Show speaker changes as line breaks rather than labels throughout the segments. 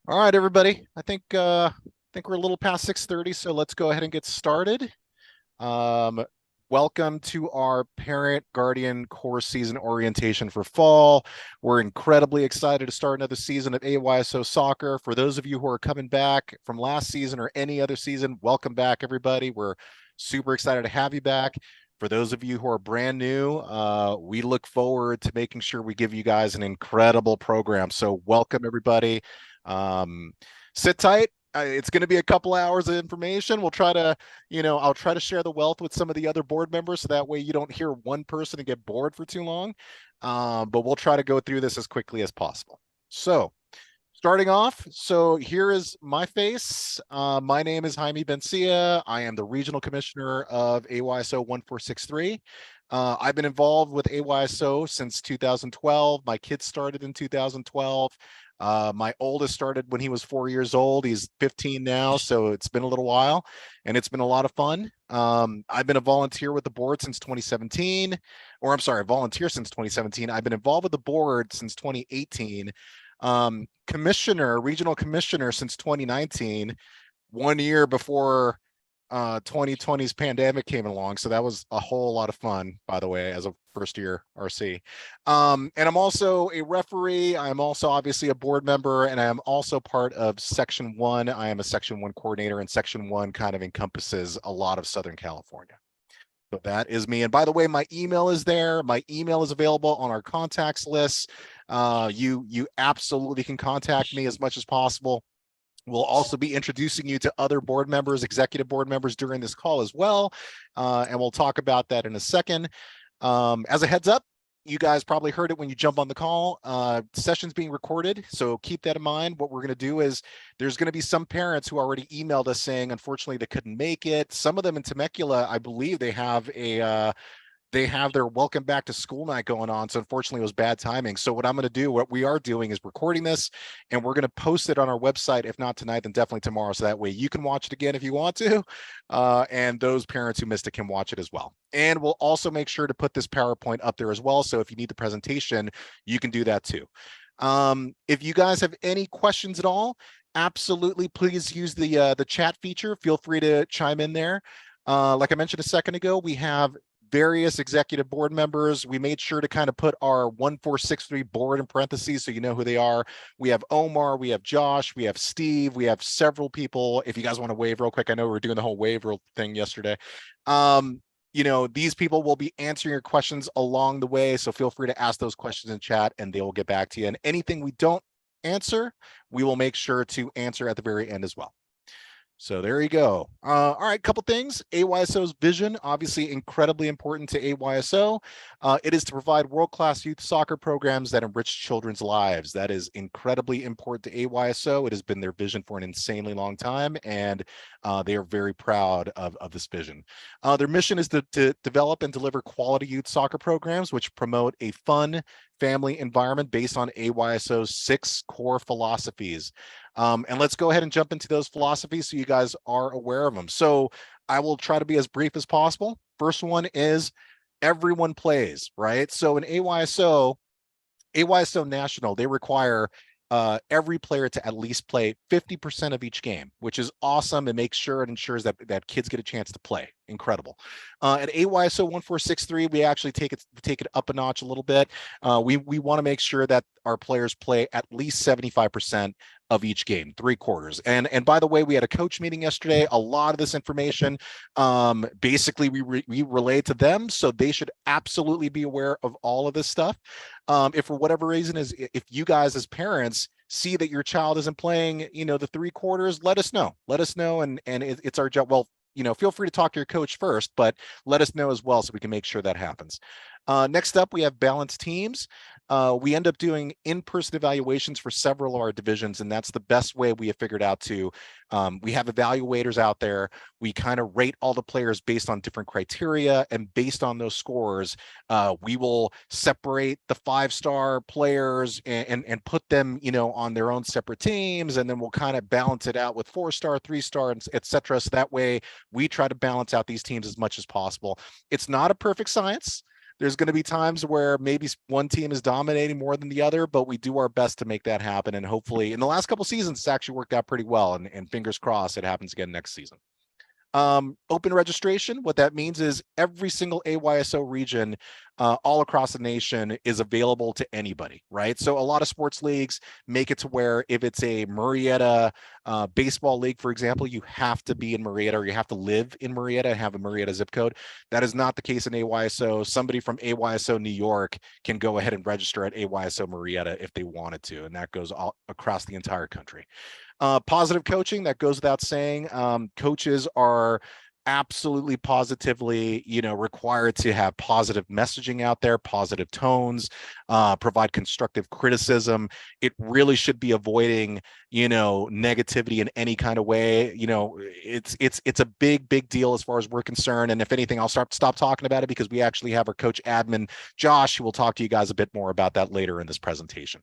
All right, everybody. I think we're a little past 6:30, so let's go ahead and get started. Um, Welcome to our Parent Guardian Course Season Orientation for Fall. We're incredibly excited to start another season of AYSO Soccer. For those of you who are coming back from last season or any other season, welcome back, everybody. We're super excited to have you back. For those of you who are brand new, we look forward to making sure we give you guys an incredible program. So welcome, everybody. Um, Sit tight. It's going to be a couple hours of information. I'll try to share the wealth with some of the other board members so that way you don't hear one person and get bored for too long. But we'll try to go through this as quickly as possible. So, starting off, so here is my face. My name is Jaime Bencia. I am the regional commissioner of AYSO 1463. I've been involved with AYSO since 2012. My kids started in 2012. My oldest started when he was 4 years old. He's 15 now, so it's been a little while, and it's been a lot of fun. I've been a volunteer with the board since 2017, or I'm sorry, volunteer since 2017. I've been involved with the board since 2018. Regional commissioner since 2019, 1 year before 2020's pandemic came along. So that was a whole lot of fun, by the way, as a first year RC. And I'm also a referee. I'm also obviously a board member, and I am also part of Section 1. I am a Section 1 coordinator, and Section 1 kind of encompasses a lot of Southern California. So that is me. And by the way, my email is there. My email is available on our contacts list. You absolutely can contact me as much as possible. We'll also be introducing you to other board members, executive board members during this call as well. And we'll talk about that in a second. As a heads up, you guys probably heard it when you jump on the call. Session's being recorded, so keep that in mind. What we're going to do is there's going to be some parents who already emailed us saying, unfortunately, they couldn't make it. Some of them in Temecula, I believe they have their welcome back to school night going on. So unfortunately, it was bad timing. So what we are doing is recording this, and we're going to post it on our website. If not tonight, then definitely tomorrow. So that way you can watch it again if you want to. And those parents who missed it can watch it as well. And we'll also make sure to put this PowerPoint up there as well. So if you need the presentation, you can do that too. If you guys have any questions at all, absolutely please use the chat feature. Feel free to chime in there. Like I mentioned a second ago, we have various executive board members. We made sure to kind of put our 1463 board in parentheses so you know who they are. We have Omar, we have Josh, we have Steve, we have several people. If you guys want to wave real quick, I know we were doing the whole wave real thing yesterday. These people will be answering your questions along the way. So feel free to ask those questions in chat and they will get back to you. And anything we don't answer, we will make sure to answer at the very end as well. So there you go. All right, couple things. AYSO's vision, obviously incredibly important to AYSO. It is to provide world-class youth soccer programs that enrich children's lives. That is incredibly important to AYSO. It has been their vision for an insanely long time, and they are very proud of this vision. Their mission is to develop and deliver quality youth soccer programs which promote a fun family environment based on AYSO's 6 core philosophies. And let's go ahead and jump into those philosophies so you guys are aware of them. So I will try to be as brief as possible. First one is everyone plays, right? So in AYSO National, they require every player to at least play 50% of each game, which is awesome. It makes sure it ensures that kids get a chance to play. Incredible. At AYSO 1463, we actually take it up a notch a little bit. We want to make sure that our players play at least 75% of each game, 3/4. And by the way, we had a coach meeting yesterday. A lot of this information, basically we relayed to them, so they should absolutely be aware of all of this stuff. If for whatever reason if you guys as parents see that your child isn't playing, the 3/4, let us know. Let us know, and it's our job. Well, feel free to talk to your coach first, but let us know as well so we can make sure that happens. Next up, we have balanced teams. We end up doing in-person evaluations for several of our divisions, and that's the best way we have figured out to. We have evaluators out there. We kind of rate all the players based on different criteria, and based on those scores, we will separate the 5-star players and put them, on their own separate teams, and then we'll kind of balance it out with 4-star, 3-star, and etc. So that way, we try to balance out these teams as much as possible. It's not a perfect science. There's going to be times where maybe one team is dominating more than the other, but we do our best to make that happen. And hopefully in the last couple seasons, it's actually worked out pretty well. And fingers crossed it happens again next season. Open registration, what that means is every single AYSO region all across the nation is available to anybody, right? So a lot of sports leagues make it to where if it's a Marietta baseball league, for example, you have to be in Marietta or you have to live in Marietta and have a Marietta zip code. That is not the case in AYSO. Somebody from AYSO New York can go ahead and register at AYSO Marietta if they wanted to, and that goes all across the entire country. Positive coaching, that goes without saying. Coaches are absolutely positively, required to have positive messaging out there, positive tones, provide constructive criticism. It really should be avoiding, negativity in any kind of way. It's a big deal as far as we're concerned. And if anything, I'll stop talking about it because we actually have our coach admin, Josh, who will talk to you guys a bit more about that later in this presentation.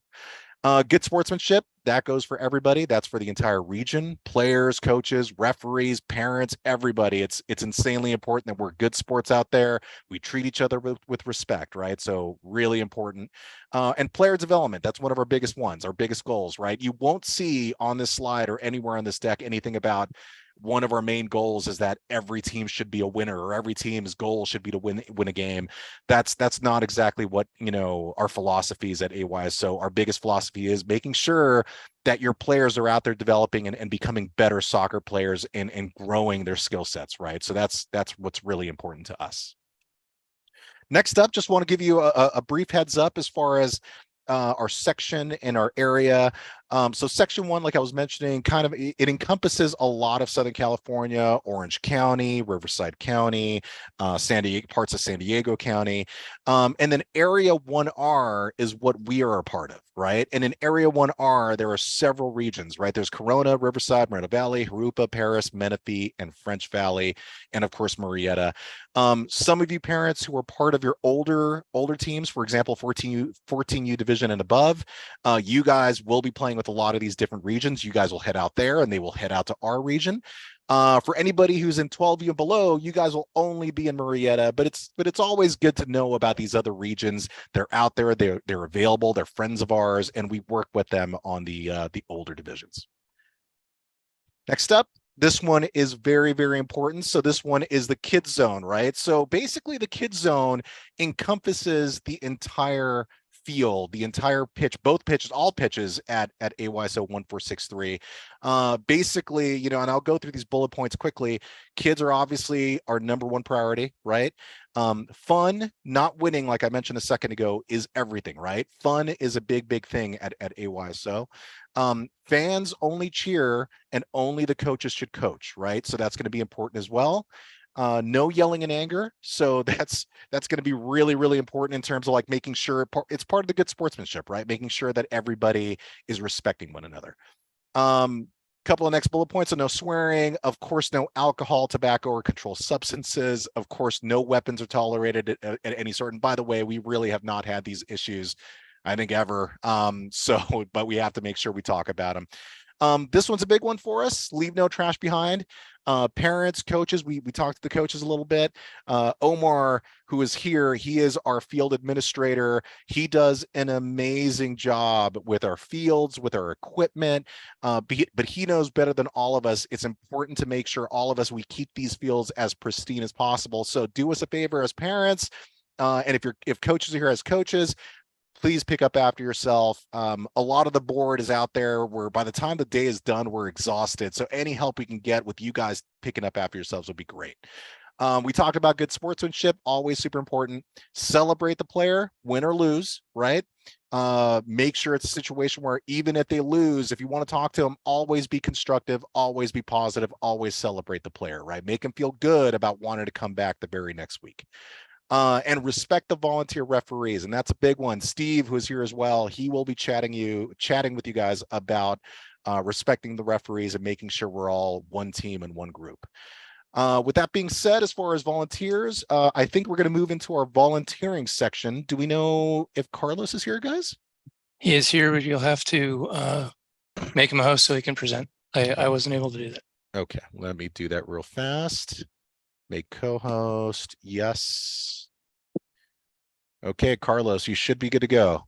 Good sportsmanship, that goes for everybody. That's for the entire region, players, coaches, referees, parents, everybody. It's insanely important that we're good sports out there. We treat each other with respect, right? So really important. And player development, that's one of our biggest ones, our biggest goals, right? You won't see on this slide or anywhere on this deck anything about one of our main goals is that every team should be a winner or every team's goal should be to win a game. That's not exactly what our philosophy is at AYS. So our biggest philosophy is making sure that your players are out there developing and becoming better soccer players and growing their skill sets, right? So that's what's really important to us. Next up, just want to give you a brief heads up as far as our section and our area. So section 1, like I was mentioning, kind of it encompasses a lot of Southern California, Orange County, Riverside County, San Diego, parts of San Diego County. And then area 1R is what we are a part of, right? And in area 1R, there are several regions, right? There's Corona, Riverside, Moreno Valley, Jurupa, Paris, Menifee, and French Valley, and of course, Marietta. Some of you parents who are part of your older teams, for example, 14U division and above, you guys will be playing with a lot of these different regions. You guys will head out there and they will head out to our region. For anybody who's in 12U and below, you guys will only be in Marietta, but it's always good to know about these other regions. They're out there, they're available, they're friends of ours, and we work with them on the older divisions. Next up, this one is very, very important. So this one is the kids zone, right? So basically the kids zone encompasses the entire field, the entire pitch, both pitches, all pitches at AYSO 1463. Basically, and I'll go through these bullet points quickly. Kids are obviously our number one priority, right? Fun, not winning, like I mentioned a second ago, is everything, right? Fun is a big thing at AYSO. Fans only cheer and only the coaches should coach, right? So that's going to be important as well. No yelling and anger. So that's going to be really important in terms of like making sure it's part of the good sportsmanship, right? Making sure that everybody is respecting one another. Couple of next bullet points. So no swearing, of course, no alcohol, tobacco, or controlled substances. Of course, no weapons are tolerated at any sort. And by the way, we really have not had these issues, I think, ever. But we have to make sure we talk about them. This one's a big one for us. Leave no trash behind. Parents, coaches, we talked to the coaches a little bit. Omar, who is here, he is our field administrator. He does an amazing job with our fields, with our equipment, but he knows better than all of us. It's important to make sure all of us, we keep these fields as pristine as possible. So do us a favor as parents, and if coaches are here as coaches, please pick up after yourself. A lot of the board is out there where by the time the day is done, we're exhausted. So any help we can get with you guys picking up after yourselves would be great. We talked about good sportsmanship, always super important. Celebrate the player, win or lose, right? Make sure it's a situation where even if they lose, if you want to talk to them, always be constructive, always be positive, always celebrate the player, right? Make them feel good about wanting to come back the very next week. And respect the volunteer referees. And that's a big one. Steve, who is here as well, he will be chatting with you guys about respecting the referees and making sure we're all one team and one group. With that being said, as far as volunteers, I think we're going to move into our volunteering section. Do we know if Carlos is here, guys?
He is here, but you'll have to make him a host so he can present. I wasn't able to do that.
Okay, let me do that real fast. Make co-host, yes. Okay, Carlos, you should be good to go.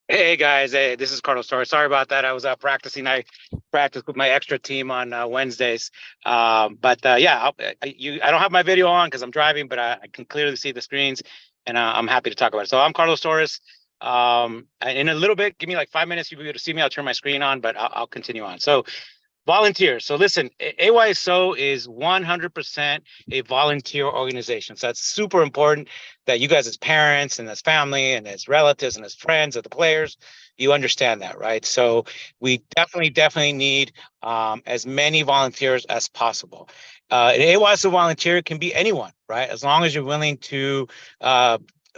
Hey guys, hey, this is Carlos Torres. Sorry about that. I was practicing. I practiced with my extra team on Wednesdays. Yeah, I don't have my video on because I'm driving, but I can clearly see the screens, and I'm happy to talk about it. So I'm Carlos Torres. And in a little bit, give me like 5 minutes, you'll be able to see me. I'll turn my screen on, but I'll continue on. So volunteers. So listen, AYSO is 100% a volunteer organization. So that's super important that you guys as parents and as family and as relatives and as friends of the players, you understand that, right? So we definitely need as many volunteers as possible. An AYSO volunteer can be anyone, right? As long as you're willing to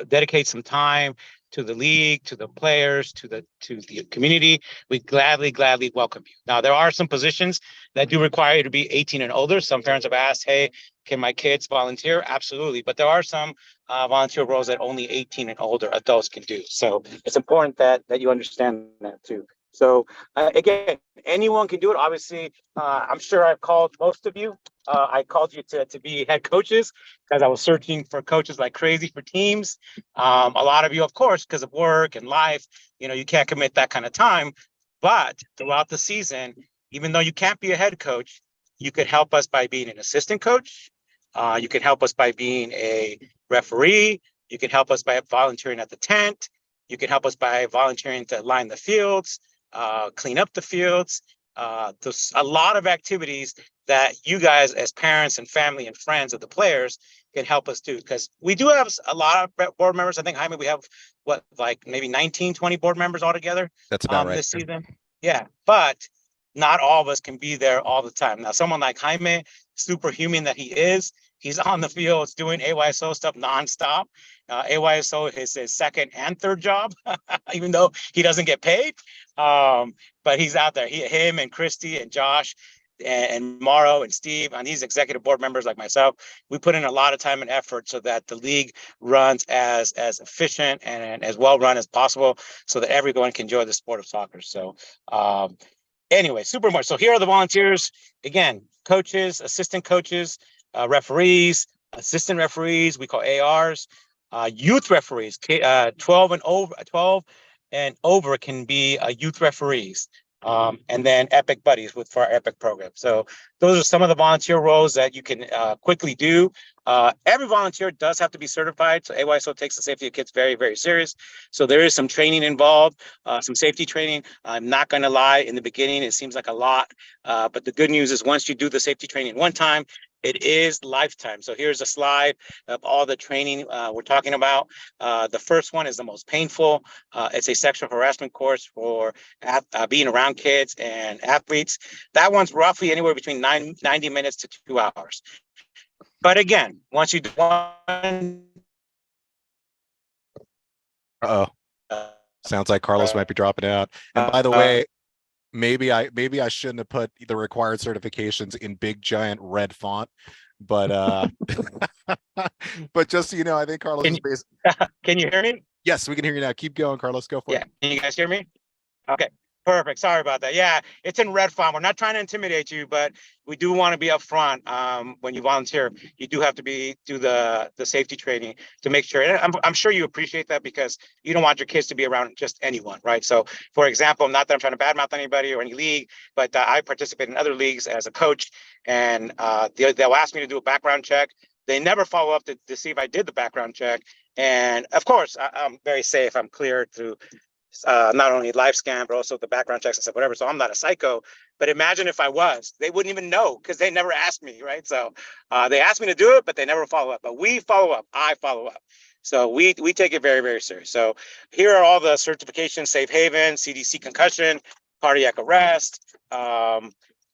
dedicate some time to the league, to the players, to the community, we gladly welcome you. Now, there are some positions that do require you to be 18 and older. Some parents have asked, hey, can my kids volunteer? Absolutely. But there are some volunteer roles that only 18 and older adults can do. So it's important that you understand that too. So again, anyone can do it. Obviously, I'm sure I've called most of you. I called you to be head coaches because I was searching for coaches like crazy for teams. A lot of you, of course, because of work and life, you can't commit that kind of time. But throughout the season, even though you can't be a head coach, you could help us by being an assistant coach. You can help us by being a referee. You can help us by volunteering at the tent. You can help us by volunteering to line the fields, clean up the fields. There's a lot of activities that you guys as parents and family and friends of the players can help us do, because we do have a lot of board members. I think, Jaime, we have like maybe 19, 20 board members altogether
That's about right.
this season. Yeah, but not all of us can be there all the time. Now, someone like Jaime, superhuman that he is, he's on the field doing AYSO stuff nonstop. AYSO is his second and third job, even though he doesn't get paid. But he's out there. Him and Christy and Josh and Mauro and Steve and these executive board members like myself, we put in a lot of time and effort so that the league runs as efficient and as well run as possible, so that everyone can enjoy the sport of soccer. So anyway, super much. So here are the volunteers. Again, coaches, assistant coaches, referees, assistant referees, we call ARs, youth referees, 12 and over can be youth referees. And then Epic Buddies for our Epic program. So those are some of the volunteer roles that you can quickly do. Every volunteer does have to be certified. So AYSO takes the safety of kids very, very serious. So there is some training involved, some safety training. I'm not going to lie, in the beginning, it seems like a lot. But the good news is once you do the safety training one time, it is lifetime. So here's a slide of all the training we're talking about. The first one is the most painful. It's a sexual harassment course for being around kids and athletes. That one's roughly anywhere between 90 minutes to 2 hours. But again, once you do one,
Sounds like Carlos might be dropping out. And by the way, maybe I shouldn't have put the required certifications in big giant red font, but but just so you know, I think Carlos is based.
Can you hear me?
Yes, we can hear you now. Keep going, Carlos. Go for it.
Can you guys hear me? Okay, perfect. Sorry about that. Yeah, it's in red font. We're not trying to intimidate you, but we do want to be upfront. When you volunteer, you do have to do the safety training to make sure. And I'm sure you appreciate that, because you don't want your kids to be around just anyone, right? So, for example, not that I'm trying to badmouth anybody or any league, but I participate in other leagues as a coach, and they'll ask me to do a background check. They never follow up to see if I did the background check. And of course, I'm very safe. I'm cleared through not only live scan, but also the background checks and stuff, whatever. So I'm not a psycho, but imagine if I was, they wouldn't even know, because they never asked me, right? So they asked me to do it, but they never follow up. But we follow up. I follow up. So we take it very, very serious. So here are all the certifications: Safe Haven, CDC concussion, cardiac arrest,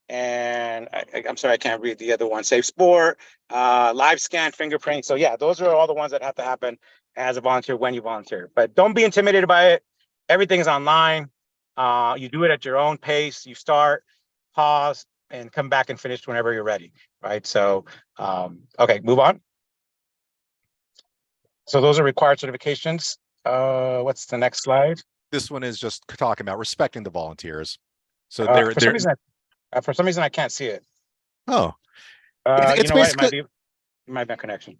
and I'm sorry, I can't read the other one. Safe Sport, live scan, fingerprint. So yeah, those are all the ones that have to happen as a volunteer when you volunteer. But don't be intimidated by it. Everything is online. You do it at your own pace. You start, pause, and come back and finish whenever you're ready, right? So, okay, move on. So those are required certifications. What's the next slide?
This one is just talking about respecting the volunteers. So
for some reason, I can't see it.
Oh,
it's basically, it might be a connection.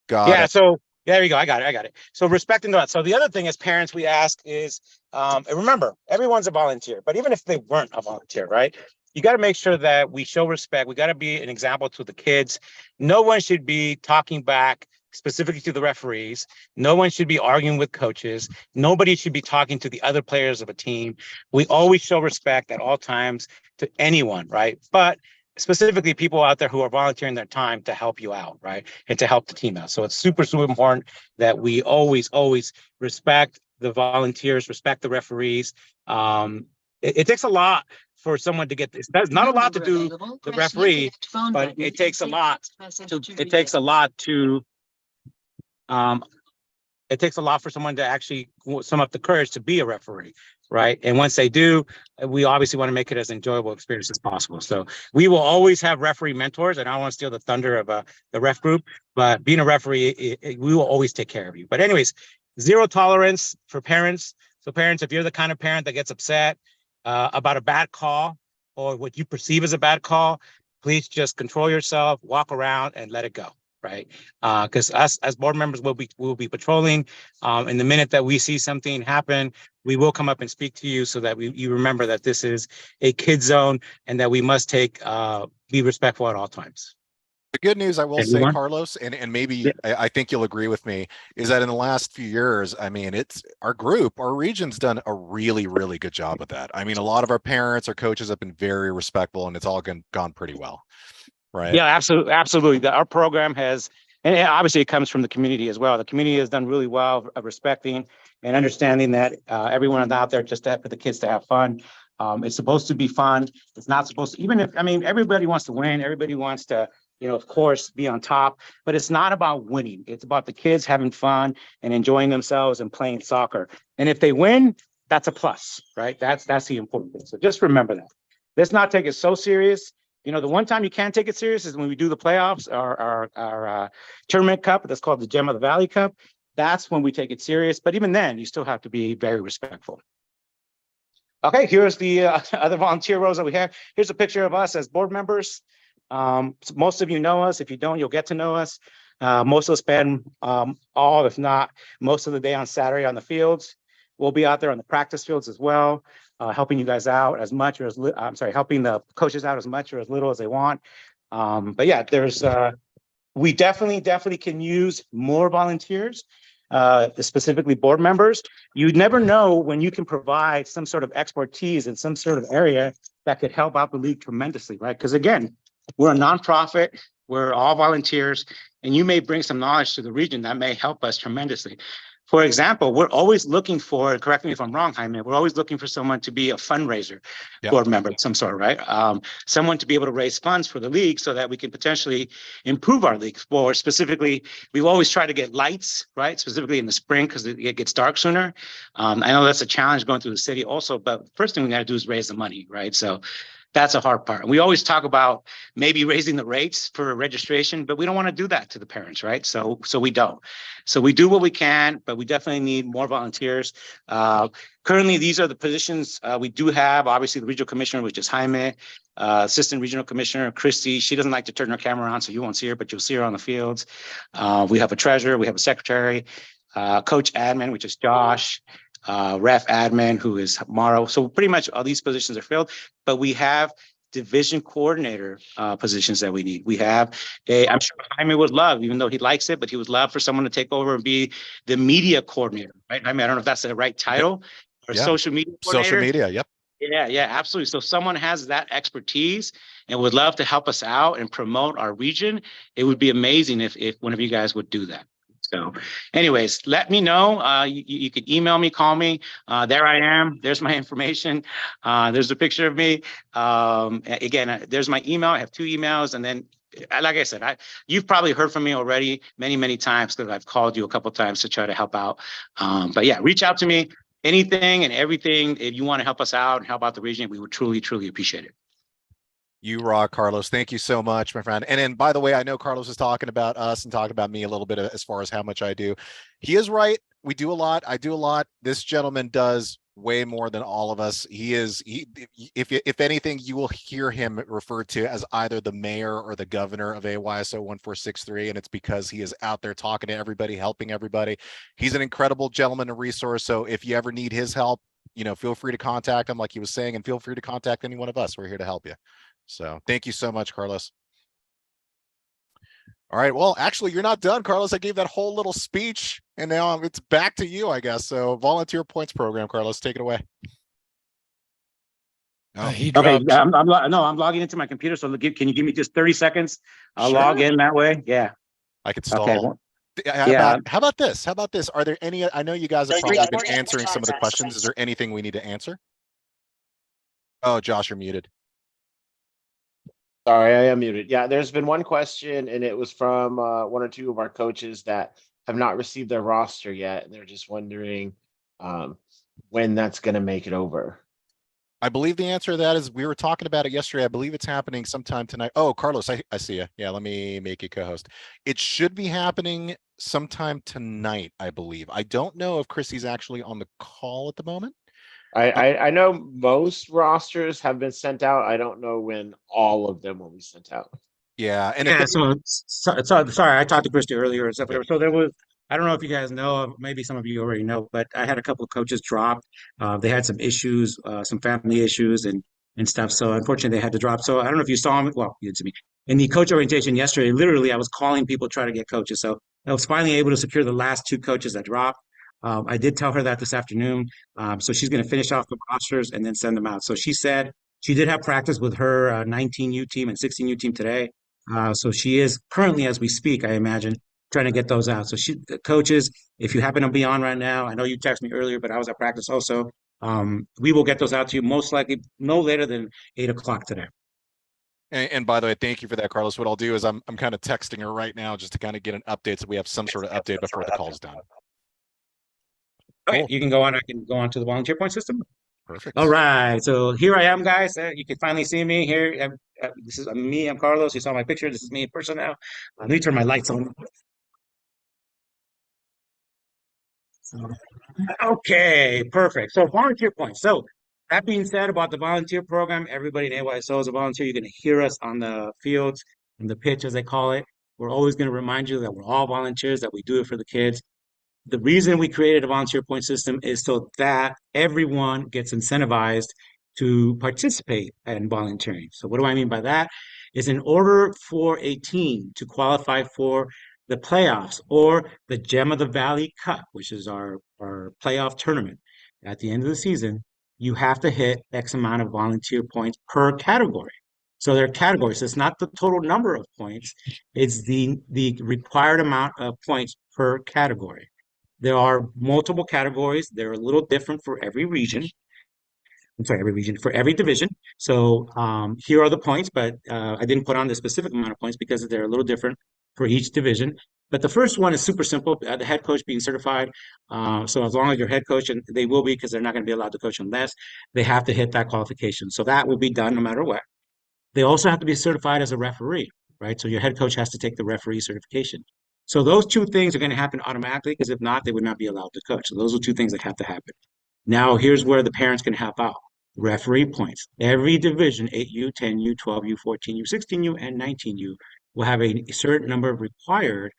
Got it.
So There you go. I got it. So respecting that. So the other thing as parents we ask is, and remember, everyone's a volunteer, but even if they weren't a volunteer, right? You got to make sure that we show respect. We got to be an example to the kids. No one should be talking back specifically to the referees. No one should be arguing with coaches. Nobody should be talking to the other players of a team. We always show respect at all times to anyone, right? But specifically people out there who are volunteering their time to help you out, right? And to help the team out. So it's super, super important that we always respect the volunteers, respect the referees. It takes a lot for someone to get this. That's not a lot to do the referee, but it takes a lot it takes a lot for someone to actually sum up the courage to be a referee, right? And once they do, we obviously want to make it as enjoyable experience as possible. So we will always have referee mentors, and I don't want to steal the thunder of the ref group, but being a referee, we will always take care of you. But anyways, zero tolerance for parents. So parents, if you're the kind of parent that gets upset about a bad call or what you perceive as a bad call, please just control yourself, walk around and let it go. Right, because us as board members will be patrolling. And the minute that we see something happen, we will come up and speak to you so that you remember that this is a kid zone and that we must be respectful at all times.
The good news, I will say,
Everyone?
Carlos, and maybe
Yeah.
I think you'll agree with me, is that in the last few years, I mean, it's our region's done a really, really good job with that. I mean, a lot of our parents, our coaches have been very respectful, and it's all gone pretty well. Right.
Yeah, absolutely. Our program has, and obviously it comes from the community as well. The community has done really well of respecting and understanding that everyone is out there just for the kids to have fun. It's supposed to be fun. It's not supposed to, even if, I mean, everybody wants to win. Everybody wants to, of course, be on top, but it's not about winning. It's about the kids having fun and enjoying themselves and playing soccer. And if they win, that's a plus, right? That's the important thing. So just remember that. Let's not take it so serious. The one time you can't take it serious is when we do the playoffs, our tournament cup, that's called the Gem of the Valley Cup. That's when we take it serious. But even then, you still have to be very respectful. Okay, here's the other volunteer roles that we have. Here's a picture of us as board members. So most of you know us. If you don't, you'll get to know us. Most of us spend all, if not most of the day on Saturday on the fields. We'll be out there on the practice fields as well. Helping you guys out as much or helping the coaches out as much or as little as they want. But yeah, we definitely can use more volunteers, specifically board members. You never know when you can provide some sort of expertise in some sort of area that could help out the league tremendously, right? Because again, we're a nonprofit, we're all volunteers, and you may bring some knowledge to the region that may help us tremendously. For example, we're always looking for, correct me if I'm wrong, Jaime, we're always looking for someone to be a fundraiser board member of some sort, right? Someone to be able to raise funds for the league so that we can potentially improve our league. Or specifically, we've always tried to get lights, right? Specifically in the spring because it gets dark sooner. I know that's a challenge going through the city also, but first thing we got to do is raise the money, right? So that's a hard part. And we always talk about maybe raising the rates for registration, but we don't want to do that to the parents, right? So we don't. So we do what we can, but we definitely need more volunteers. Currently, these are the positions we do have. Obviously, the regional commissioner, which is Jaime, assistant regional commissioner, Christy. She doesn't like to turn her camera on, so you won't see her, but you'll see her on the fields. We have a treasurer, we have a secretary, coach admin, which is Josh. Ref admin, who is Maro. So pretty much all these positions are filled, but we have division coordinator positions that we need. We have I'm sure Jaime would love, even though he likes it, but he would love for someone to take over and be the media coordinator, right? I mean, I don't know if that's the right title or social media coordinator.
Social media, yep.
Yeah, absolutely. So someone has that expertise and would love to help us out and promote our region. It would be amazing if one of you guys would do that. So anyways, let me know. You can email me, call me. There I am. There's my information. There's a picture of me. Again, there's my email. I have 2 emails. And then, like I said, you've probably heard from me already many times because I've called you a couple of times to try to help out. But yeah, reach out to me. Anything and everything. If you want to help us out and help out the region, we would truly appreciate it.
You rock, Carlos. Thank you so much, my friend. And then, by the way, I know Carlos is talking about us and talking about me a little bit as far as how much I do. He is right. We do a lot. I do a lot. This gentleman does way more than all of us. If anything, you will hear him referred to as either the mayor or the governor of AYSO 1463, and it's because he is out there talking to everybody, helping everybody. He's an incredible gentleman and resource. So if you ever need his help, feel free to contact him, like he was saying, and feel free to contact any one of us. We're here to help you. So thank you so much, Carlos. All right. Well, actually, you're not done, Carlos. I gave that whole little speech, and now it's back to you, I guess. So, volunteer points program, Carlos, take it away.
He
Okay,
dropped.
yeah, I'm logging into my computer. So can you give me just 30 seconds? I'll
Sure.
log in that way. Yeah.
I could stall.
Okay.
How about this? How about this? Are there any? I know you guys have probably been answering some of the questions. Is there anything we need to answer? Oh, Josh, you're muted.
Sorry, I am muted. Yeah, there's been one question, and it was from one or two of our coaches that have not received their roster yet, and they're just wondering when that's going to make it over.
I believe the answer to that is we were talking about it yesterday. I believe it's happening sometime tonight. Oh, Carlos, I see you. Yeah, let me make you co-host. It should be happening sometime tonight, I believe. I don't know if Chrissy's actually on the call at the moment.
I know most rosters have been sent out. I don't know when all of them will be sent out.
Yeah, and
Yeah, sorry, I talked to Christy earlier and stuff, whatever. So there was, I don't know if you guys know, maybe some of you already know, but I had a couple of coaches drop. They had some issues, some family issues and stuff. So unfortunately, they had to drop. So I don't know if you saw them. Well, you did to me. In the coach orientation yesterday, literally, I was calling people trying to get coaches. So I was finally able to secure the last two coaches that dropped. I did tell her that this afternoon. So she's going to finish off the rosters and then send them out. So she said she did have practice with her 19U team and 16U team today. So she is currently, as we speak, I imagine, trying to get those out. So the coaches, if you happen to be on right now, I know you texted me earlier, but I was at practice also. We will get those out to you most likely no later than 8 o'clock today.
And by the way, thank you for that, Carlos. What I'll do is I'm kind of texting her right now just to kind of get an update so we have some sort of update before the call's done.
Okay,
Cool.
you can go on. I can go on to the volunteer point system.
Perfect.
All right, so here I am, guys. You can finally see me here. This is me. I'm Carlos. You saw my picture. This is me in person now. Let me turn my lights on. Okay, perfect. So volunteer points. So that being said about the volunteer program, everybody in AYSO is a volunteer. You're going to hear us on the fields, and the pitch, as they call it. We're always going to remind you that we're all volunteers, that we do it for the kids. The reason we created a volunteer point system is so that everyone gets incentivized to participate in volunteering. So what do I mean by that? Is in order for a team to qualify for the playoffs or the Gem of the Valley Cup, which is our playoff tournament at the end of the season, you have to hit X amount of volunteer points per category. So there are categories. It's not the total number of points, it's the required amount of points per category. There are multiple categories. They're a little different for every region. I'm sorry, every region, for every division. So here are the points, but I didn't put on the specific amount of points because they're a little different for each division. But the first one is super simple, the head coach being certified. So as long as you're head coach, and they will be because they're not going to be allowed to coach unless they have to hit that qualification. So that will be done no matter what. They also have to be certified as a referee, right? So your head coach has to take the referee certification. So those two things are going to happen automatically because if not, they would not be allowed to coach. So those are two things that have to happen. Now, here's where the parents can help out. Referee points. Every division, 8U, 10U, 12U, 14U, 16U, and 19U, will have a certain number of required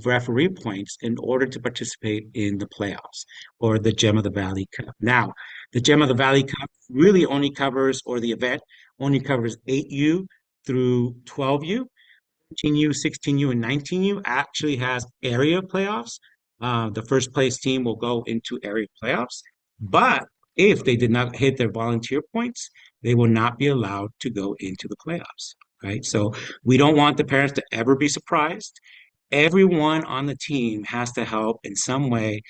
referee points in order to participate in the playoffs or the Gem of the Valley Cup. Now, the Gem of the Valley Cup really only covers, or the event only covers 8U through 12U. 14U, 16U, and 19U actually has area playoffs. The first place team will go into area playoffs. But if they did not hit their volunteer points, they will not be allowed to go into the playoffs, right? So we don't want the parents to ever be surprised. Everyone on the team has to help in some way,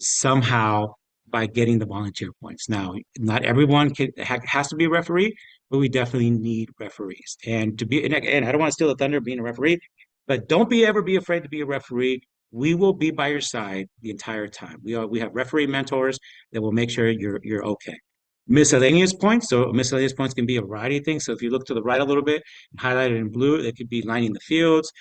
somehow, by getting the volunteer points. Now, not everyone has to be a referee, but we definitely need referees. And I don't want to steal the thunder of being a referee, but don't ever be afraid to be a referee. We will be by your side the entire time. We have referee mentors that will make sure you're okay. Miscellaneous points. So miscellaneous points can be a variety of things. So if you look to the right a little bit, highlighted in blue, it could be lining the fields,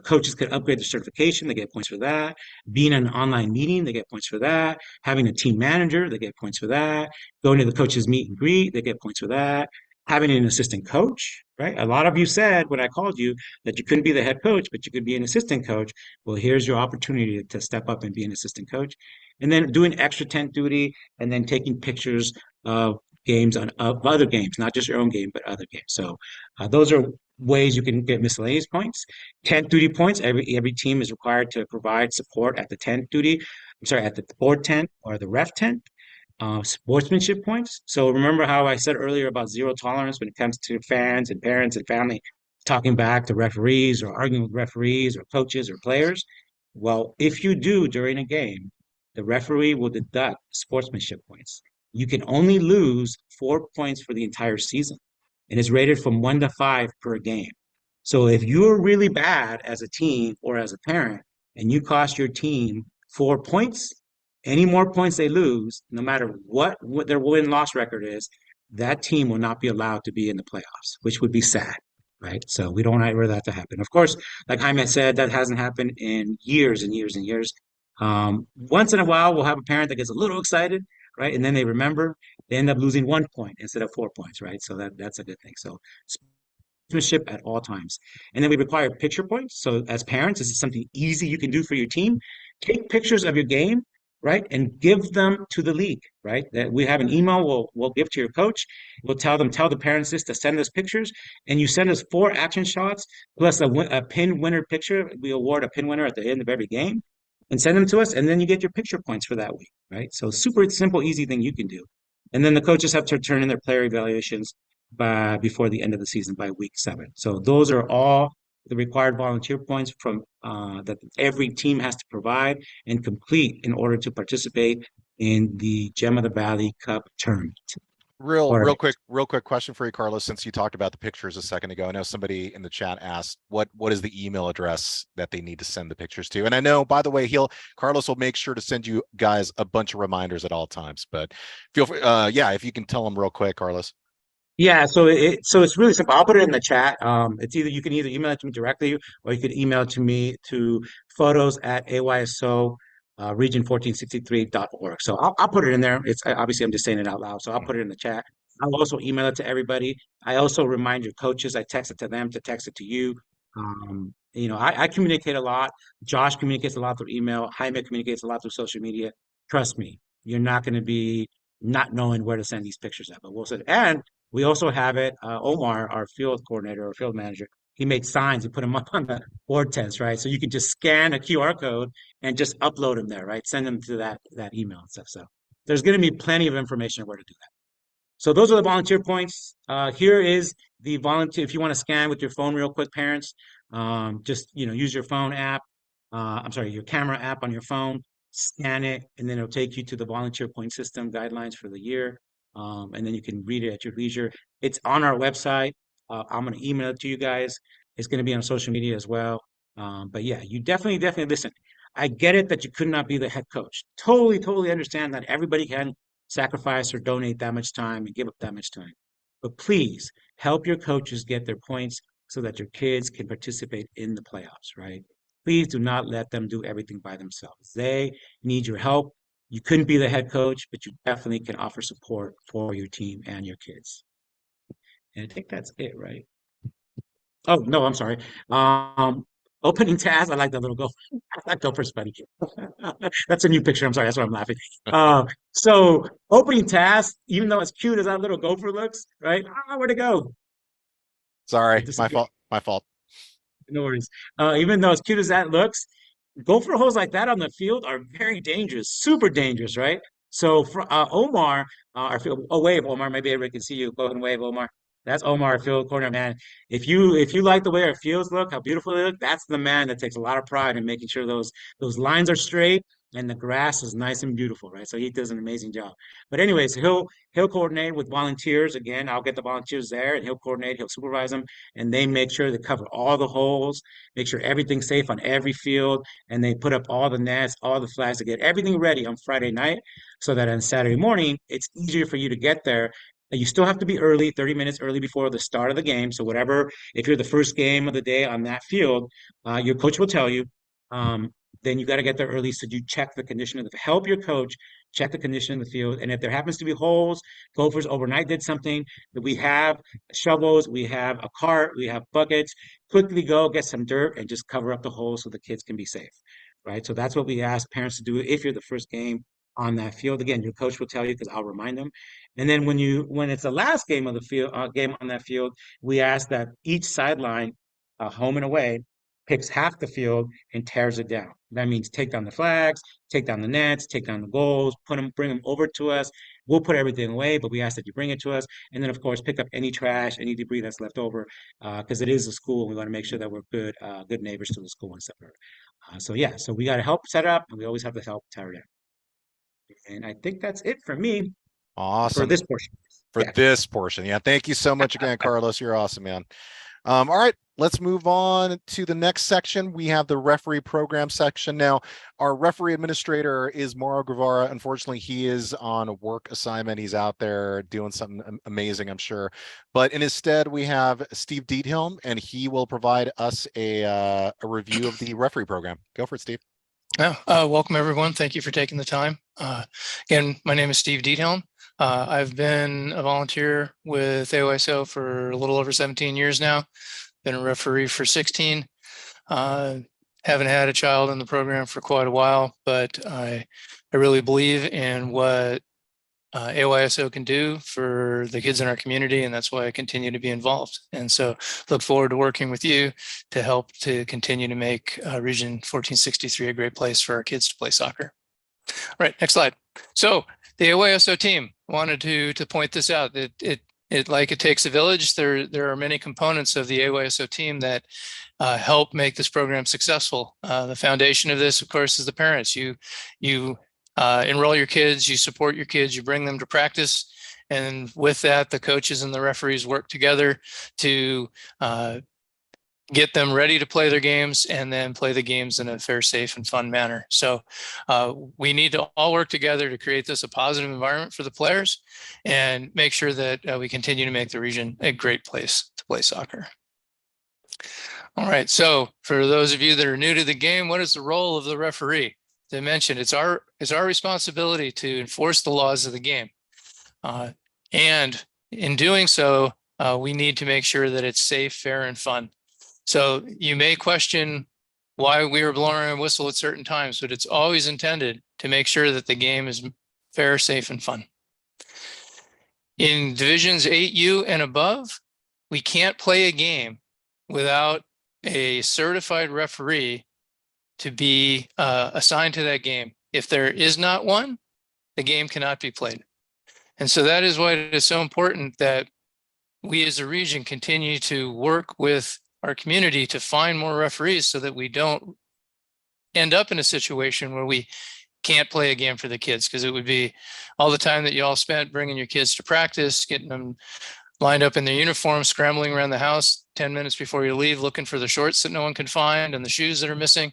Coaches could upgrade their certification, they get points for that. Being in an online meeting, they get points for that. Having a team manager, they get points for that. Going to the coaches meet and greet, they get points for that. Having an assistant coach, right? A lot of you said when I called you that you couldn't be the head coach, but you could be an assistant coach. Well, here's your opportunity to step up and be an assistant coach. And then doing extra tent duty and then taking pictures of games of other games, not just your own game, but other games. So those are ways you can get miscellaneous points. Tent duty points. Every team is required to provide support at the tent duty. I'm sorry, at the board tent or the ref tent. Sportsmanship points. So remember how I said earlier about zero tolerance when it comes to fans and parents and family talking back to referees or arguing with referees or coaches or players? Well, if you do during a game, the referee will deduct sportsmanship points. You can only lose 4 points for the entire season, and it's rated from 1 to 5 per game. So if you're really bad as a team or as a parent and you cost your team 4 points, any more points they lose, no matter what their win-loss record is, that team will not be allowed to be in the playoffs, which would be sad, right? So we don't want that to happen. Of course, like Jaime said, that hasn't happened in years and years and years. Once in a while, we'll have a parent that gets a little excited, right? And then they remember, they end up losing 1 point instead of 4 points, right? So that's a good thing. So sportsmanship at all times. And then we require picture points. So as parents, this is something easy you can do for your team. Take pictures of your game, right, and give them to the league, right? That we have an email we'll give to your coach. We'll tell the parents this to send us pictures, and you send us 4 action shots plus a pin winner picture. We award a pin winner at the end of every game, and send them to us, and then you get your picture points for that week, right? So super simple, easy thing you can do. And then the coaches have to turn in their player evaluations before the end of the season by week 7. So those are all the required volunteer points from that every team has to provide and complete in order to participate in the Gem of the Valley Cup tournament.
Real quick question for you, Carlos, since you talked about the pictures a second ago. I know somebody in the chat asked what is the email address that they need to send the pictures to. And I know, by the way, Carlos will make sure to send you guys a bunch of reminders at all times. But feel free, if you can tell them real quick, Carlos.
Yeah, so it's really simple. I'll put it in the chat. You can either email it to me directly or you could email it to me to photos at AYSO region1463.org. So I'll put it in there. It's obviously I'm just saying it out loud. So I'll put it in the chat. I'll also email it to everybody. I also remind your coaches. I text it to them to text it to you. I communicate a lot. Josh communicates a lot through email. Jaime communicates a lot through social media. Trust me, you're not going to be not knowing where to send these pictures at. But we'll send. And we also have it. Omar, our field coordinator or field manager, he made signs. He put them up on the board tents, right? So you can just scan a QR code and just upload them there, right? Send them to that email and stuff. So there's going to be plenty of information on where to do that. So those are the volunteer points. Here is the volunteer. If you want to scan with your phone real quick, parents, just use your phone app. Your camera app on your phone. Scan it, and then it'll take you to the volunteer point system guidelines for the year. And then you can read it at your leisure. It's on our website. I'm going to email it to you guys. It's going to be on social media as well. But yeah, you definitely listen. I get it that you could not be the head coach. Totally understand that everybody can sacrifice or donate that much time and give up that much time. But please help your coaches get their points so that your kids can participate in the playoffs, right? Please do not let them do everything by themselves. They need your help. You couldn't be the head coach, but you definitely can offer support for your team and your kids. And I think that's it, right? Oh, no, I'm sorry. Opening task. I like that little gopher. That gopher's funny. That's a new picture. I'm sorry. That's why I'm laughing. So opening task, even though as cute as that little gopher looks, right? Where'd it go?
Sorry, my fault.
No worries. Even though as cute as that looks, gopher holes like that on the field are very dangerous, super dangerous, right? So for Omar, our field, wave, Omar, maybe everybody can see you. Go ahead and wave, Omar. That's Omar, our field corner man. If you like the way our fields look, how beautiful they look, that's the man that takes a lot of pride in making sure those lines are straight and the grass is nice and beautiful, right? So he does an amazing job. But anyways, he'll coordinate with volunteers. Again, I'll get the volunteers there and he'll coordinate, he'll supervise them, and they make sure they cover all the holes, make sure everything's safe on every field, and they put up all the nets, all the flags to get everything ready on Friday night so that on Saturday morning, it's easier for you to get there You still have to be early, 30 minutes early before the start of the game. So whatever, if you're the first game of the day on that field, your coach will tell you. Um, then you got to get there early so you check the condition of the help your coach check the condition of the field. And if there happens to be holes, Gophers overnight did something that we have shovels, we have a cart, we have buckets. Quickly go get some dirt and just cover up the holes so the kids can be safe. Right. So that's what we ask parents to do if you're the first game on that field. Again, your coach will tell you because I'll remind them. And then when it's the last game of the field game on that field, we ask that each sideline, home and away, picks half the field and tears it down. That means take down the flags, take down the nets, take down the goals, bring them over to us. We'll put everything away, but we ask that you bring it to us. And then, of course, pick up any trash, any debris that's left over, because it is a school. And we want to make sure that we're good neighbors to the school and stuff. So we got to help set up, and we always have to help tear it down. And I think that's it for me for
Awesome.
this portion.
For
Yeah.
this portion. Yeah. Thank you so much again, Carlos. You're awesome, man. All right, let's move on to the next section. We have the referee program section. Now, our referee administrator is Mauro Guevara. Unfortunately, he is on a work assignment. He's out there doing something amazing, I'm sure. But in his stead, we have Steve Diethelm, and he will provide us a review of the referee program. Go for it, Steve.
Yeah, welcome everyone. Thank you for taking the time. Again, my name is Steve Diethelm. I've been a volunteer with AYSO for a little over 17 years now. Been a referee for 16. Haven't had a child in the program for quite a while, but I really believe in what AYSO can do for the kids in our community, and that's why I continue to be involved. And so look forward to working with you to help to continue to make Region 1463 a great place for our kids to play soccer. All right, next slide. So the AYSO team, wanted to point this out. It like it takes a village. There are many components of the AYSO team that help make this program successful. The foundation of this, of course, is the parents. You enroll your kids, you support your kids, you bring them to practice, and with that, the coaches and the referees work together to get them ready to play their games and then play the games in a fair, safe, and fun manner. So we need to all work together to create this a positive environment for the players and make sure that we continue to make the region a great place to play soccer. All right, so for those of you that are new to the game, what is the role of the referee? As I mentioned, it's our responsibility to enforce the laws of the game. And in doing so, we need to make sure that it's safe, fair, and fun. So you may question why we are blowing a whistle at certain times, but it's always intended to make sure that the game is fair, safe, and fun. In divisions 8U and above, we can't play a game without a certified referee to be assigned to that game. If there is not one, the game cannot be played. And so that is why it is so important that we as a region continue to work with our community to find more referees so that we don't end up in a situation where we can't play a game for the kids, because it would be all the time that you all spent bringing your kids to practice, getting them lined up in their uniform, scrambling around the house 10 minutes before you leave, looking for the shorts that no one can find and the shoes that are missing,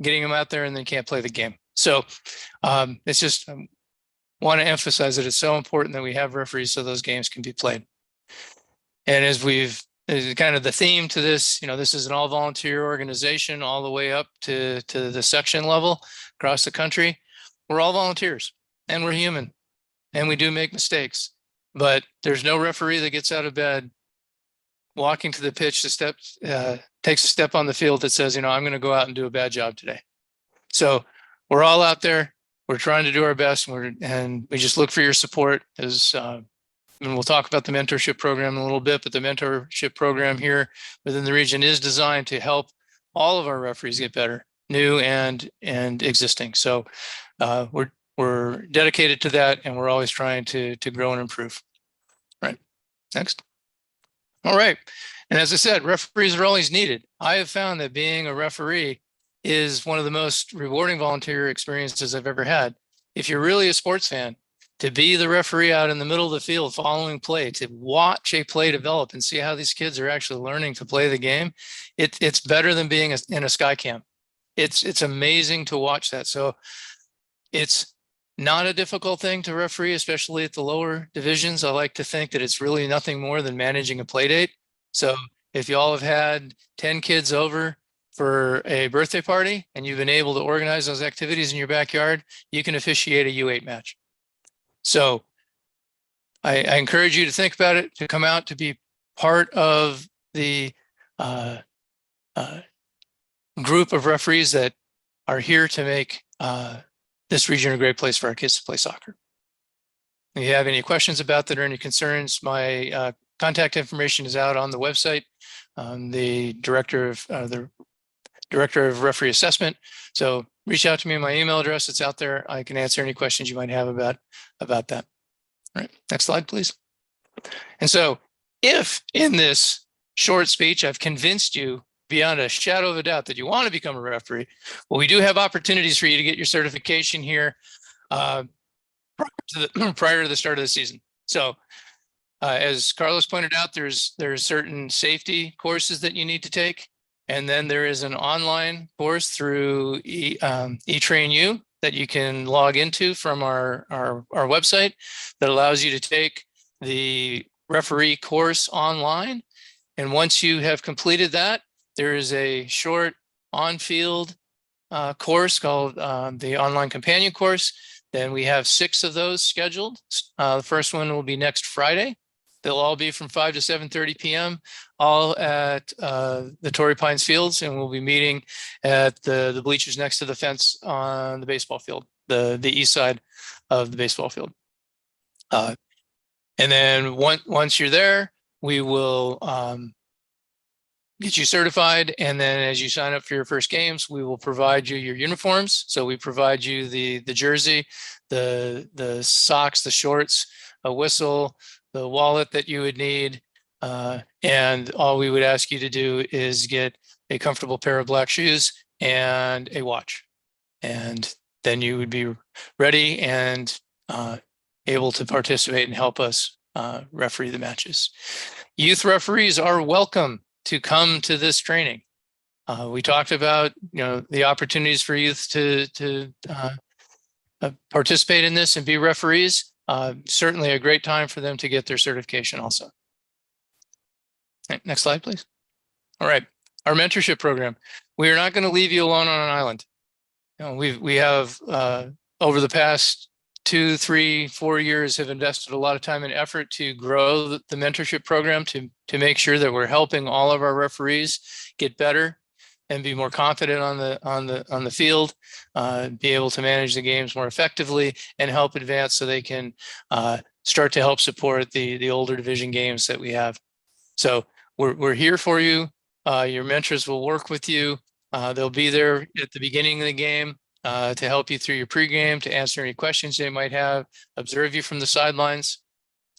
getting them out there, and then can't play the game. So it's just want to emphasize that it's so important that we have referees so those games can be played. And as kind of the theme to this, this is an all volunteer organization all the way up to the section level across the country. We're all volunteers and we're human and we do make mistakes, but there's no referee that gets out of bed walking to the pitch takes a step on the field that says, I'm going to go out and do a bad job today. So we're all out there. We're trying to do our best, and we just look for your support. And we'll talk about the mentorship program in a little bit, but the mentorship program here within the region is designed to help all of our referees get better, new and existing. So we're dedicated to that, and we're always trying to grow and improve. All right, next. All right, and as I said, referees are always needed. I have found that being a referee is one of the most rewarding volunteer experiences I've ever had. If you're really a sports fan, to be the referee out in the middle of the field following play, to watch a play develop and see how these kids are actually learning to play the game, it's better than being in a sky cam. It's amazing to watch that. So it's not a difficult thing to referee, especially at the lower divisions. I like to think that it's really nothing more than managing a play date. So if you all have had 10 kids over for a birthday party and you've been able to organize those activities in your backyard, you can officiate a U8 match. So I encourage you to think about it, to come out, to be part of the group of referees that are here to make this region a great place for our kids to play soccer. If you have any questions about that or any concerns, my contact information is out on the website. The director of referee assessment. So reach out to me. My email address, it's out there. I can answer any questions you might have about that. All right, next slide, please. And so if in this short speech, I've convinced you beyond a shadow of a doubt that you want to become a referee, well, we do have opportunities for you to get your certification here prior to the start of the season. So as Carlos pointed out, there's certain safety courses that you need to take. And then there is an online course through eTrainU that you can log into from our website that allows you to take the referee course online. And once you have completed that, there is a short on-field course called the Online Companion course. Then we have 6 of those scheduled. The first one will be next Friday. They'll all be from 5 to 7:30 p.m., all at the Torrey Pines Fields, and we'll be meeting at the bleachers next to the fence on the baseball field, the east side of the baseball field. And then once you're there, we will get you certified. And then as you sign up for your first games, we will provide you your uniforms. So we provide you the jersey, the socks, the shorts, a whistle, the wallet that you would need. And all we would ask you to do is get a comfortable pair of black shoes and a watch. And then you would be ready and able to participate and help us referee the matches. Youth referees are welcome to come to this training. We talked about, the opportunities for youth to participate in this and be referees. Certainly a great time for them to get their certification also. Okay, next slide, please. All right, our mentorship program. We are not going to leave you alone on an island. We have over the past 2, 3, 4 years have invested a lot of time and effort to grow the mentorship program to make sure that we're helping all of our referees get better and be more confident on the field, be able to manage the games more effectively and help advance so they can start to help support the older division games that we have. So we're here for you. Your mentors will work with you. They'll be there at the beginning of the game to help you through your pregame, to answer any questions they might have, observe you from the sidelines.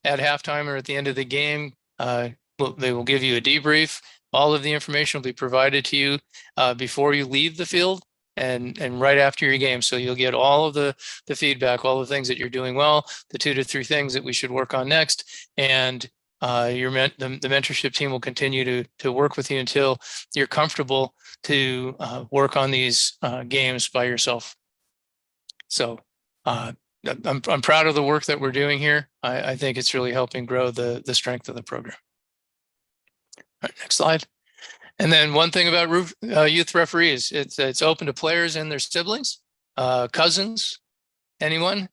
At halftime or at the end of the game, they will give you a debrief. All of the information will be provided to you before you leave the field and right after your game. So you'll get all of the feedback, all the things that you're doing well, the 2 to 3 things that we should work on next. And the mentorship team will continue to work with you until you're comfortable to work on these games by yourself. So I'm proud of the work that we're doing here. I think it's really helping grow the strength of the program. All right, next slide. And then one thing about youth referees, it's open to players and their siblings, cousins, anyone.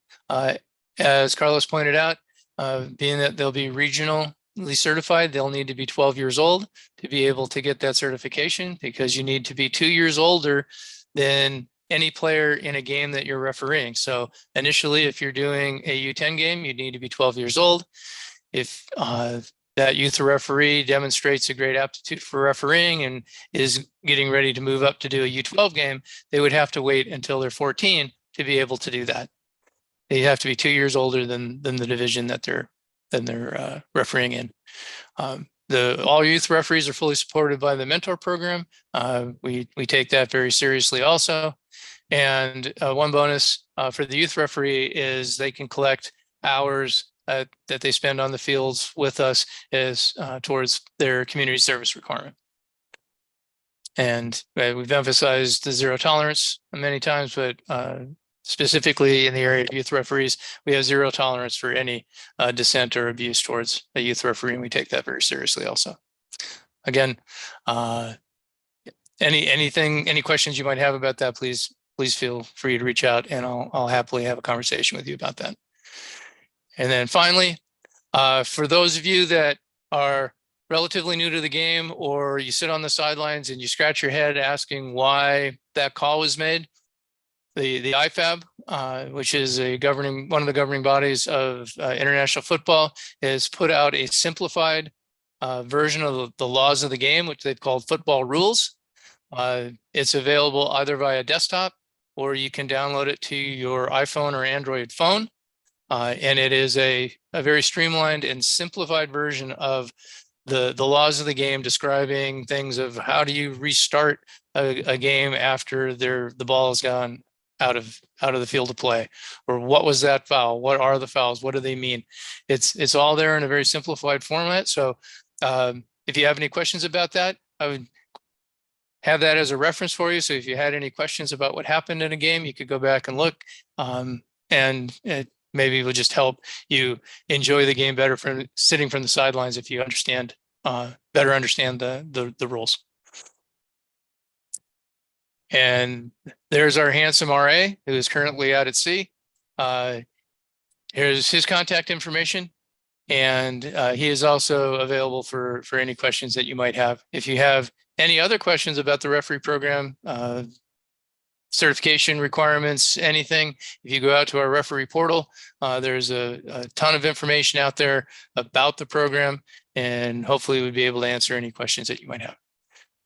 As Carlos pointed out, being that they'll be regionally certified, they'll need to be 12 years old to be able to get that certification, because you need to be 2 years older than any player in a game that you're refereeing. So initially, if you're doing a U10 game, you need to be 12 years old. If that youth referee demonstrates a great aptitude for refereeing and is getting ready to move up to do a U12 game, they would have to wait until they're 14 to be able to do that. They have to be 2 years older than the division that they're refereeing in. All youth referees are fully supported by the mentor program. We take that very seriously also. And one bonus for the youth referee is they can collect hours that they spend on the fields with us as towards their community service requirement. And we've emphasized the zero tolerance many times, but specifically in the area of youth referees, we have zero tolerance for any dissent or abuse towards a youth referee, and we take that very seriously also. Again, any questions you might have about that, please feel free to reach out, and I'll happily have a conversation with you about that. And then finally, for those of you that are relatively new to the game, or you sit on the sidelines and you scratch your head asking why that call was made, the IFAB, which is one of the governing bodies of international football, has put out a simplified version of the laws of the game, which they've called football rules. It's available either via desktop, or you can download it to your iPhone or Android phone. And it is a very streamlined and simplified version of the laws of the game, describing things of how do you restart a game after the ball has gone out of the field of play, or what was that foul? What are the fouls? What do they mean? It's all there in a very simplified format. So if you have any questions about that, I would have that as a reference for you. So if you had any questions about what happened in a game, you could go back and look, and it maybe will just help you enjoy the game better from sitting from the sidelines if you better understand the rules. And there's our handsome RA, who is currently out at sea. Here's his contact information, and he is also available for any questions that you might have. If you have any other questions about the referee program, certification requirements, anything, if you go out to our referee portal, there's a ton of information out there about the program, and hopefully we'll be able to answer any questions that you might have.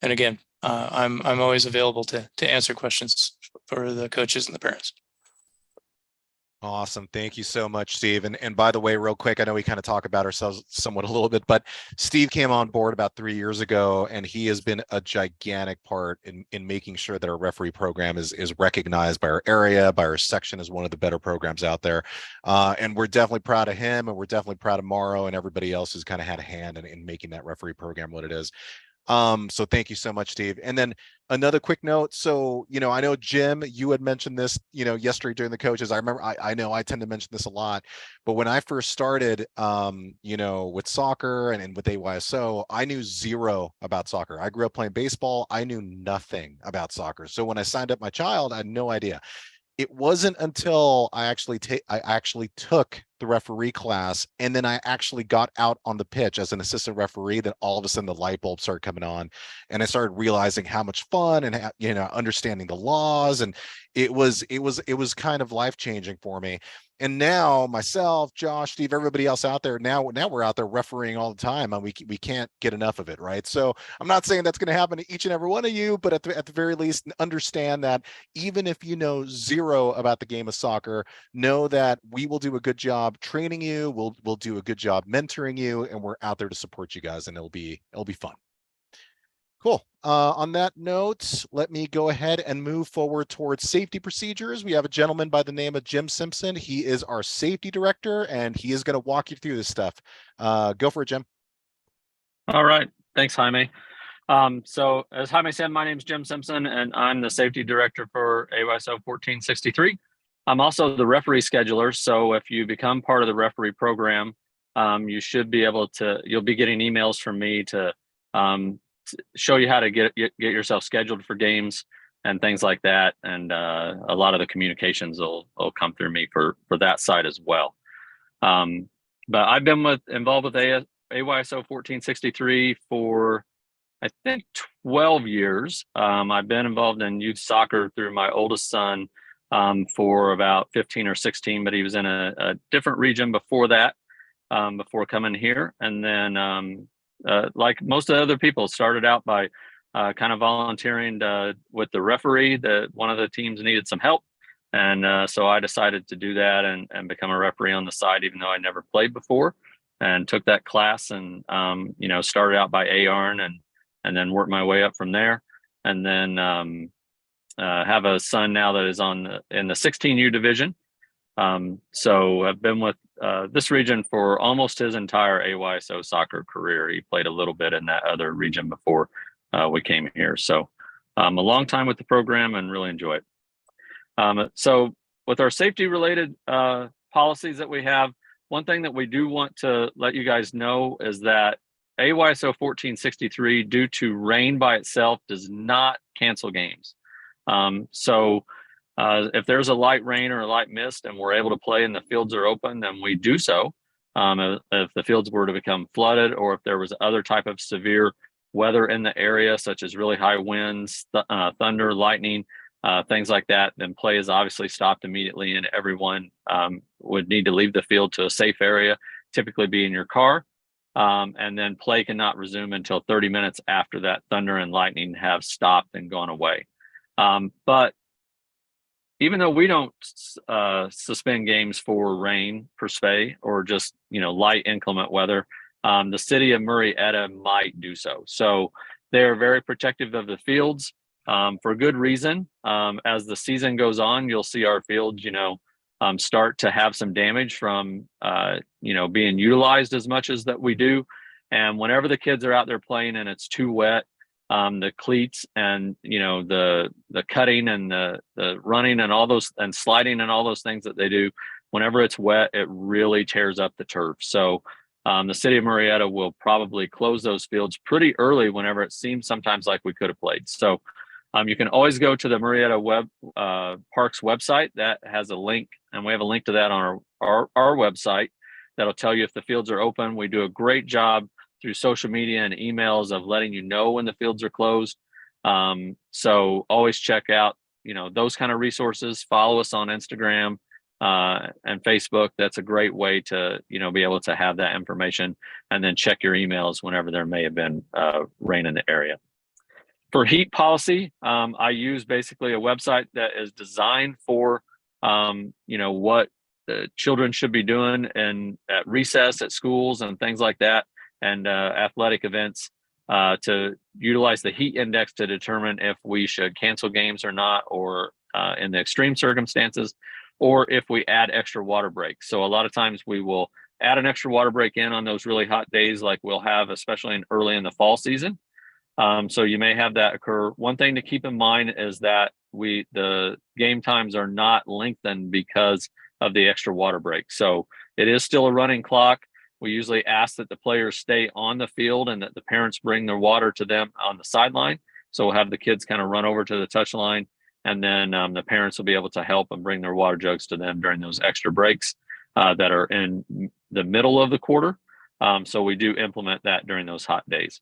And again, I'm always available to answer questions for the coaches and the parents.
Awesome. Thank you so much, Steve. And by the way, real quick, I know we kind of talk about ourselves somewhat a little bit, but Steve came on board about 3 years ago, and he has been a gigantic part in making sure that our referee program is recognized by our area, by our section, as one of the better programs out there. And we're definitely proud of him, and we're definitely proud of Morrow and everybody else who's kind of had a hand in making that referee program what it is. So thank you so much, Steve. And then another quick note. So, I know, Jim, you had mentioned this, yesterday during the coaches. I remember, I know I tend to mention this a lot, but when I first started, with soccer and with AYSO, I knew zero about soccer. I grew up playing baseball. I knew nothing about soccer. So when I signed up my child, I had no idea. It wasn't until I actually took the referee class, and then I actually got out on the pitch as an assistant referee, that all of a sudden the light bulb started coming on, and I started realizing how much fun and understanding the laws, and it was kind of life-changing for me. And now myself, Josh, Steve, everybody else out there, now we're out there refereeing all the time, and we can't get enough of it, right? So I'm not saying that's going to happen to each and every one of you, but at the very least, understand that even if you know zero about the game of soccer, know that we will do a good job training you. We'll do a good job mentoring you, and we're out there to support you guys, and it'll be fun. Cool. On that note, let me go ahead and move forward towards safety procedures. We have a gentleman by the name of Jim Simpson. He is our safety director, and he is going to walk you through this stuff. Go for it, Jim.
All right. Thanks, Jaime. So as Jaime said, my name is Jim Simpson, and I'm the safety director for AYSO 1463. I'm also the referee scheduler. So if you become part of the referee program, you should be able to, you'll be getting emails from me to show you how to get yourself scheduled for games and things like that. And a lot of the communications will come through me for that side as well. But I've been involved with AYSO 1463 for, I think, 12 years. I've been involved in youth soccer through my oldest son for about 15 or 16, but he was in a different region before that, before coming here. And then like most of the other people, started out by kind of volunteering with the referee. One of the teams needed some help, and so I decided to do that and become a referee on the side, even though I never played before, and took that class, and started out by ARN and then worked my way up from there, and then have a son now that is in the 16U division. So I've been with this region for almost his entire AYSO soccer career. He played a little bit in that other region before we came here. So a long time with the program and really enjoy it. So with our safety related policies that we have, one thing that we do want to let you guys know is that AYSO 1463, due to rain by itself, does not cancel games. So if there's a light rain or a light mist and we're able to play and the fields are open, then we do so. If the fields were to become flooded, or if there was other type of severe weather in the area, such as really high winds, thunder, lightning, things like that, then play is obviously stopped immediately, and everyone would need to leave the field to a safe area, typically be in your car. And then play cannot resume until 30 minutes after that thunder and lightning have stopped and gone away. But even though we don't suspend games for rain per se, or just, you know, light inclement weather, the city of Murrieta might do so. So they're very protective of the fields for good reason. As the season goes on, you'll see our fields, you know, start to have some damage from, you know, being utilized as much as that we do. And whenever the kids are out there playing and it's too wet, the cleats and, you know, the cutting and the running and all those, and sliding and all those things that they do, whenever it's wet, it really tears up the turf. So the city of Murrieta will probably close those fields pretty early whenever it seems sometimes like we could have played. So you can always go to the Murrieta Parks website. That has a link, and we have a link to that on our website that'll tell you if the fields are open. We do a great job through social media and emails of letting you know when the fields are closed. So always check out, you know, those kind of resources. Follow us on Instagram and Facebook. That's a great way to, you know, be able to have that information, and then check your emails whenever there may have been rain in the area. For heat policy, I use basically a website that is designed for, you know, what the children should be doing and at recess at schools and things like that, and athletic events, to utilize the heat index to determine if we should cancel games or not, or in the extreme circumstances, or if we add extra water breaks. So a lot of times we will add an extra water break in on those really hot days like we'll have, especially early in the fall season. So you may have that occur. One thing to keep in mind is that the game times are not lengthened because of the extra water break. So it is still a running clock. We usually ask that the players stay on the field and that the parents bring their water to them on the sideline. So we'll have the kids kind of run over to the touch line, and then the parents will be able to help and bring their water jugs to them during those extra breaks that are in the middle of the quarter. So we do implement that during those hot days.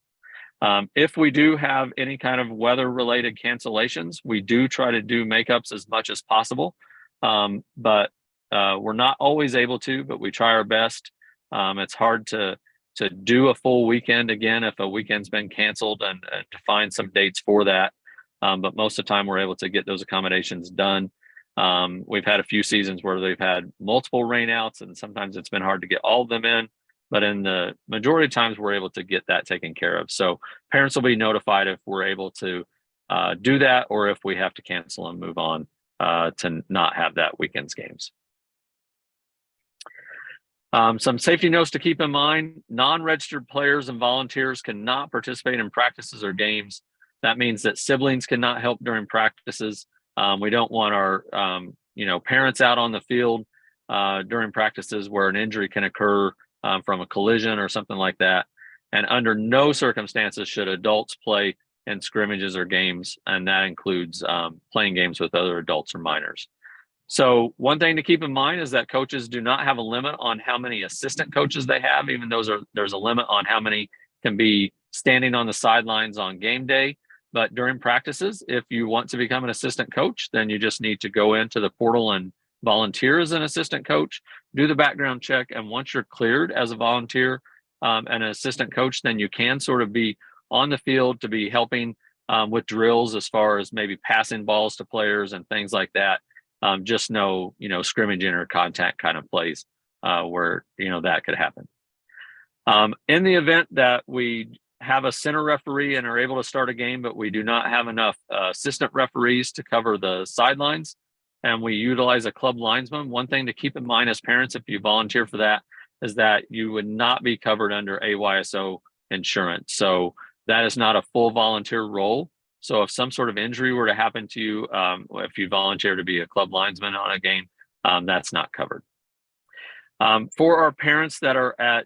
If we do have any kind of weather related cancellations, we do try to do makeups as much as possible. But we're not always able to, but we try our best. It's hard to do a full weekend again if a weekend's been canceled, and to find some dates for that. But most of the time we're able to get those accommodations done. We've had a few seasons where they've had multiple rainouts, and sometimes it's been hard to get all of them in. But in the majority of times, we're able to get that taken care of. So parents will be notified if we're able to do that, or if we have to cancel and move on to not have that weekend's games. Some safety notes to keep in mind: non-registered players and volunteers cannot participate in practices or games. That means that siblings cannot help during practices. We don't want our parents out on the field during practices where an injury can occur from a collision or something like that. And under no circumstances should adults play in scrimmages or games, and that includes playing games with other adults or minors. So one thing to keep in mind is that coaches do not have a limit on how many assistant coaches they have. Even there's a limit on how many can be standing on the sidelines on game day. But during practices, if you want to become an assistant coach, then you just need to go into the portal and volunteer as an assistant coach, do the background check, and once you're cleared as a volunteer and an assistant coach, then you can sort of be on the field to be helping with drills as far as maybe passing balls to players and things like that. Just no, scrimmaging or contact kind of plays where, that could happen. In the event that we have a center referee and are able to start a game, but we do not have enough assistant referees to cover the sidelines, and we utilize a club linesman, one thing to keep in mind as parents, if you volunteer for that, is that you would not be covered under AYSO insurance. So that is not a full volunteer role. So if some sort of injury were to happen to you, if you volunteer to be a club linesman on a game, that's not covered. For our parents that are at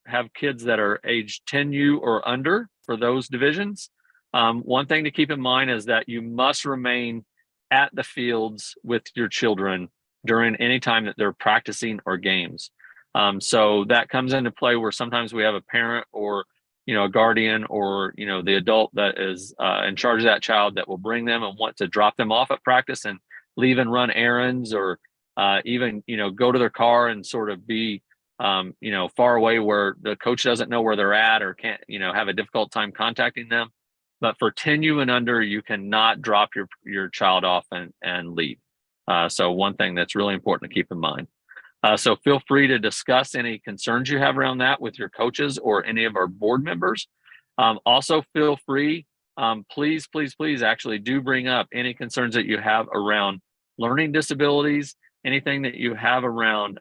have kids that are age 10U or under for those divisions, one thing to keep in mind is that you must remain at the fields with your children during any time that they're practicing or games. So that comes into play where sometimes we have a parent or a guardian or the adult that is in charge of that child that will bring them and want to drop them off at practice and leave and run errands, or even go to their car and sort of be far away where the coach doesn't know where they're at or can't have a difficult time contacting them. But for 10U and under, you cannot drop your child off and leave. So one thing that's really important to keep in mind. So feel free to discuss any concerns you have around that with your coaches or any of our board members. Also feel free, please actually do bring up any concerns that you have around learning disabilities, anything that you have around,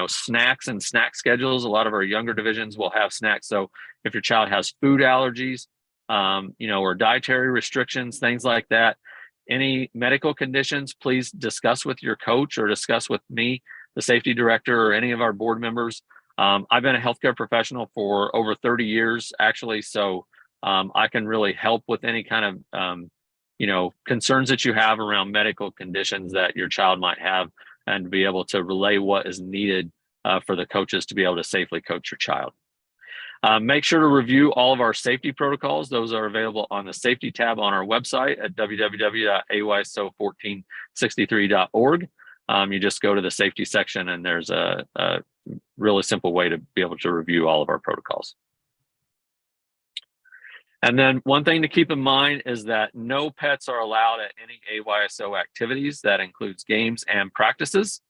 snacks and snack schedules. A lot of our younger divisions will have snacks. So if your child has food allergies, or dietary restrictions, things like that, any medical conditions, please discuss with your coach or discuss with me, the safety director, or any of our board members. I've been a healthcare professional for over 30 years, actually. So I can really help with any kind of, concerns that you have around medical conditions that your child might have, and be able to relay what is needed for the coaches to be able to safely coach your child. Make sure to review all of our safety protocols. Those are available on the safety tab on our website at www.ayso1463.org. You just go to the safety section, and there's a really simple way to be able to review all of our protocols. And then one thing to keep in mind is that no pets are allowed at any AYSO activities. That includes games and practices.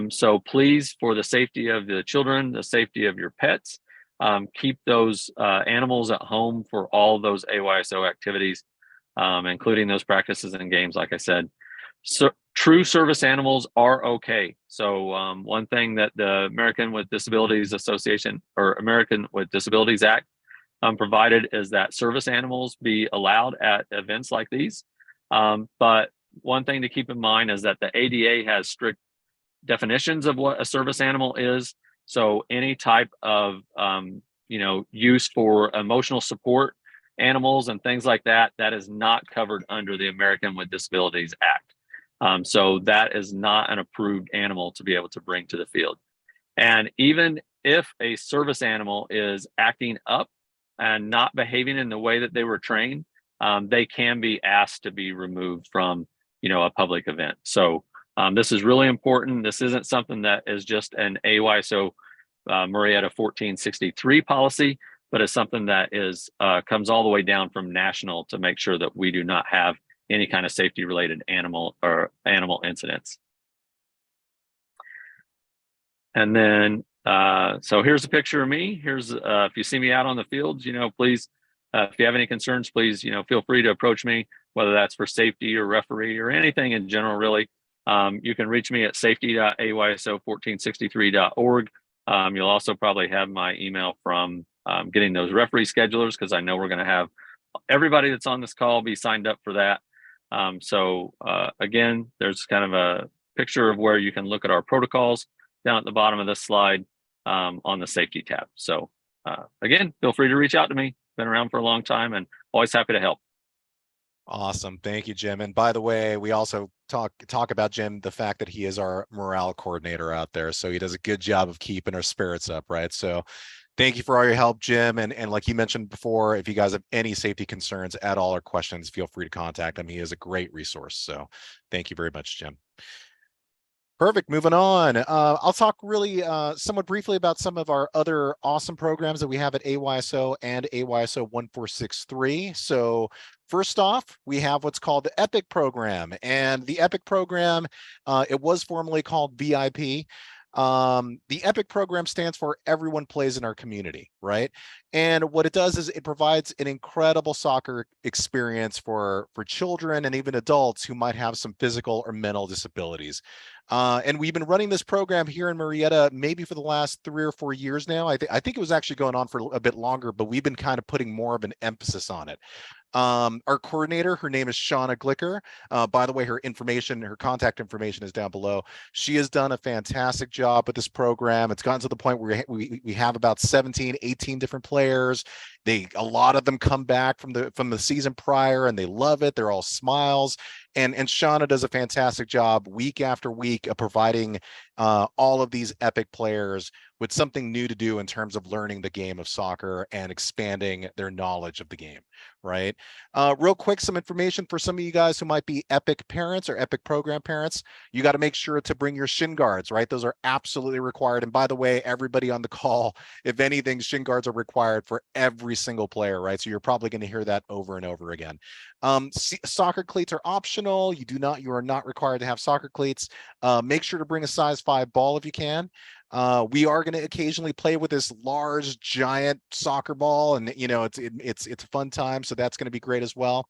So please, for the safety of the children, the safety of your pets, keep those animals at home for all those AYSO activities, including those practices and games, like I said. So, true service animals are okay. So one thing that the American with Disabilities Association, or American with Disabilities Act, provided is that service animals be allowed at events like these. But one thing to keep in mind is that the ADA has strict definitions of what a service animal is. So any type of use for emotional support animals and things like that, that is not covered under the American with Disabilities Act. So that is not an approved animal to be able to bring to the field. And even if a service animal is acting up and not behaving in the way that they were trained, they can be asked to be removed from, a public event. So this is really important. This isn't something that is just an AYSO Marietta 1463 policy, but it's something that is comes all the way down from national to make sure that we do not have any kind of safety related animal incidents. And then, so here's a picture of me. Here's, if you see me out on the fields, please, if you have any concerns, please, feel free to approach me, whether that's for safety or referee or anything in general, really. You can reach me at safety.ayso1463.org. You'll also probably have my email from getting those referee schedulers, because I know we're going to have everybody that's on this call be signed up for that. So again, there's kind of a picture of where you can look at our protocols down at the bottom of this slide on the safety tab. So again, feel free to reach out to me. Been around for a long time and always happy to help.
Awesome. Thank you, Jim. And by the way, we also talk about Jim, the fact that he is our morale coordinator out there. So he does a good job of keeping our spirits up, right? So thank you for all your help, Jim. And like you mentioned before, if you guys have any safety concerns at all or questions, feel free to contact him. He is a great resource. So thank you very much, Jim. Perfect. Moving on. I'll talk really somewhat briefly about some of our other awesome programs that we have at AYSO and AYSO 1463. So first off, we have what's called the EPIC program. And the EPIC program, it was formerly called VIP. The EPIC program stands for Everyone Plays in Our Community, right? And what it does is it provides an incredible soccer experience for children and even adults who might have some physical or mental disabilities. And we've been running this program here in Marietta maybe for the last 3 or 4 years now. I think it was actually going on for a bit longer, but we've been kind of putting more of an emphasis on it. Our coordinator, her name is Shauna Glicker. By the way, her contact information is down below. She has done a fantastic job with this program. It's gotten to the point where we have about 17, 18 different players. A lot of them come back from the season prior and they love it. They're all smiles. And Shauna does a fantastic job week after week of providing all of these epic players with something new to do in terms of learning the game of soccer and expanding their knowledge of the game, right? Real quick, some information for some of you guys who might be epic parents or epic program parents. You got to make sure to bring your shin guards, right? Those are absolutely required. And by the way, everybody on the call, if anything, shin guards are required for every single player, right? So you're probably going to hear that over and over again. Soccer cleats are optional. You are not required to have soccer cleats. Make sure to bring a size 5 ball if you can. We are going to occasionally play with this large, giant soccer ball, and it's a fun time. So that's going to be great as well.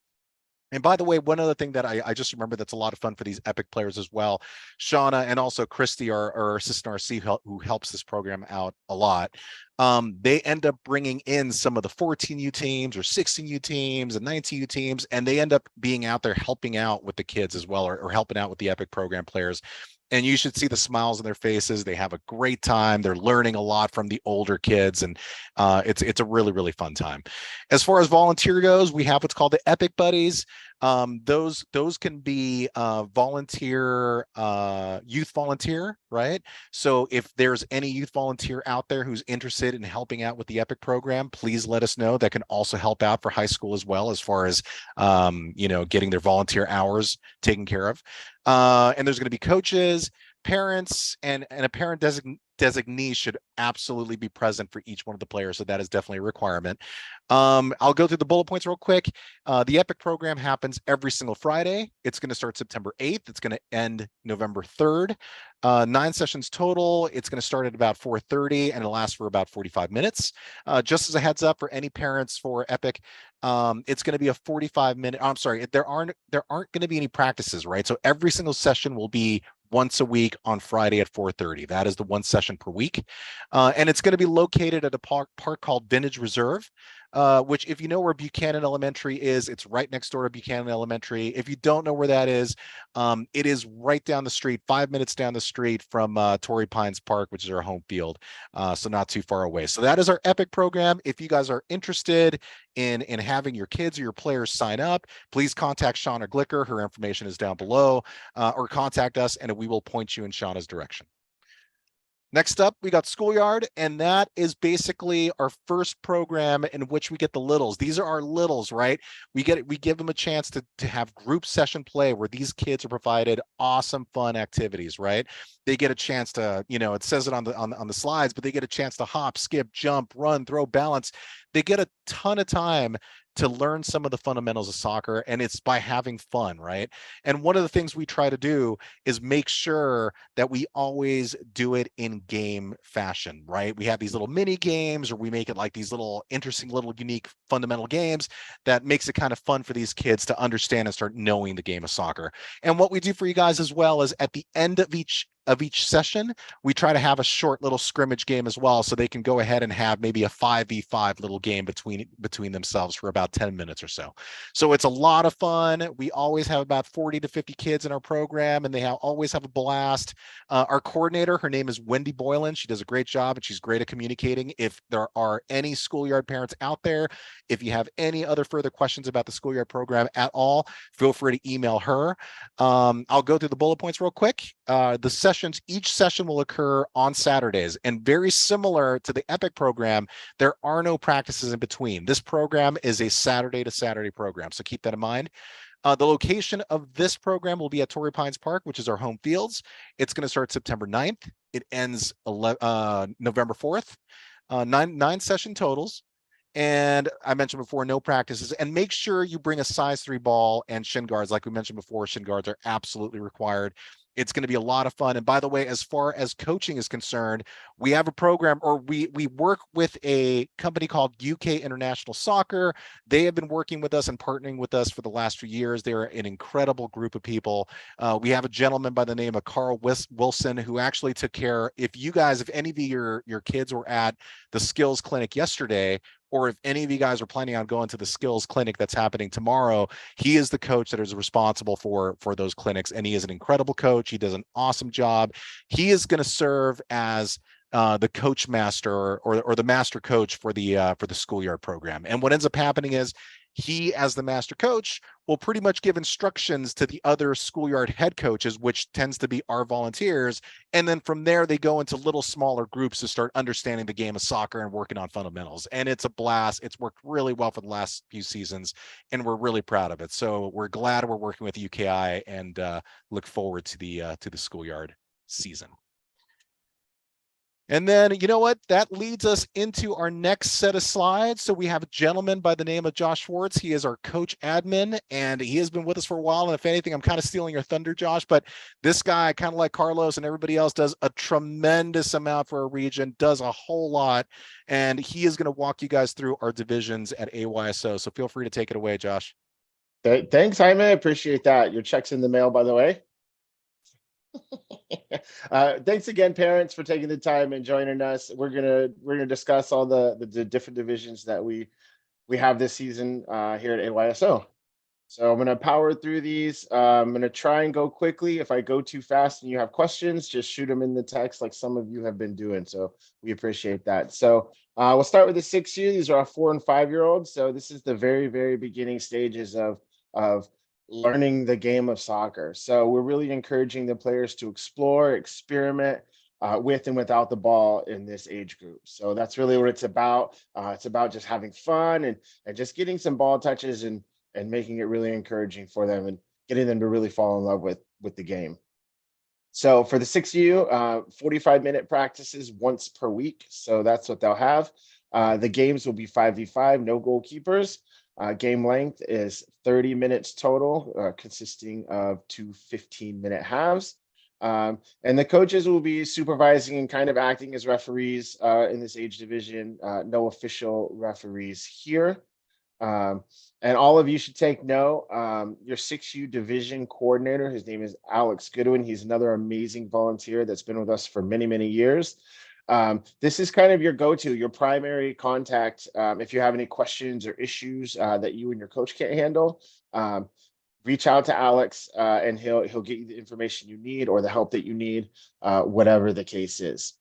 And by the way, one other thing that I just remember that's a lot of fun for these epic players as well, Shauna and also Christy, our assistant RC, who helps this program out a lot. They end up bringing in some of the 14U teams or 16U teams and 19U teams, and they end up being out there helping out with the kids as well, or helping out with the epic program players. And you should see the smiles on their faces. They have a great time. They're learning a lot from the older kids, and it's a really, really fun time. As far as volunteer goes, we have what's called the Epic Buddies. Those can be volunteer, youth volunteer, right? So if there's any youth volunteer out there who's interested in helping out with the Epic program, please let us know. That can also help out for high school as well, as far as getting their volunteer hours taken care of. And there's going to be coaches, parents, and a parent designee should absolutely be present for each one of the players. So that is definitely a requirement. I'll go through the bullet points real quick. The Epic program happens every single Friday. It's going to start September 8th. It's going to end November 3rd. 9 sessions total. It's going to start at about 4:30 and it'll last for about 45 minutes. Just as a heads up for any parents for Epic, it's going to be a 45-minute. I'm sorry, there aren't going to be any practices, right? So every single session will be once a week on Friday at 4:30. That is the one session per week. And it's going to be located at a park called Vintage Reserve, which, if you know where Buchanan Elementary is, it's right next door to Buchanan Elementary. If you don't know where that is, it is right down the street, 5 minutes down the street from Torrey Pines Park, which is our home field. So not too far away. So that is our Epic program. If you guys are interested in having your kids or your players sign up, please contact Shauna Glicker. Her information is down below, or contact us and we will point you in Shauna's direction. Next up, we got Schoolyard, and that is basically our first program in which we get the littles. These are our littles, right? We give them a chance to have group session play where these kids are provided awesome, fun activities, right? They get a chance to, it says it on the slides, but they get a chance to hop, skip, jump, run, throw, balance. They get a ton of time to learn some of the fundamentals of soccer, and it's by having fun, right? And one of the things we try to do is make sure that we always do it in game fashion, right? We have these little mini games, or we make it like these little interesting, little unique fundamental games that makes it kind of fun for these kids to understand and start knowing the game of soccer. And what we do for you guys as well is at the end of each session, we try to have a short little scrimmage game as well, so they can go ahead and have maybe a 5v5 little game between themselves for about 10 minutes or so. So it's a lot of fun. We always have about 40 to 50 kids in our program, and they always have a blast. Our coordinator, her name is Wendy Boylan. She does a great job, and she's great at communicating. If there are any Schoolyard parents out there, if you have any other further questions about the Schoolyard program at all, feel free to email her. I'll go through the bullet points real quick. Each session will occur on Saturdays, and very similar to the Epic program, there are no practices in between. This program is a Saturday to Saturday program, so keep that in mind. The location of this program will be at Torrey Pines Park, which is our home fields. It's going to start September 9th. It ends November 4th. Nine session totals. And I mentioned before, no practices. And make sure you bring a size 3 ball and shin guards. Like we mentioned before, shin guards are absolutely required. It's going to be a lot of fun. And by the way, as far as coaching is concerned, we have a program, or we work with a company called UK International Soccer. They have been working with us and partnering with us for the last few years. They're an incredible group of people. We have a gentleman by the name of Carl Wilson who actually took care. If any of your kids were at the skills clinic yesterday, or if any of you guys are planning on going to the skills clinic that's happening tomorrow, he is the coach that is responsible for those clinics, and he is an incredible coach. He does an awesome job. He is going to serve as the coach master, or the master coach for the schoolyard program. And what ends up happening is he, as the master coach, will pretty much give instructions to the other schoolyard head coaches, which tends to be our volunteers. And then from there, they go into little smaller groups to start understanding the game of soccer and working on fundamentals. And it's a blast. It's worked really well for the last few seasons, and we're really proud of it. So we're glad we're working with UKI, and look forward to the schoolyard season. And then, you know what? That leads us into our next set of slides. So we have a gentleman by the name of Josh Schwartz. He is our coach admin, and he has been with us for a while. And if anything, I'm kind of stealing your thunder, Josh, but this guy, kind of like Carlos and everybody else, does a tremendous amount for our region, does a whole lot. And he is going to walk you guys through our divisions at AYSO. So feel free to take it away, Josh.
Thanks, Jaime. I appreciate that. Your check's in the mail, by the way. Thanks again, parents, for taking the time and joining us. We're gonna discuss all the different divisions that we have this season here at AYSO. So I'm gonna power through these. I'm gonna try and go quickly. If I go too fast and you have questions, just shoot them in the text like some of you have been doing. So we appreciate that. So we'll start with the 6U. These are our 4 and 5-year-olds. So this is the very, very beginning stages of learning the game of soccer. So we're really encouraging the players to explore, experiment with and without the ball in this age group. So that's really what it's about. It's about just having fun and just getting some ball touches and making it really encouraging for them and getting them to really fall in love with the game. So for the 6U, 45-minute practices once per week. So that's what they'll have. The games will be 5v5, no goalkeepers. Game length is 30 minutes total, consisting of 2 15-minute halves. And the coaches will be supervising and kind of acting as referees in this age division. No official referees here. And all of you should take note. Your 6U division coordinator, his name is Alex Goodwin. He's another amazing volunteer that's been with us for many, many years. This is kind of your go-to, your primary contact. If you have any questions or issues that you and your coach can't handle, reach out to Alex and he'll get you the information you need or the help that you need, whatever the case is.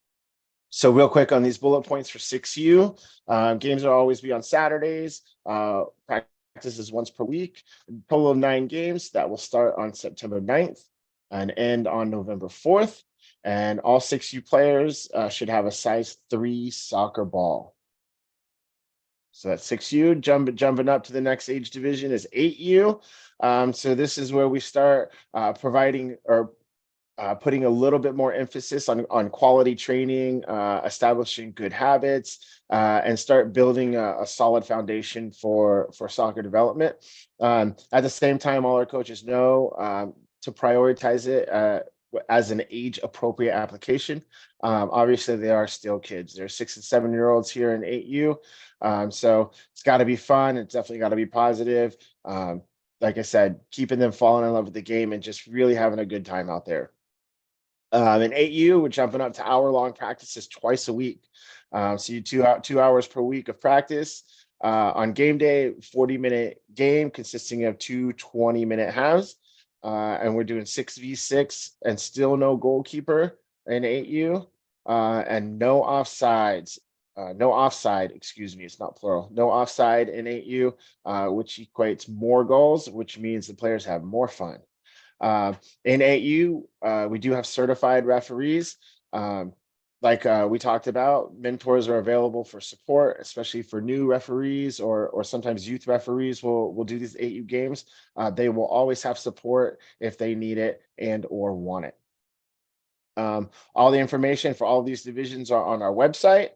So real quick on these bullet points for 6U, games will always be on Saturdays. Practice is once per week. Total of 9 games that will start on September 9th and end on November 4th. And all 6U players should have a size 3 soccer ball. So that's 6U. Jumping up to the next age division is 8U. So this is where we start providing or putting a little bit more emphasis on quality training, establishing good habits, and start building a solid foundation for soccer development. At the same time, all our coaches know to prioritize it as an age appropriate application. Obviously they are still kids. They're 6 and 7-year-olds here in 8U. So it's got to be fun. It's definitely got to be positive. Like I said, keeping them falling in love with the game and just really having a good time out there. In 8U, we're jumping up to hour-long practices twice a week. So you 2 hours per week of practice. On game day, 40-minute game consisting of 2 20-minute halves. And we're doing 6v6 and still no goalkeeper in 8U, and no offsides. No offside, excuse me, it's not plural. No offside in 8U, which equates more goals, which means the players have more fun. In 8U, we do have certified referees. Like we talked about, mentors are available for support, especially for new referees or sometimes youth referees will do these 8U games. They will always have support if they need it and or want it. All the information for all of these divisions are on our website,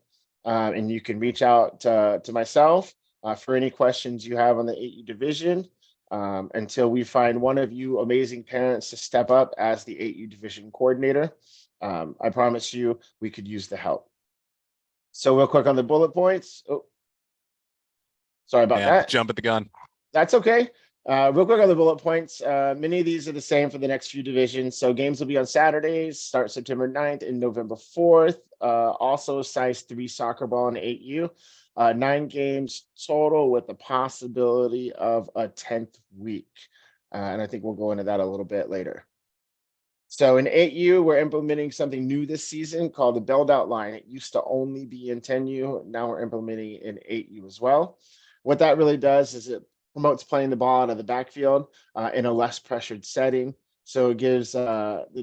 and you can reach out to myself for any questions you have on the 8U division. until we find one of you amazing parents to step up as the 8U division coordinator. I promise you, we could use the help. So real quick on the bullet points. Oh, sorry about
Man,
that.
jump at the gun.
That's okay. Real quick on the bullet points. Many of these are the same for the next few divisions. So games will be on Saturdays, start September 9th and November 4th. Also size 3 soccer ball and 8U. 9 games total with the possibility of a 10th week. And I think we'll go into that a little bit later. So in 8U, we're implementing something new this season called the build out line. It used to only be in 10U. Now we're implementing it in 8U as well. What that really does is it promotes playing the ball out of the backfield in a less pressured setting. So it gives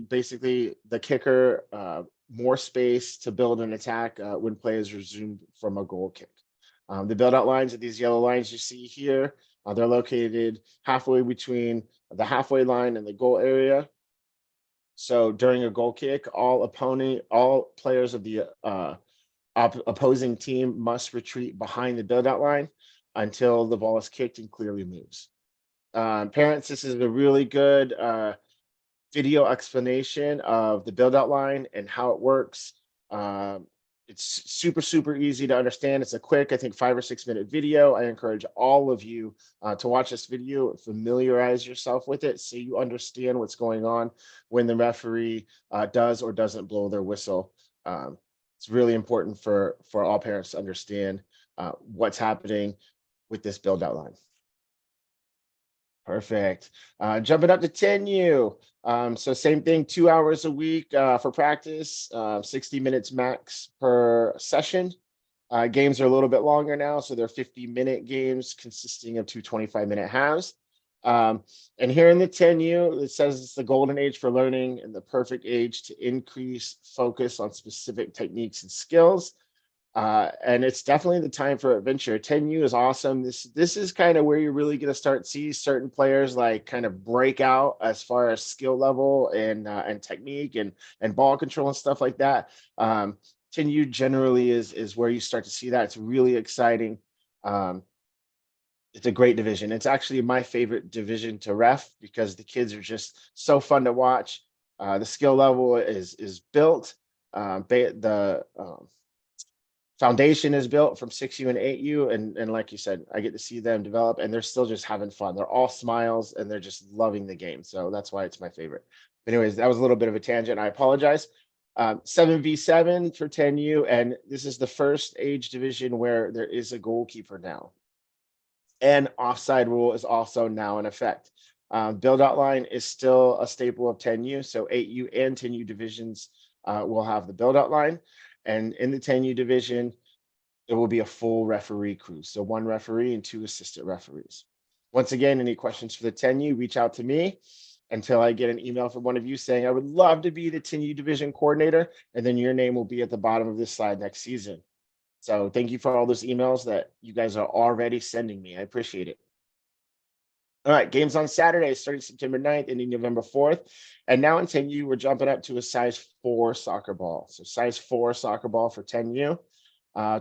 basically the kicker more space to build an attack when play is resumed from a goal kick. The build out lines are these yellow lines you see here. They're located halfway between the halfway line and the goal area. So during a goal kick, all players of the opposing team must retreat behind the build out line until the ball is kicked and clearly moves. Parents, this is a really good video explanation of the build out line and how it works. It's super easy to understand. It's a quick, I think 5 or 6 minute video. I encourage all of you to watch this video, familiarize yourself with it so you understand what's going on when the referee does or doesn't blow their whistle. It's really important for all parents to understand what's happening with this build out line. Perfect. Jumping up to 10U. So same thing, 2 hours a week for practice, 60 minutes max per session. Games are a little bit longer now, so they're 50-minute games consisting of 2 25-minute halves. And here in the 10U, it says it's the golden age for learning and the perfect age to increase focus on specific techniques and skills. And it's definitely the time for adventure. 10U is awesome. This is kind of where you're really going to start see certain players like kind of break out as far as skill level and technique and ball control and stuff like that. 10U generally is where you start to see that. It's really exciting. It's a great division. It's actually my favorite division to ref because the kids are just so fun to watch. The skill level is built. Foundation is built from 6U and 8U, and like you said, I get to see them develop, and they're still just having fun. They're all smiles, and they're just loving the game. So that's why it's my favorite. But anyways, that was a little bit of a tangent. I apologize. 7v7 for 10U, and this is the first age division where there is a goalkeeper now. And offside rule is also now in effect. Build out line is still a staple of 10U, so 8U and 10U divisions will have the build out line. And in the 10U division, it will be a full referee crew. So 1 referee and 2 assistant referees. Once again, any questions for the 10U, reach out to me until I get an email from one of you saying, I would love to be the 10U division coordinator. And then your name will be at the bottom of this slide next season. So thank you for all those emails that you guys are already sending me. I appreciate it. All right, games on Saturday, starting September 9th, ending November 4th. And now in 10U, we're jumping up to a size 4 soccer ball. So size 4 soccer ball for 10U.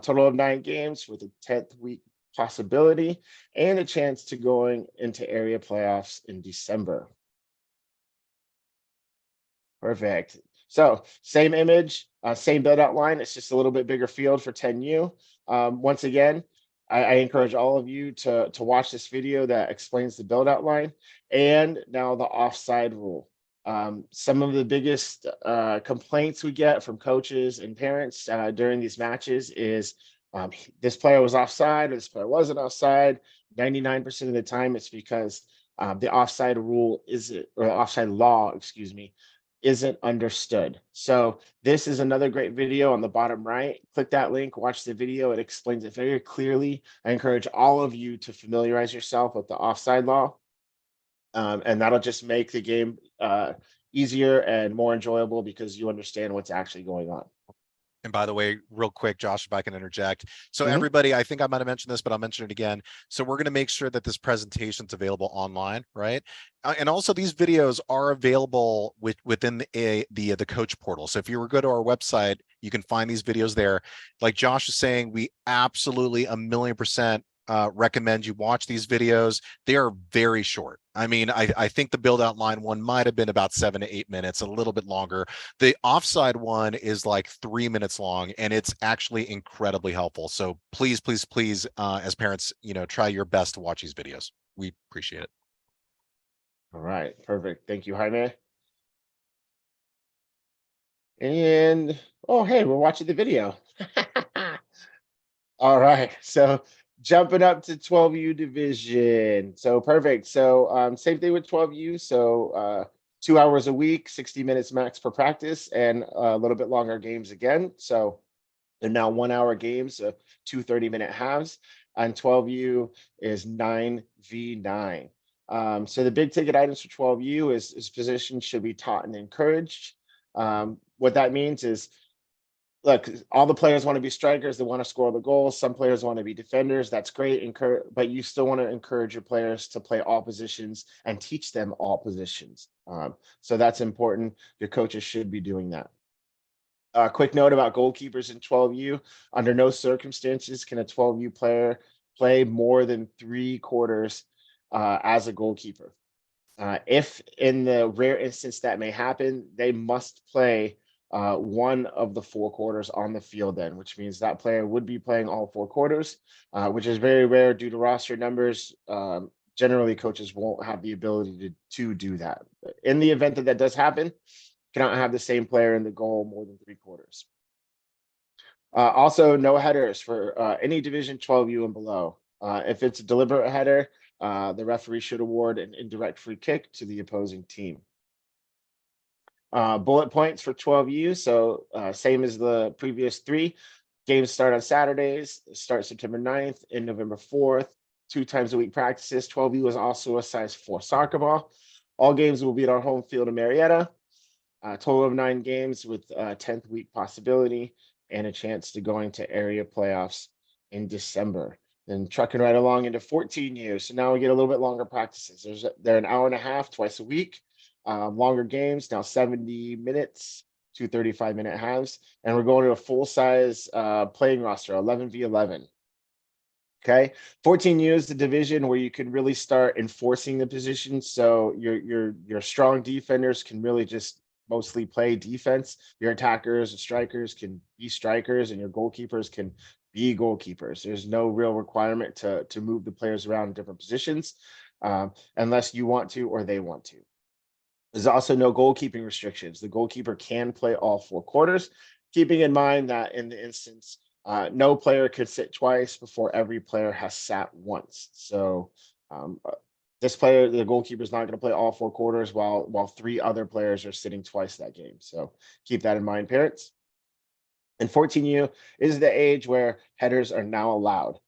Total of 9 games with a 10th week possibility and a chance to going into area playoffs in December. Perfect. So same image, same build out line. It's just a little bit bigger field for 10U. Once again, I encourage all of you to watch this video that explains the build out line and now the offside rule. Some of the biggest complaints we get from coaches and parents during these matches is this player was offside or this player wasn't offside. 99% of the time it's because the offside rule or offside law, excuse me, isn't understood. So this is another great video on the bottom right. Click that link, watch the video. It explains it very clearly. I encourage all of you to familiarize yourself with the offside law. And that'll just make the game easier and more enjoyable because you understand what's actually going on.
And by the way, real quick, Josh, if I can interject. So everybody, I think I might have mentioned this, but I'll mention it again. So we're going to make sure that this presentation is available online, right? And also these videos are available within the coach portal. So if you were to go to our website, you can find these videos there. Like Josh is saying, we absolutely 1,000,000% recommend you watch these videos. They are very short. I mean, I think the build outline one might have been about 7 to 8 minutes, a little bit longer. The offside one is like 3 minutes long, and it's actually incredibly helpful. So please, please, please, as parents, try your best to watch these videos. We appreciate it.
All right, perfect. Thank you, Jaime. And oh, hey, we're watching the video. All right, so jumping up to 12U division. So perfect. So same thing with 12U. So 2 hours a week, 60 minutes max per practice, and a little bit longer games again. So they're now 1 hour games, so 2 30-minute halves. On 12U is 9v9. So the big ticket items for 12U is positions should be taught and encouraged. What that means is, look, all the players want to be strikers. They want to score the goals. Some players want to be defenders. That's great. But you still want to encourage your players to play all positions and teach them all positions. So that's important. Your coaches should be doing that. Quick note about goalkeepers in 12U. Under no circumstances can a 12U player play more than 3/4 as a goalkeeper. If in the rare instance that may happen, they must play one of the 4/4 on the field then, which means that player would be playing all 4/4, which is very rare due to roster numbers. Generally, coaches won't have the ability to do that. In the event that that does happen, cannot have the same player in the goal more than 3/4. Also, no headers for any Division 12U and below. If it's a deliberate header, the referee should award an indirect free kick to the opposing team. Bullet points for 12U. So same as the previous 3. Games start on Saturdays, start September 9th and November 4th. 2 times a week practices. 12U is also a size 4 soccer ball. All games will be at our home field in Marietta. Total of 9 games with 10th week possibility and a chance to going to area playoffs in December. Then trucking right along into 14U. So now we get a little bit longer practices. They're an hour and a half twice a week. Longer games, now 70 minutes, 2 35-minute halves. And we're going to a full-size playing roster, 11v11. Okay, 14U is the division where you can really start enforcing the position. So your strong defenders can really just mostly play defense. Your attackers and strikers can be strikers, and your goalkeepers can be goalkeepers. There's no real requirement to move the players around in different positions unless you want to or they want to. There's also no goalkeeping restrictions. The goalkeeper can play all 4/4, keeping in mind that in the instance, no player could sit twice before every player has sat once. So this player, the goalkeeper, is not going to play all 4/4 while 3 other players are sitting twice that game. So keep that in mind, parents. And 14U is the age where headers are now allowed.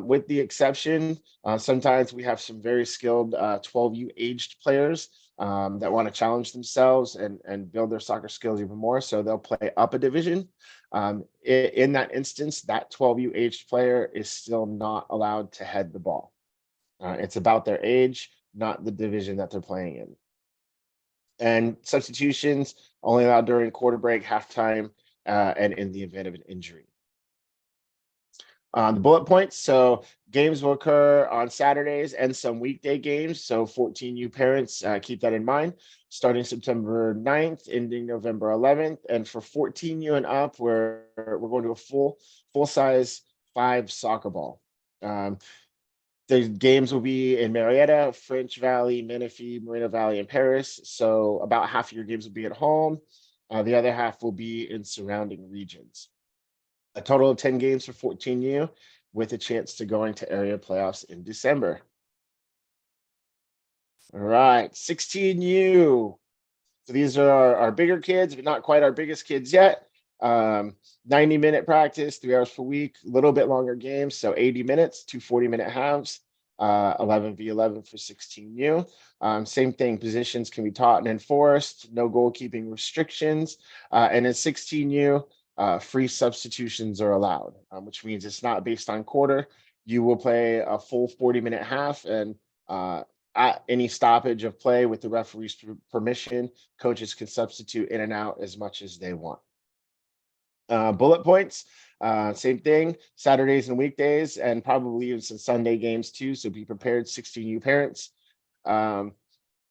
With the exception, sometimes we have some very skilled 12U aged players that want to challenge themselves and build their soccer skills even more. So they'll play up a division. In that instance, that 12U aged player is still not allowed to head the ball. It's about their age, not the division that they're playing in. And substitutions only allowed during quarter break, halftime, and in the event of an injury. The bullet points. So games will occur on Saturdays and some weekday games. So 14U parents, keep that in mind. Starting September 9th, ending November 11th. And for 14U and up, we're going to a full-size 5 soccer ball. The games will be in Marietta, French Valley, Menifee, Moreno Valley, and Paris. So about half of your games will be at home. The other half will be in surrounding regions. A total of 10 games for 14U with a chance to go into area playoffs in December. All right, 16U. So these are our bigger kids, but not quite our biggest kids yet. 90-minute practice, 3 hours per week, a little bit longer games. So 80 minutes, 2 40-minute halves, 11v11 for 16U. Same thing, positions can be taught and enforced, no goalkeeping restrictions. And in 16U, free substitutions are allowed, which means it's not based on quarter. You will play a full 40-minute half, and at any stoppage of play with the referee's permission, coaches can substitute in and out as much as they want. Bullet points, same thing, Saturdays and weekdays, and probably even some Sunday games too. So be prepared, 16U parents.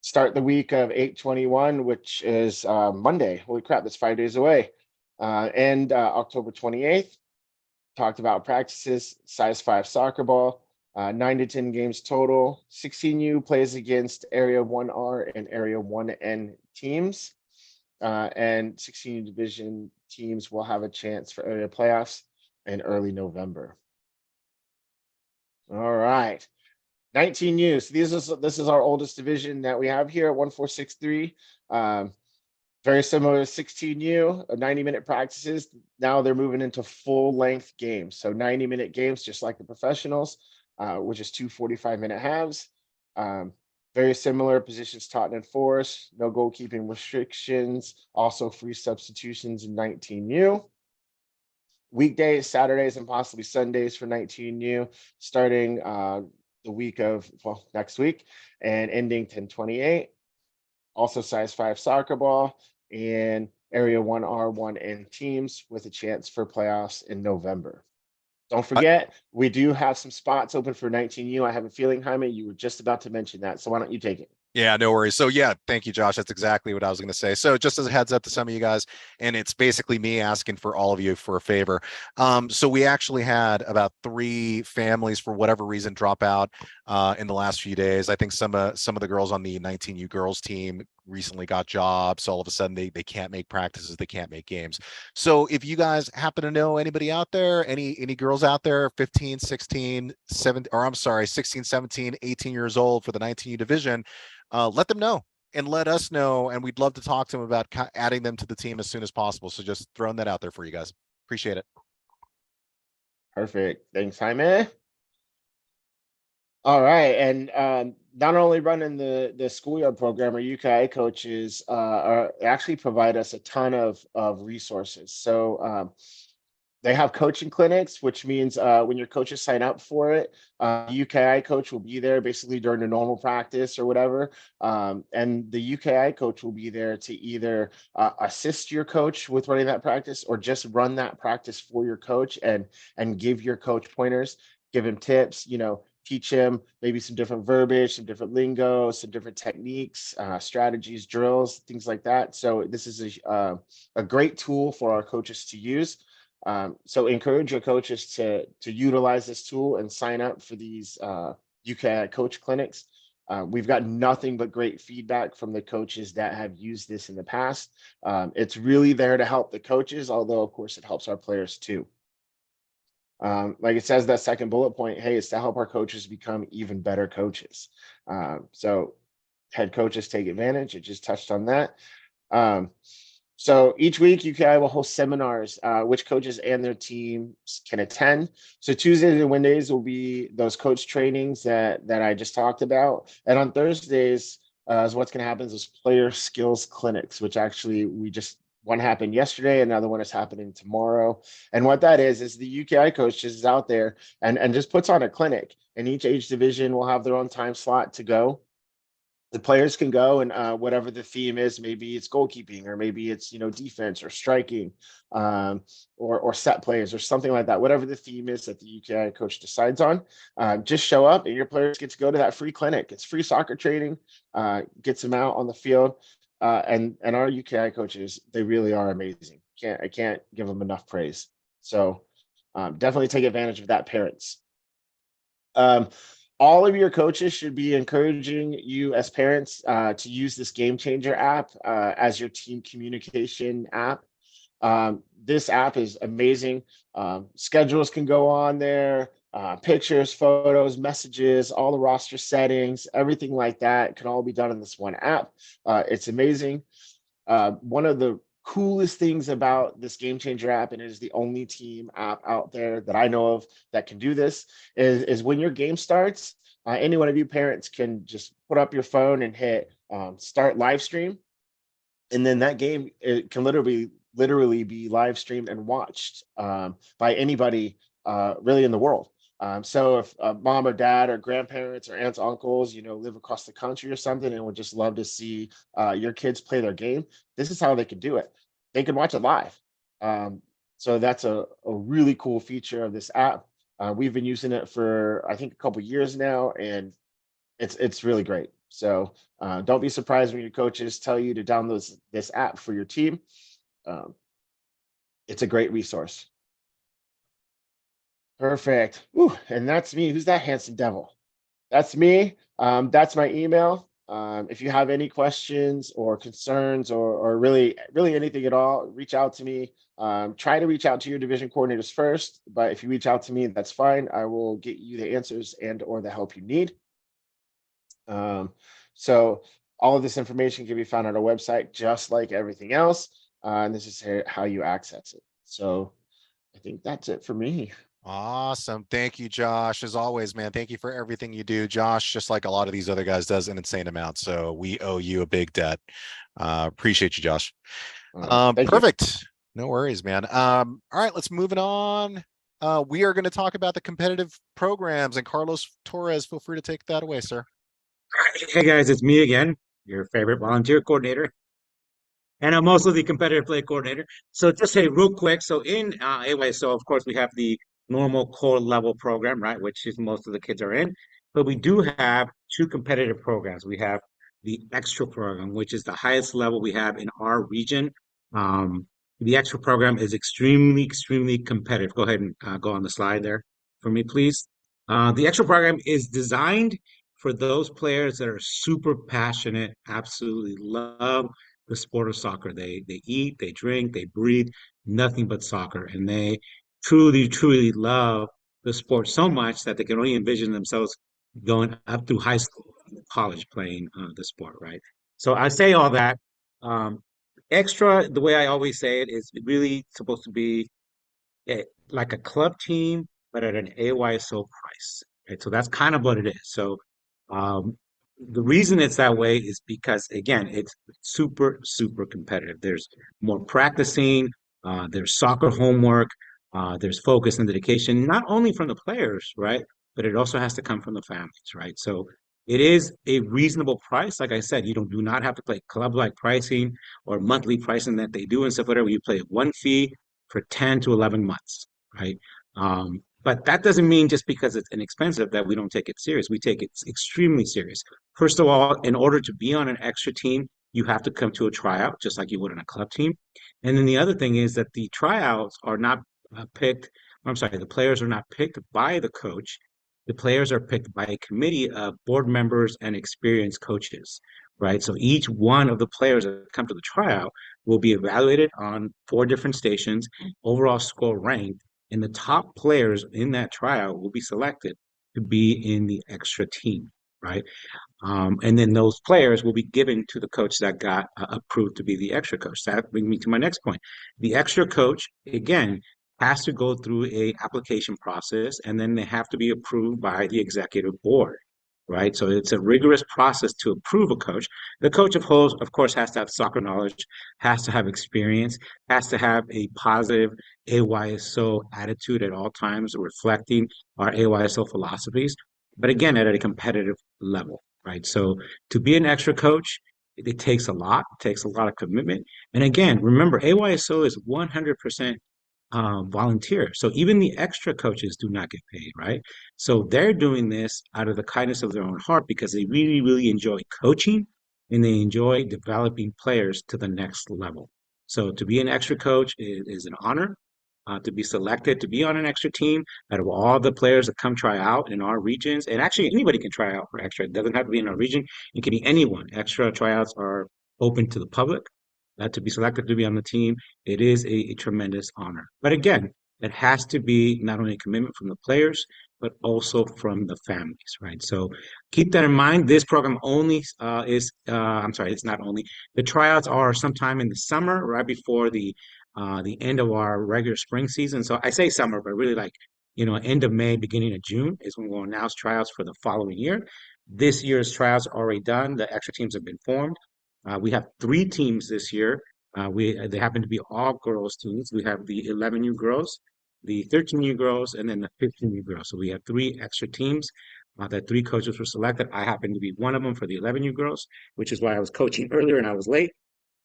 Start the week of 8/21, which is Monday. Holy crap, that's 5 days away. And October 28th. Talked about practices, size 5 soccer ball, 9 to 10 games total. 16U plays against Area 1R and Area 1N teams. And 16U division teams will have a chance for area playoffs in early November. All right. 19U. So this is our oldest division that we have here at 1463. Very similar to 16U, 90-minute practices. Now they're moving into full-length games. So 90-minute games, just like the professionals, which is 2 45-minute halves. Very similar positions taught and enforced, no goalkeeping restrictions, also free substitutions in 19U. Weekdays, Saturdays, and possibly Sundays for 19U, starting the week of, well, next week and ending 10/28. Also size 5 soccer ball and area 1R, 1N teams with a chance for playoffs in November. Don't forget, we do have some spots open for 19U. I have a feeling, Jaime, you were just about to mention that. So why don't you take it?
Yeah, no worries. So yeah, thank you, Josh. That's exactly what I was going to say. So just as a heads up to some of you guys, and it's basically me asking for all of you for a favor. So we actually had about 3 families for whatever reason drop out in the last few days. I think some of the girls on the 19U girls team recently got jobs, so all of a sudden they can't make practices, they can't make games. So if you guys happen to know anybody out there, any girls out there 15, 16, 7, or I'm sorry, 16, 17, 18 years old for the 19U division, let them know and let us know, and we'd love to talk to them about adding them to the team as soon as possible. So just throwing that out there for you guys. Appreciate it.
Perfect. Thanks, Jaime. All right, and not only running the schoolyard program, our UKI coaches actually provide us a ton of resources. So they have coaching clinics, which means when your coaches sign up for it, UKI coach will be there basically during the normal practice or whatever. And the UKI coach will be there to either assist your coach with running that practice or just run that practice for your coach and give your coach pointers, give him tips, teach him maybe some different verbiage, some different lingo, some different techniques, strategies, drills, things like that. So this is a great tool for our coaches to use. So encourage your coaches to utilize this tool and sign up for these UKI coach clinics. We've got nothing but great feedback from the coaches that have used this in the past. It's really there to help the coaches, although of course it helps our players too. Like it says that second bullet point, hey, it's to help our coaches become even better coaches. So head coaches take advantage. It just touched on that. So each week, UKI will host seminars, which coaches and their teams can attend. So Tuesdays and Wednesdays will be those coach trainings that I just talked about. And on Thursdays is what's going to happen is those player skills clinics, which actually one happened yesterday, another one is happening tomorrow. And what that is the UKI coach just is out there and just puts on a clinic. And each age division will have their own time slot to go. The players can go and whatever the theme is, maybe it's goalkeeping or maybe it's defense or striking or set plays or something like that. Whatever the theme is that the UKI coach decides on, just show up and your players get to go to that free clinic. It's free soccer training, gets them out on the field. And our UKI coaches, they really are amazing. I can't give them enough praise. So definitely take advantage of that, parents. All of your coaches should be encouraging you as parents to use this Game Changer app as your team communication app. This app is amazing. Schedules can go on there, pictures, photos, messages, all the roster settings, everything like that can all be done in this one app. It's amazing. One of the coolest things about this Game Changer app, and it is the only team app out there that I know of that can do this, is when your game starts, any one of you parents can just put up your phone and hit start live stream. And then that game, it can literally be live streamed and watched by anybody really in the world. So if mom or dad or grandparents or aunts, uncles, live across the country or something and would just love to see your kids play their game, this is how they could do it. They can watch it live. So that's a really cool feature of this app. We've been using it for I think a couple years now, and it's really great. So don't be surprised when your coaches tell you to download this app for your team. Um, it's a great resource. Perfect. Ooh, and that's me. Who's that handsome devil? That's me. That's my email. If you have any questions or concerns or really anything at all, reach out to me. Try to reach out to your division coordinators first, but if you reach out to me, that's fine. I will get you the answers and or the help you need. So all of this information can be found on our website, just like everything else. And this is how you access it. So I think that's it for me.
Awesome. Thank you, Josh. As always, man, thank you for everything you do. Josh, just like a lot of these other guys, does an insane amount. So we owe you a big debt. Appreciate you, Josh.
Thank you.
Perfect. No worries, man. All right, let's move it on. We are going to talk about the competitive programs, and Carlos Torres, feel free to take that away, sir.
Hey guys, it's me again, your favorite volunteer coordinator. And I'm also the competitive play coordinator. So just say real quick. So in AYSO, of course, we have the normal core level program, right, which is most of the kids are in. But we do have two competitive programs. We have the extra program, which is the highest level we have in our region. The extra program is extremely competitive. Go ahead and go on the slide there for me, please. The extra program is designed for those players that are super passionate, absolutely love the sport of soccer. They eat, they drink, they breathe nothing but soccer, and they truly love the sport so much that they can only envision themselves going up through high school, college, playing the sport. Right. So I say all that. Um, Extra, the way I always say it, is really supposed to be like a club team, but at an AYSO price. Right? So that's kind of what it is. So um, the reason it's that way is because, again, it's super competitive. There's more practicing, there's soccer homework, there's focus and dedication, not only from the players, right? But it also has to come from the families, right? So it is a reasonable price. Like I said, you do not have to pay club-like pricing or monthly pricing that they do and stuff, whatever. You pay one fee for 10 to 11 months, right? But that doesn't mean just because it's inexpensive that we don't take it serious. We take it extremely serious. First of all, in order to be on an extra team, you have to come to a tryout, just like you would on a club team. And then the other thing is that the tryouts are not picked, I'm sorry, the players are not picked by the coach. The players are picked by a committee of board members and experienced coaches, right? So each one of the players that come to the tryout will be evaluated on 4 different stations, overall score ranked, and the top players in that tryout will be selected to be in the extra team, right? And then those players will be given to the coach that got approved to be the extra coach. That brings me to my next point. The extra coach, again, has to go through a application process, and then they have to be approved by the executive board, right? So it's a rigorous process to approve a coach. The coach, of course, has to have soccer knowledge, has to have experience, has to have a positive AYSO attitude at all times, reflecting our AYSO philosophies, but again, at a competitive level, right? So to be an extra coach, it takes a lot, takes a lot of commitment. And again, remember, AYSO is 100% volunteer. So even the extra coaches do not get paid, right? So they're doing this out of the kindness of their own heart because they really enjoy coaching and they enjoy developing players to the next level. So to be an extra coach is an honor. To be selected to be on an extra team out of all the players that come try out in our regions, and actually anybody can try out for extra. It doesn't have to be in our region. It can be anyone. Extra tryouts are open to the public. To be selected to be on the team, it is a tremendous honor. But again, it has to be not only a commitment from the players, but also from the families, right? So keep that in mind. This program only I'm sorry, it's not only. The tryouts are sometime in the summer, right before the end of our regular spring season. So I say summer, but really like, end of May, beginning of June is when we'll announce tryouts for the following year. This year's tryouts are already done. The extra teams have been formed. We have 3 teams this year. They happen to be all girls teams. We have the 11U girls, the 13U girls, and then the 15U girls. So we have 3 extra teams. That 3 coaches were selected. I happen to be one of them for the 11U girls, which is why I was coaching earlier and I was late.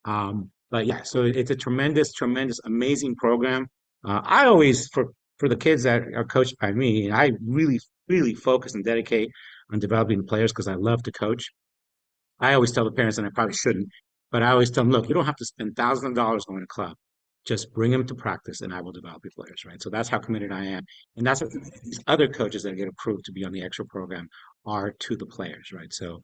But yeah, so it's a tremendous, amazing program. I always, for the kids that are coached by me, I really focus and dedicate on developing the players because I love to coach. I always tell the parents, and I probably shouldn't, but I always tell them, look, you don't have to spend thousands of dollars going to club. Just bring them to practice, and I will develop your players, right? So that's how committed I am, and that's what these other coaches that get approved to be on the extra program are to the players, right? So,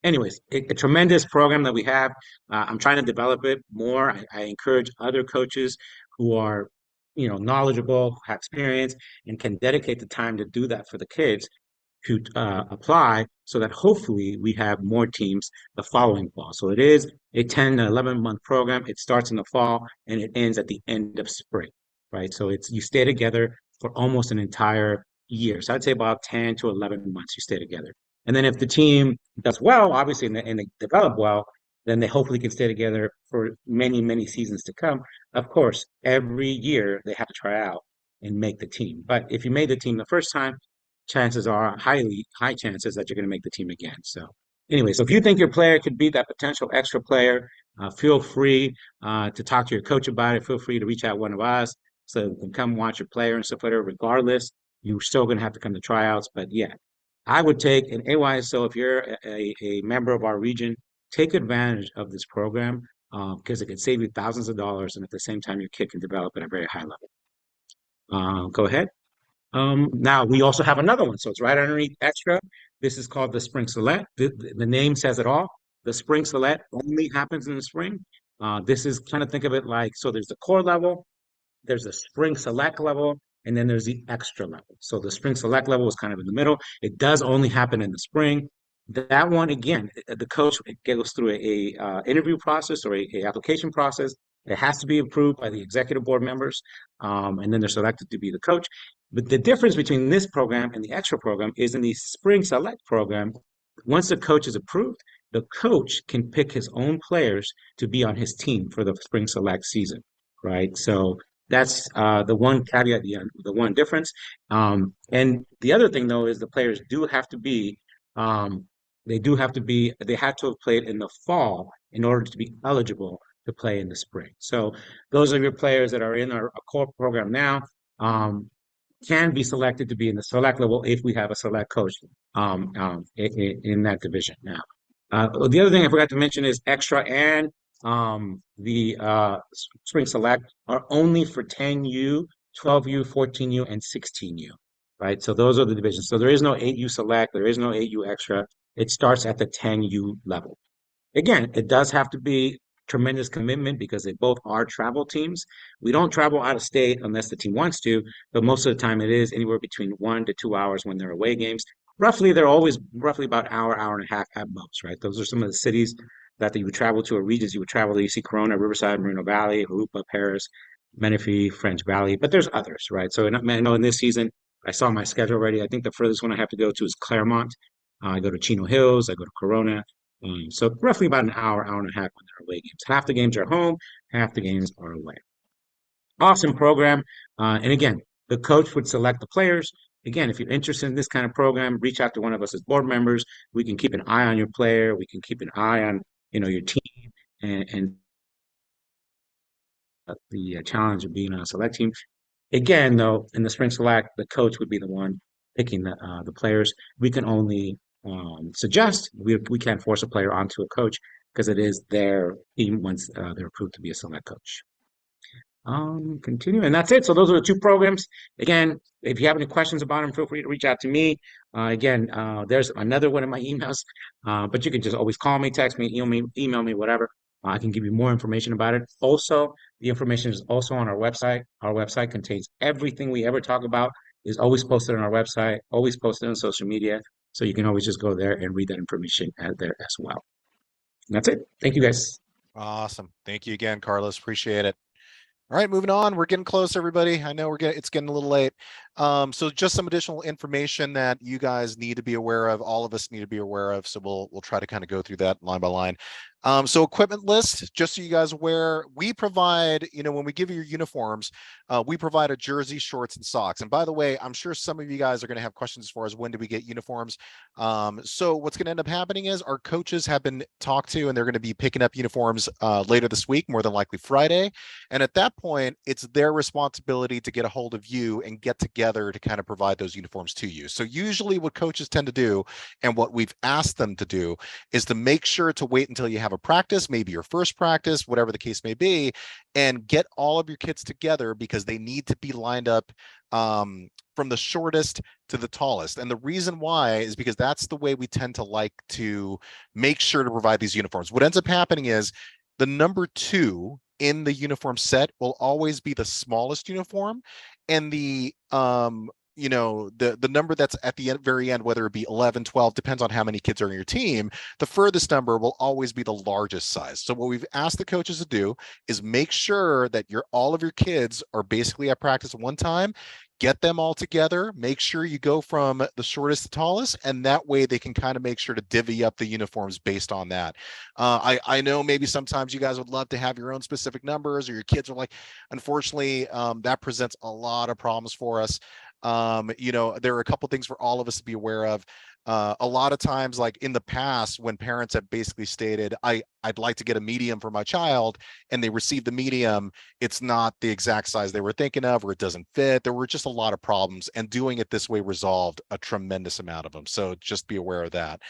anyways, a tremendous program that we have. I'm trying to develop it more. I encourage other coaches who are, knowledgeable, have experience, and can dedicate the time to do that for the kids to apply so that hopefully we have more teams the following fall. So it is a 10 to 11-month program. It starts in the fall and it ends at the end of spring, right? So it's you stay together for almost an entire year. So I'd say about 10 to 11 months you stay together. And then if the team does well, obviously, and they develop well, then they hopefully can stay together for many seasons to come. Of course, every year they have to try out and make the team. But if you made the team the first time, chances are high chances that you're going to make the team again. So anyway, so if you think your player could be that potential extra player, feel free to talk to your coach about it. Feel free to reach out one of us so you can come watch your player and stuff later. Regardless, you're still going to have to come to tryouts. But yeah, I would take an AYSO if you're a member of our region, take advantage of this program because it can save you thousands of dollars and at the same time your kid can develop at a very high level. Go ahead. Now we also have another one, so it's right underneath extra. This is called the Spring Select. The name says it all. The Spring Select only happens in the spring. This is kind of think of it like so. There's the core level, there's the Spring Select level, and then there's the extra level. So the Spring Select level is kind of in the middle. It does only happen in the spring. That one again, the coach goes through a interview process or a application process. It has to be approved by the executive board members, and then they're selected to be the coach. But the difference between this program and the extra program is in the Spring Select program, once the coach is approved, the coach can pick his own players to be on his team for the Spring Select season, right? So that's the one caveat, the one difference. And the other thing though is the players do have to be um, they have to have played in the fall in order to be eligible to play in the spring. So those are your players that are in our core program now. Can be selected to be in the select level if we have a select coach in that division now. The other thing I forgot to mention is extra and the spring select are only for 10U, 12U, 14U, and 16U, right? So those are the divisions. So there is no 8U select, there is no 8U extra. It starts at the 10U level. Again, it does have to be tremendous commitment because they both are travel teams. We don't travel out of state unless the team wants to, but most of the time it is anywhere between 1 to 2 hours when they're away games. Roughly, they're always roughly about an hour and a half at most, right? Those are some of the cities that you would travel to or regions you would travel to. You see Corona, Riverside, Moreno Valley, Arupa, Paris, Menifee, French Valley, but there's others, right? So I know in this season, I saw my schedule already. I think the furthest one I have to go to is Claremont. I go to Chino Hills, I go to Corona. So roughly about an hour and a half when they're away games. Half the games are home, half the games are away. Awesome program. And again, the coach would select the players. Again, if you're interested in this kind of program, reach out to one of us as board members. We can keep an eye on your player. We can keep an eye on, your team and the challenge of being on a select team. Again, though, in the spring select, the coach would be the one picking the players. We can only suggest. We can't force a player onto a coach because it is their team once they're approved to be a select coach. Continue, and that's it. So those are the two programs. Again, if you have any questions about them, feel free to reach out to me. Again, there's another one of my emails, but you can just always call me, text me, email me, whatever. I can give you more information about it. Also, the information is also on our website. Our website contains everything we ever talk about. Is always posted on our website, always posted on social media. So you can always just go there and read that information there as well. And that's it. Thank you, guys.
Awesome. Thank you again, Carlos. Appreciate it. All right, moving on. We're getting close, everybody. I know it's getting a little late. So just some additional information that you guys need to be aware of, all of us need to be aware of. So we'll try to kind of go through that line by line. So equipment list, just so you guys are aware, we provide, when we give you your uniforms, we provide a jersey, shorts, and socks. And by the way, I'm sure some of you guys are going to have questions as far as when do we get uniforms. So what's going to end up happening is our coaches have been talked to, and they're going to be picking up uniforms later this week, more than likely Friday. And at that point, it's their responsibility to get a hold of you and get together to kind of provide those uniforms to you. So usually what coaches tend to do, and what we've asked them to do, is to make sure to wait until you have a practice, maybe your first practice, whatever the case may be, and get all of your kids together, because they need to be lined up from the shortest to the tallest. And the reason why is because that's the way we tend to like to make sure to provide these uniforms. What ends up happening is the number 2 in the uniform set will always be the smallest uniform, and the the number that's at the very end, whether it be 11, 12, depends on how many kids are in your team, the furthest number will always be the largest size. So what we've asked the coaches to do is make sure that all of your kids are basically at practice at one time. Get them all together, make sure you go from the shortest to tallest, and that way they can kind of make sure to divvy up the uniforms based on that. I know maybe sometimes you guys would love to have your own specific numbers, or your kids are like, unfortunately, that presents a lot of problems for us. There are a couple things for all of us to be aware of. A lot of times, like in the past, when parents have basically stated, I'd like to get a medium for my child, and they receive the medium, it's not the exact size they were thinking of, or it doesn't fit. There were just a lot of problems, and doing it this way resolved a tremendous amount of them. So just be aware of that.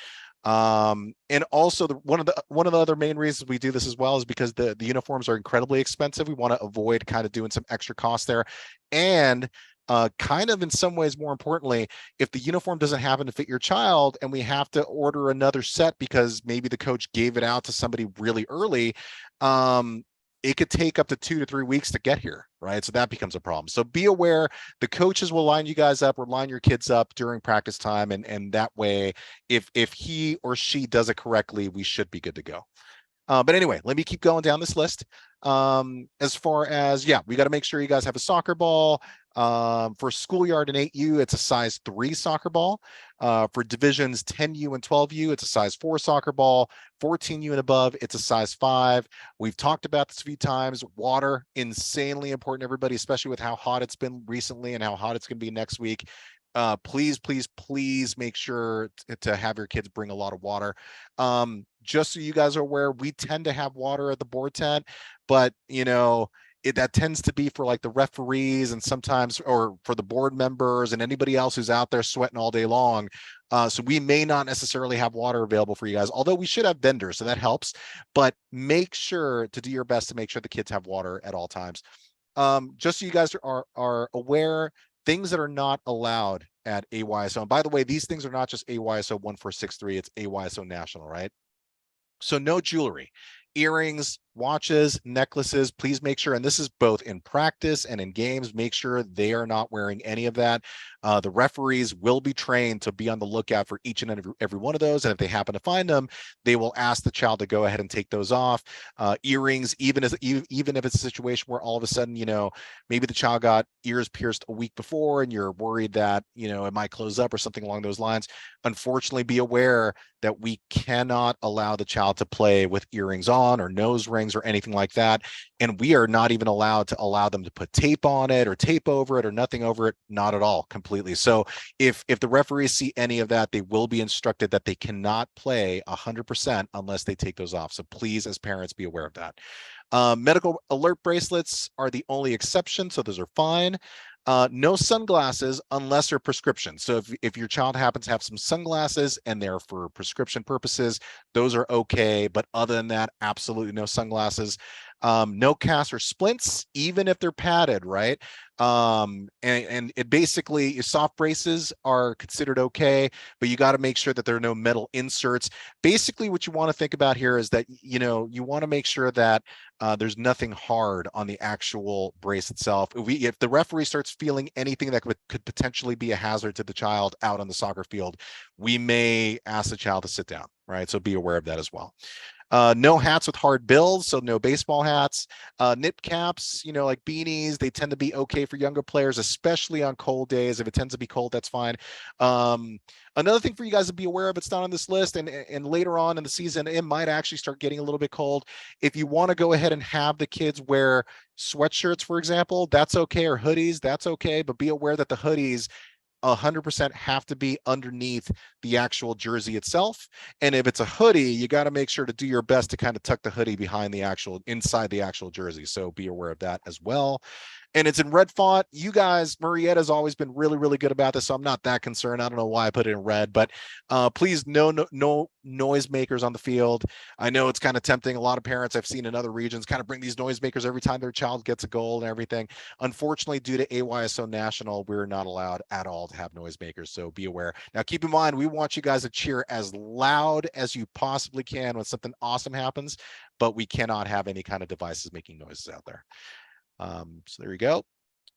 And also one of the other main reasons we do this as well is because the uniforms are incredibly expensive. We want to avoid kind of doing some extra costs there. And kind of in some ways, more importantly, if the uniform doesn't happen to fit your child and we have to order another set because maybe the coach gave it out to somebody really early, it could take up to 2 to 3 weeks to get here, right? So that becomes a problem. So be aware, the coaches will line you guys up or line your kids up during practice time, and that way, if he or she does it correctly, we should be good to go. But anyway, let me keep going down this list. As far as, we got to make sure you guys have a soccer ball. For schoolyard and 8U, it's a size 3 soccer ball. For divisions 10U and 12U, it's a size 4 soccer ball. 14U and above, it's a size 5. We've talked about this a few times. Water, insanely important, everybody, especially with how hot it's been recently and how hot it's going to be next week. Please make sure to have your kids bring a lot of water. Just so you guys are aware, we tend to have water at the board tent, but that tends to be for like the referees and sometimes, or for the board members and anybody else who's out there sweating all day long. So we may not necessarily have water available for you guys, although we should have vendors, so that helps. But make sure to do your best to make sure the kids have water at all times. Just so you guys are aware, things that are not allowed at AYSO. And by the way, these things are not just AYSO 1463, it's AYSO National, right? So no jewelry, earrings, watches, necklaces, please make sure, and this is both in practice and in games, make sure they are not wearing any of that. The referees will be trained to be on the lookout for each and every one of those, and if they happen to find them, they will ask the child to go ahead and take those off. Earrings, even if it's a situation where all of a sudden, maybe the child got ears pierced a week before and you're worried that, it might close up or something along those lines, unfortunately, be aware that we cannot allow the child to play with earrings on or nose rings or anything like that. And we are not even allowed to allow them to put tape on it or tape over it or nothing over it, not at all, completely. So if the referees see any of that, they will be instructed that they cannot play 100% unless they take those off. So please, as parents, be aware of that. Medical alert bracelets are the only exception, so those are fine. No sunglasses unless they're prescription. So if your child happens to have some sunglasses and they're for prescription purposes, those are okay. But other than that, absolutely no sunglasses. No casts or splints, even if they're padded, right? And it basically, soft braces are considered okay, but you got to make sure that there are no metal inserts. Basically, what you want to think about here is that, you want to make sure that there's nothing hard on the actual brace itself. If the referee starts feeling anything that could potentially be a hazard to the child out on the soccer field, we may ask the child to sit down, right? So be aware of that as well. No hats with hard bills, so no baseball hats. Nip caps, you know, like beanies, they tend to be okay for younger players, especially on cold days. If it tends to be cold, that's fine. Another thing for you guys to be aware of, it's not on this list, and later on in the season, it might actually start getting a little bit cold. If you want to go ahead and have the kids wear sweatshirts, for example, that's okay, or hoodies, that's okay, but be aware that the hoodies 100% have to be underneath the actual jersey itself. And if it's a hoodie, you got to make sure to do your best to kind of tuck the hoodie behind the actual, inside the actual jersey. So be aware of that as well. And it's in red font. You guys, Murrieta's always been really, really good about this, so I'm not that concerned. I don't know why I put it in red, but please, no noisemakers on the field. I know it's kind of tempting. A lot of parents I've seen in other regions kind of bring these noisemakers every time their child gets a goal and everything. Unfortunately, due to AYSO National, we're not allowed at all to have noisemakers, so be aware. Now, keep in mind, we want you guys to cheer as loud as you possibly can when something awesome happens, but we cannot have any kind of devices making noises out there. So there you go.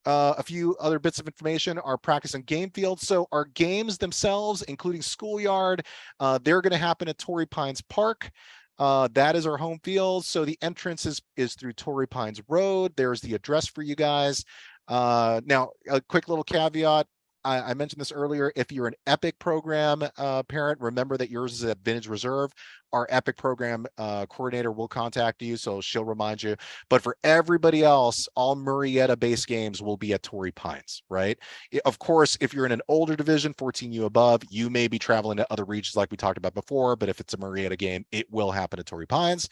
A few other bits of information, our practice and game fields. So our games themselves, including schoolyard, they're going to happen at Torrey Pines Park. That is our home field. So the entrance is through Torrey Pines Road. There's the address for you guys. Now, a quick little caveat. I mentioned this earlier. If you're an Epic program parent, remember that yours is at Vintage Reserve. Our Epic program coordinator will contact you, so she'll remind you. But for everybody else, all Murrieta base games will be at Torrey Pines, right? Of course, if you're in an older division, 14U above, you may be traveling to other regions like we talked about before, but if it's a Murrieta game, it will happen at Torrey Pines.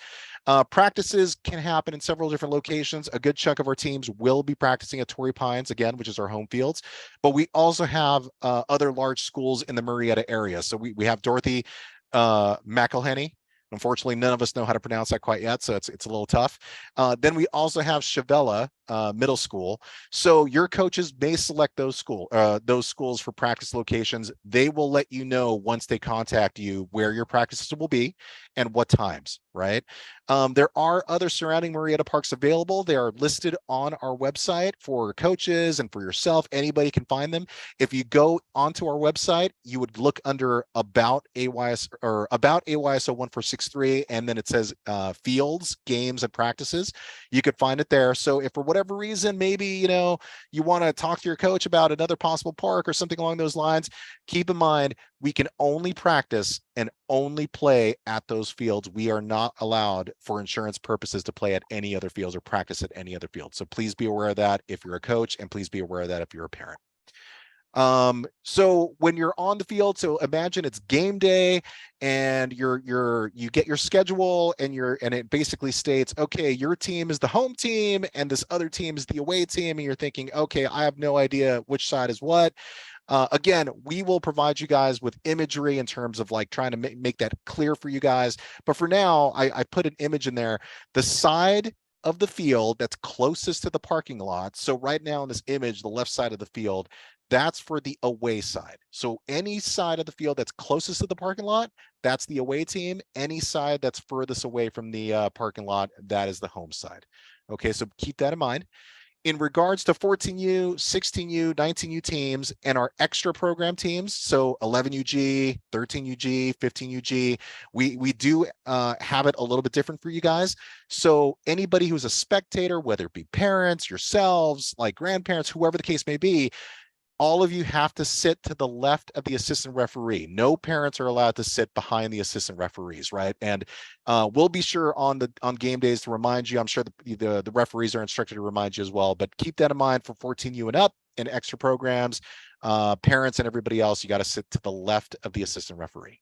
Practices can happen in several different locations. A good chunk of our teams will be practicing at Torrey Pines, again, which is our home fields. But we also have other large schools in the Murrieta area. So we have Dorothy McElhenney. Unfortunately, none of us know how to pronounce that quite yet, so it's a little tough. Then we also have Chavella Middle School. So your coaches may select those schools for practice locations. They will let you know once they contact you where your practices will be and what times, right? There are other surrounding Murrieta parks available. They are listed on our website for coaches and for yourself. Anybody can find them. If you go onto our website, you would look under About AYS or About AYSO 1463, and then it says fields, games, and practices. You could find it there. So if for whatever reason, maybe you want to talk to your coach about another possible park or something along those lines, keep in mind we can only practice and only play at those fields. We are not allowed for insurance purposes to play at any other fields or practice at any other field. So please be aware of that if you're a coach, and please be aware of that if you're a parent. So when you're on the field, so imagine it's game day and you get your schedule and it basically states, okay, your team is the home team and this other team is the away team. And you're thinking, okay, I have no idea which side is what. Again, we will provide you guys with imagery in terms of like trying to make that clear for you guys. But for now, I put an image in there. The side of the field that's closest to the parking lot. So right now in this image, the left side of the field, that's for the away side. So any side of the field that's closest to the parking lot, that's the away team. Any side that's furthest away from the parking lot, that is the home side. Okay, so keep that in mind. In regards to 14U, 16U, 19U teams and our extra program teams, so 11UG, 13UG, 15UG, we do have it a little bit different for you guys. So anybody who's a spectator, whether it be parents, yourselves, like grandparents, whoever the case may be, all of you have to sit to the left of the assistant referee. No parents are allowed to sit behind the assistant referees, right? And we'll be sure on game days to remind you. I'm sure the referees are instructed to remind you as well, but keep that in mind for 14U and up and extra programs. Parents and everybody else, you got to sit to the left of the assistant referee.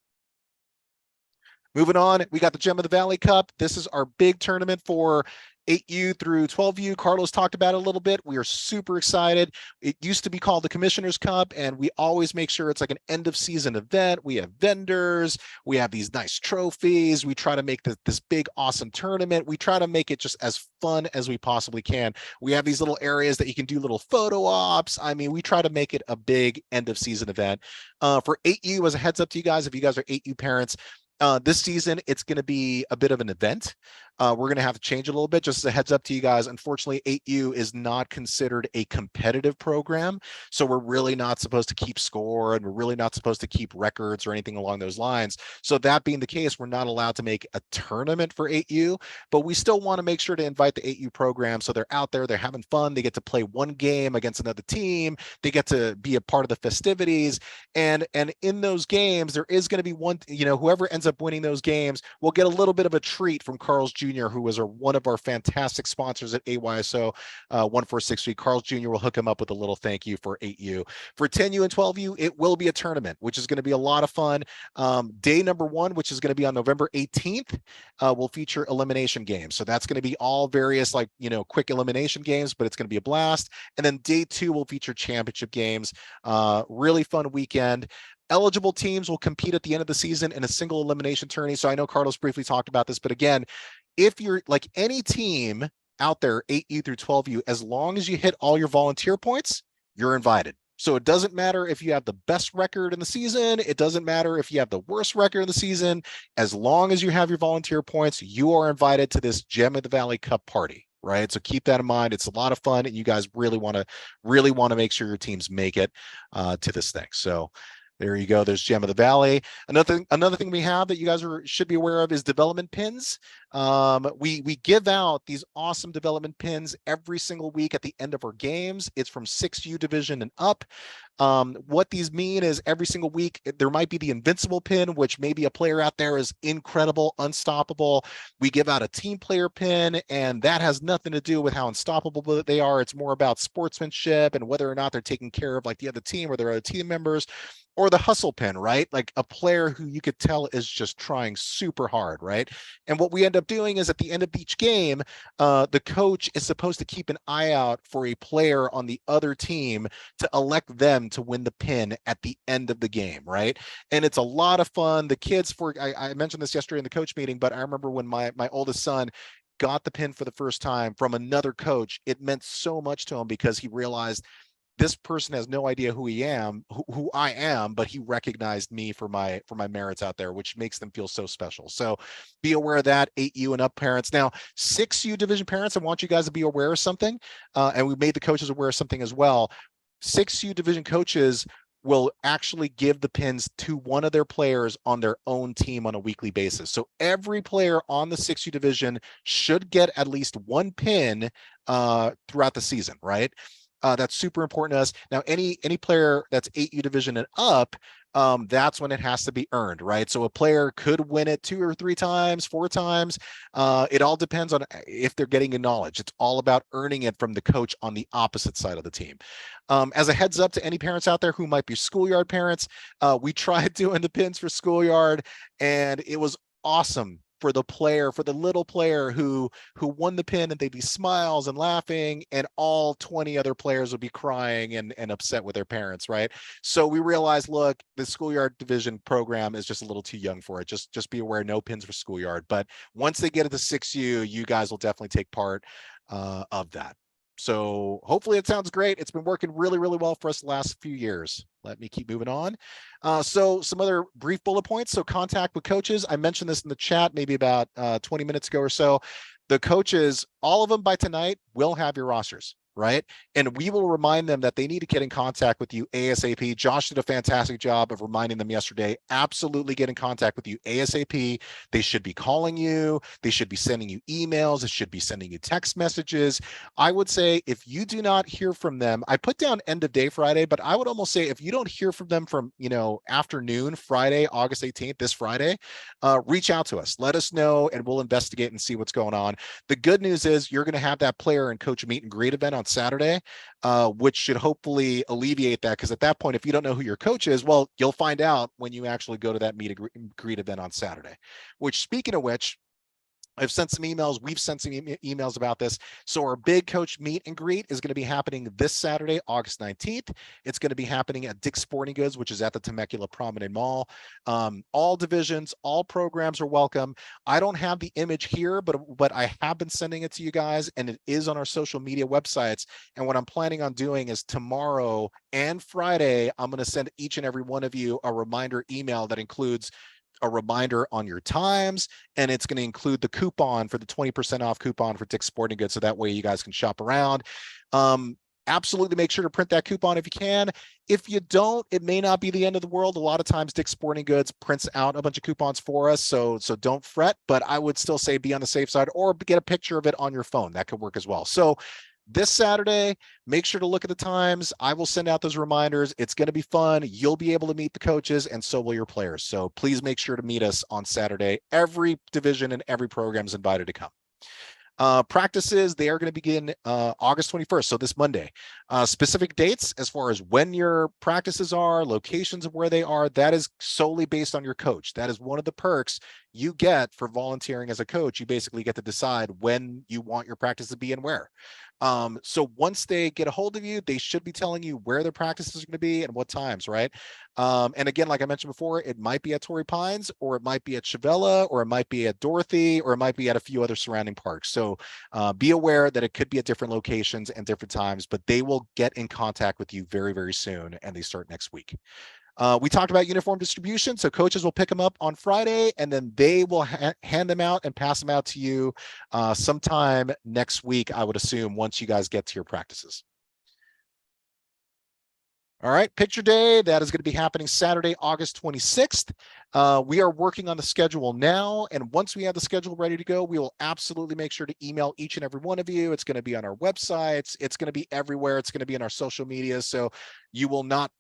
Moving on, we got the Gem of the Valley Cup. This is our big tournament for 8U through 12U. Carlos talked about it a little bit. We are super excited. It used to be called the Commissioner's Cup, and we always make sure it's like an end of season event. We have vendors. We have these nice trophies. We try to make this big, awesome tournament. We try to make it just as fun as we possibly can. We have these little areas that you can do little photo ops. I mean, we try to make it a big end of season event. For 8U, as a heads up to you guys, if you guys are 8U parents, this season, it's going to be a bit of an event. we're going to have to change a little bit. Just as a heads up to you guys, unfortunately, 8U is not considered a competitive program. So we're really not supposed to keep score, and we're really not supposed to keep records or anything along those lines. So that being the case, we're not allowed to make a tournament for 8U, but we still want to make sure to invite the 8U program. So they're out there, they're having fun. They get to play one game against another team. They get to be a part of the festivities. And in those games, there is going to be one, whoever ends up winning those games will get a little bit of a treat from Carl's Jr., who was one of our fantastic sponsors at AYSO 1463. Carl's Jr. will hook him up with a little thank you for 8U. For 10U and 12U, it will be a tournament, which is going to be a lot of fun. Day number 1, which is going to be on November 18th, will feature elimination games. So that's going to be all various quick elimination games, but it's going to be a blast. And then day 2 will feature championship games. Really fun weekend. Eligible teams will compete at the end of the season in a single elimination tourney. So I know Carlos briefly talked about this, but again, if you're like any team out there, 8U through 12U, as long as you hit all your volunteer points, you're invited. So it doesn't matter if you have the best record in the season. It doesn't matter if you have the worst record in the season. As long as you have your volunteer points, you are invited to this Gem of the Valley Cup party, right? So keep that in mind. It's a lot of fun, and you guys really want to make sure your teams make it to this thing. So there you go. There's Gem of the Valley. Another thing we have that you guys should be aware of is development pins. We give out these awesome development pins every single week at the end of our games. It's from 6U division and up. What these mean is every single week there might be the invincible pin, which maybe a player out there is incredible, unstoppable. We give out a team player pin, and that has nothing to do with how unstoppable they are. It's more about sportsmanship and whether or not they're taking care of like the other team or their other team members. Or the hustle pin, right? Like a player who you could tell is just trying super hard, right? And what we end up doing is at the end of each game, the coach is supposed to keep an eye out for a player on the other team to elect them to win the pin at the end of the game, right? And it's a lot of fun. The kids, I mentioned this yesterday in the coach meeting, but I remember when my oldest son got the pin for the first time from another coach, it meant so much to him because he realized this person has no idea who I am, but he recognized me for my merits out there, which makes them feel so special. So be aware of that, 8U and up parents. Now, 6U division parents, I want you guys to be aware of something, and we made the coaches aware of something as well. 6U division coaches will actually give the pins to one of their players on their own team on a weekly basis. So every player on the 6U division should get at least one pin throughout the season, right? That's super important to us. Now, any player that's 8U division and up, that's when it has to be earned, right? So a player could win it 2 or 3 times, 4 times. It all depends on if they're getting acknowledged. It's all about earning it from the coach on the opposite side of the team. As a heads up to any parents out there who might be schoolyard parents, we tried doing the pins for schoolyard, and it was awesome for the little player who won the pin, and they'd be smiles and laughing, and all 20 other players would be crying and upset with their parents, right? So we realized, look, the schoolyard division program is just a little too young for it. Just be aware, no pins for schoolyard. But once they get into 6U, you guys will definitely take part of that. So hopefully it sounds great. It's been working really, really well for us the last few years. Let me keep moving on. So some other brief bullet points. So contact with coaches. I mentioned this in the chat maybe about 20 minutes ago or so. The coaches, all of them by tonight, will have your rosters, right? And we will remind them that they need to get in contact with you ASAP. Josh did a fantastic job of reminding them yesterday. Absolutely get in contact with you ASAP. They should be calling you. They should be sending you emails. They should be sending you text messages. I would say if you do not hear from them, I put down end of day Friday, but I would almost say if you don't hear from them from, afternoon, Friday, August 18th, this Friday, reach out to us. Let us know, and we'll investigate and see what's going on. The good news is you're going to have that player and coach meet and greet event on Saturday, which should hopefully alleviate that. Because at that point, if you don't know who your coach is, well, you'll find out when you actually go to that meet and greet event on Saturday. Which, speaking of which, I've sent some emails. We've sent some emails about this. So our big coach meet and greet is going to be happening this Saturday, August 19th. It's going to be happening at Dick's Sporting Goods, which is at the Temecula Promenade Mall. All divisions, all programs are welcome. I don't have the image here, but I have been sending it to you guys, and it is on our social media websites. And what I'm planning on doing is tomorrow and Friday, I'm going to send each and every one of you a reminder email that includes a reminder on your times, and it's going to include the coupon for the 20% off coupon for Dick's Sporting Goods. So that way you guys can shop around. Absolutely make sure to print that coupon if you can. If you don't, it may not be the end of the world. A lot of times Dick's Sporting Goods prints out a bunch of coupons for us. So don't fret, but I would still say be on the safe side or get a picture of it on your phone. That could work as well. So this Saturday, make sure to look at the times. I will send out those reminders. It's going to be fun. You'll be able to meet the coaches, and so will your players. So please make sure to meet us on Saturday. Every division and every program is invited to come. Practices, they are going to begin August 21st, so this Monday. Specific dates as far as when your practices are, locations of where they are, that is solely based on your coach. That is one of the perks you get for volunteering as a coach. You basically get to decide when you want your practice to be and where. So once they get a hold of you, they should be telling you where their practices are going to be and what times, right? And again, like I mentioned before, it might be at Torrey Pines, or it might be at Chavella, or it might be at Dorothy, or it might be at a few other surrounding parks. So be aware that it could be at different locations and different times, but they will get in contact with you very, very soon, and they start next week. We talked about uniform distribution. So coaches will pick them up on Friday, and then they will hand them out and pass them out to you sometime next week, I would assume, once you guys get to your practices. All right, picture day, that is going to be happening Saturday, August 26th. We are working on the schedule now, and once we have the schedule ready to go, we will absolutely make sure to email each and every one of you. It's going to be on our websites. It's going to be everywhere. It's going to be in our social media, so you will not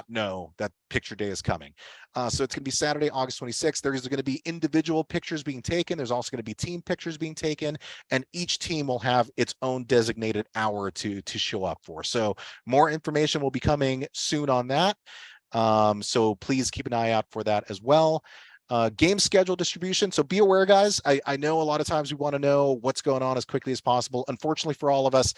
know that picture day is coming. So it's going to be Saturday, August 26th. There's going to be individual pictures being taken. There's also going to be team pictures being taken, and each team will have its own designated hour to show up for. So more information will be coming soon on that. So please keep an eye out for that as well. Game schedule distribution. So be aware, guys. I know a lot of times we want to know what's going on as quickly as possible. Unfortunately for all of us,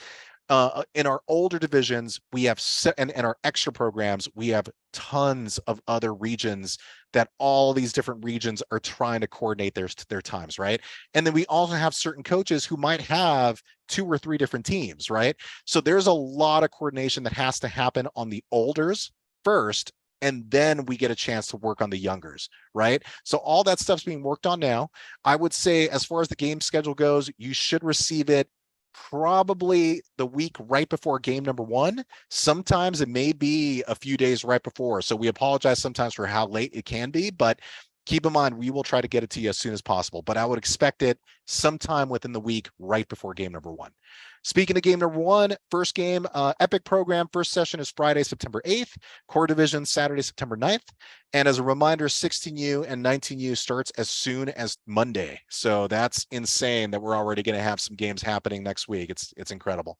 in our older divisions, we have and our extra programs, we have tons of other regions that all these different regions are trying to coordinate their times, right? And then we also have certain coaches who might have 2 or 3 different teams, right? So there's a lot of coordination that has to happen on the olders first, and then we get a chance to work on the youngers, right? So all that stuff's being worked on now. I would say as far as the game schedule goes, you should receive it probably the week right before game number 1. Sometimes it may be a few days right before. So we apologize sometimes for how late it can be, but keep in mind, we will try to get it to you as soon as possible, but I would expect it sometime within the week right before game number 1. Speaking of game number 1, first game, Epic program, first session is Friday, September 8th, core division Saturday, September 9th. And as a reminder, 16U and 19U starts as soon as Monday. So that's insane that we're already going to have some games happening next week. It's incredible.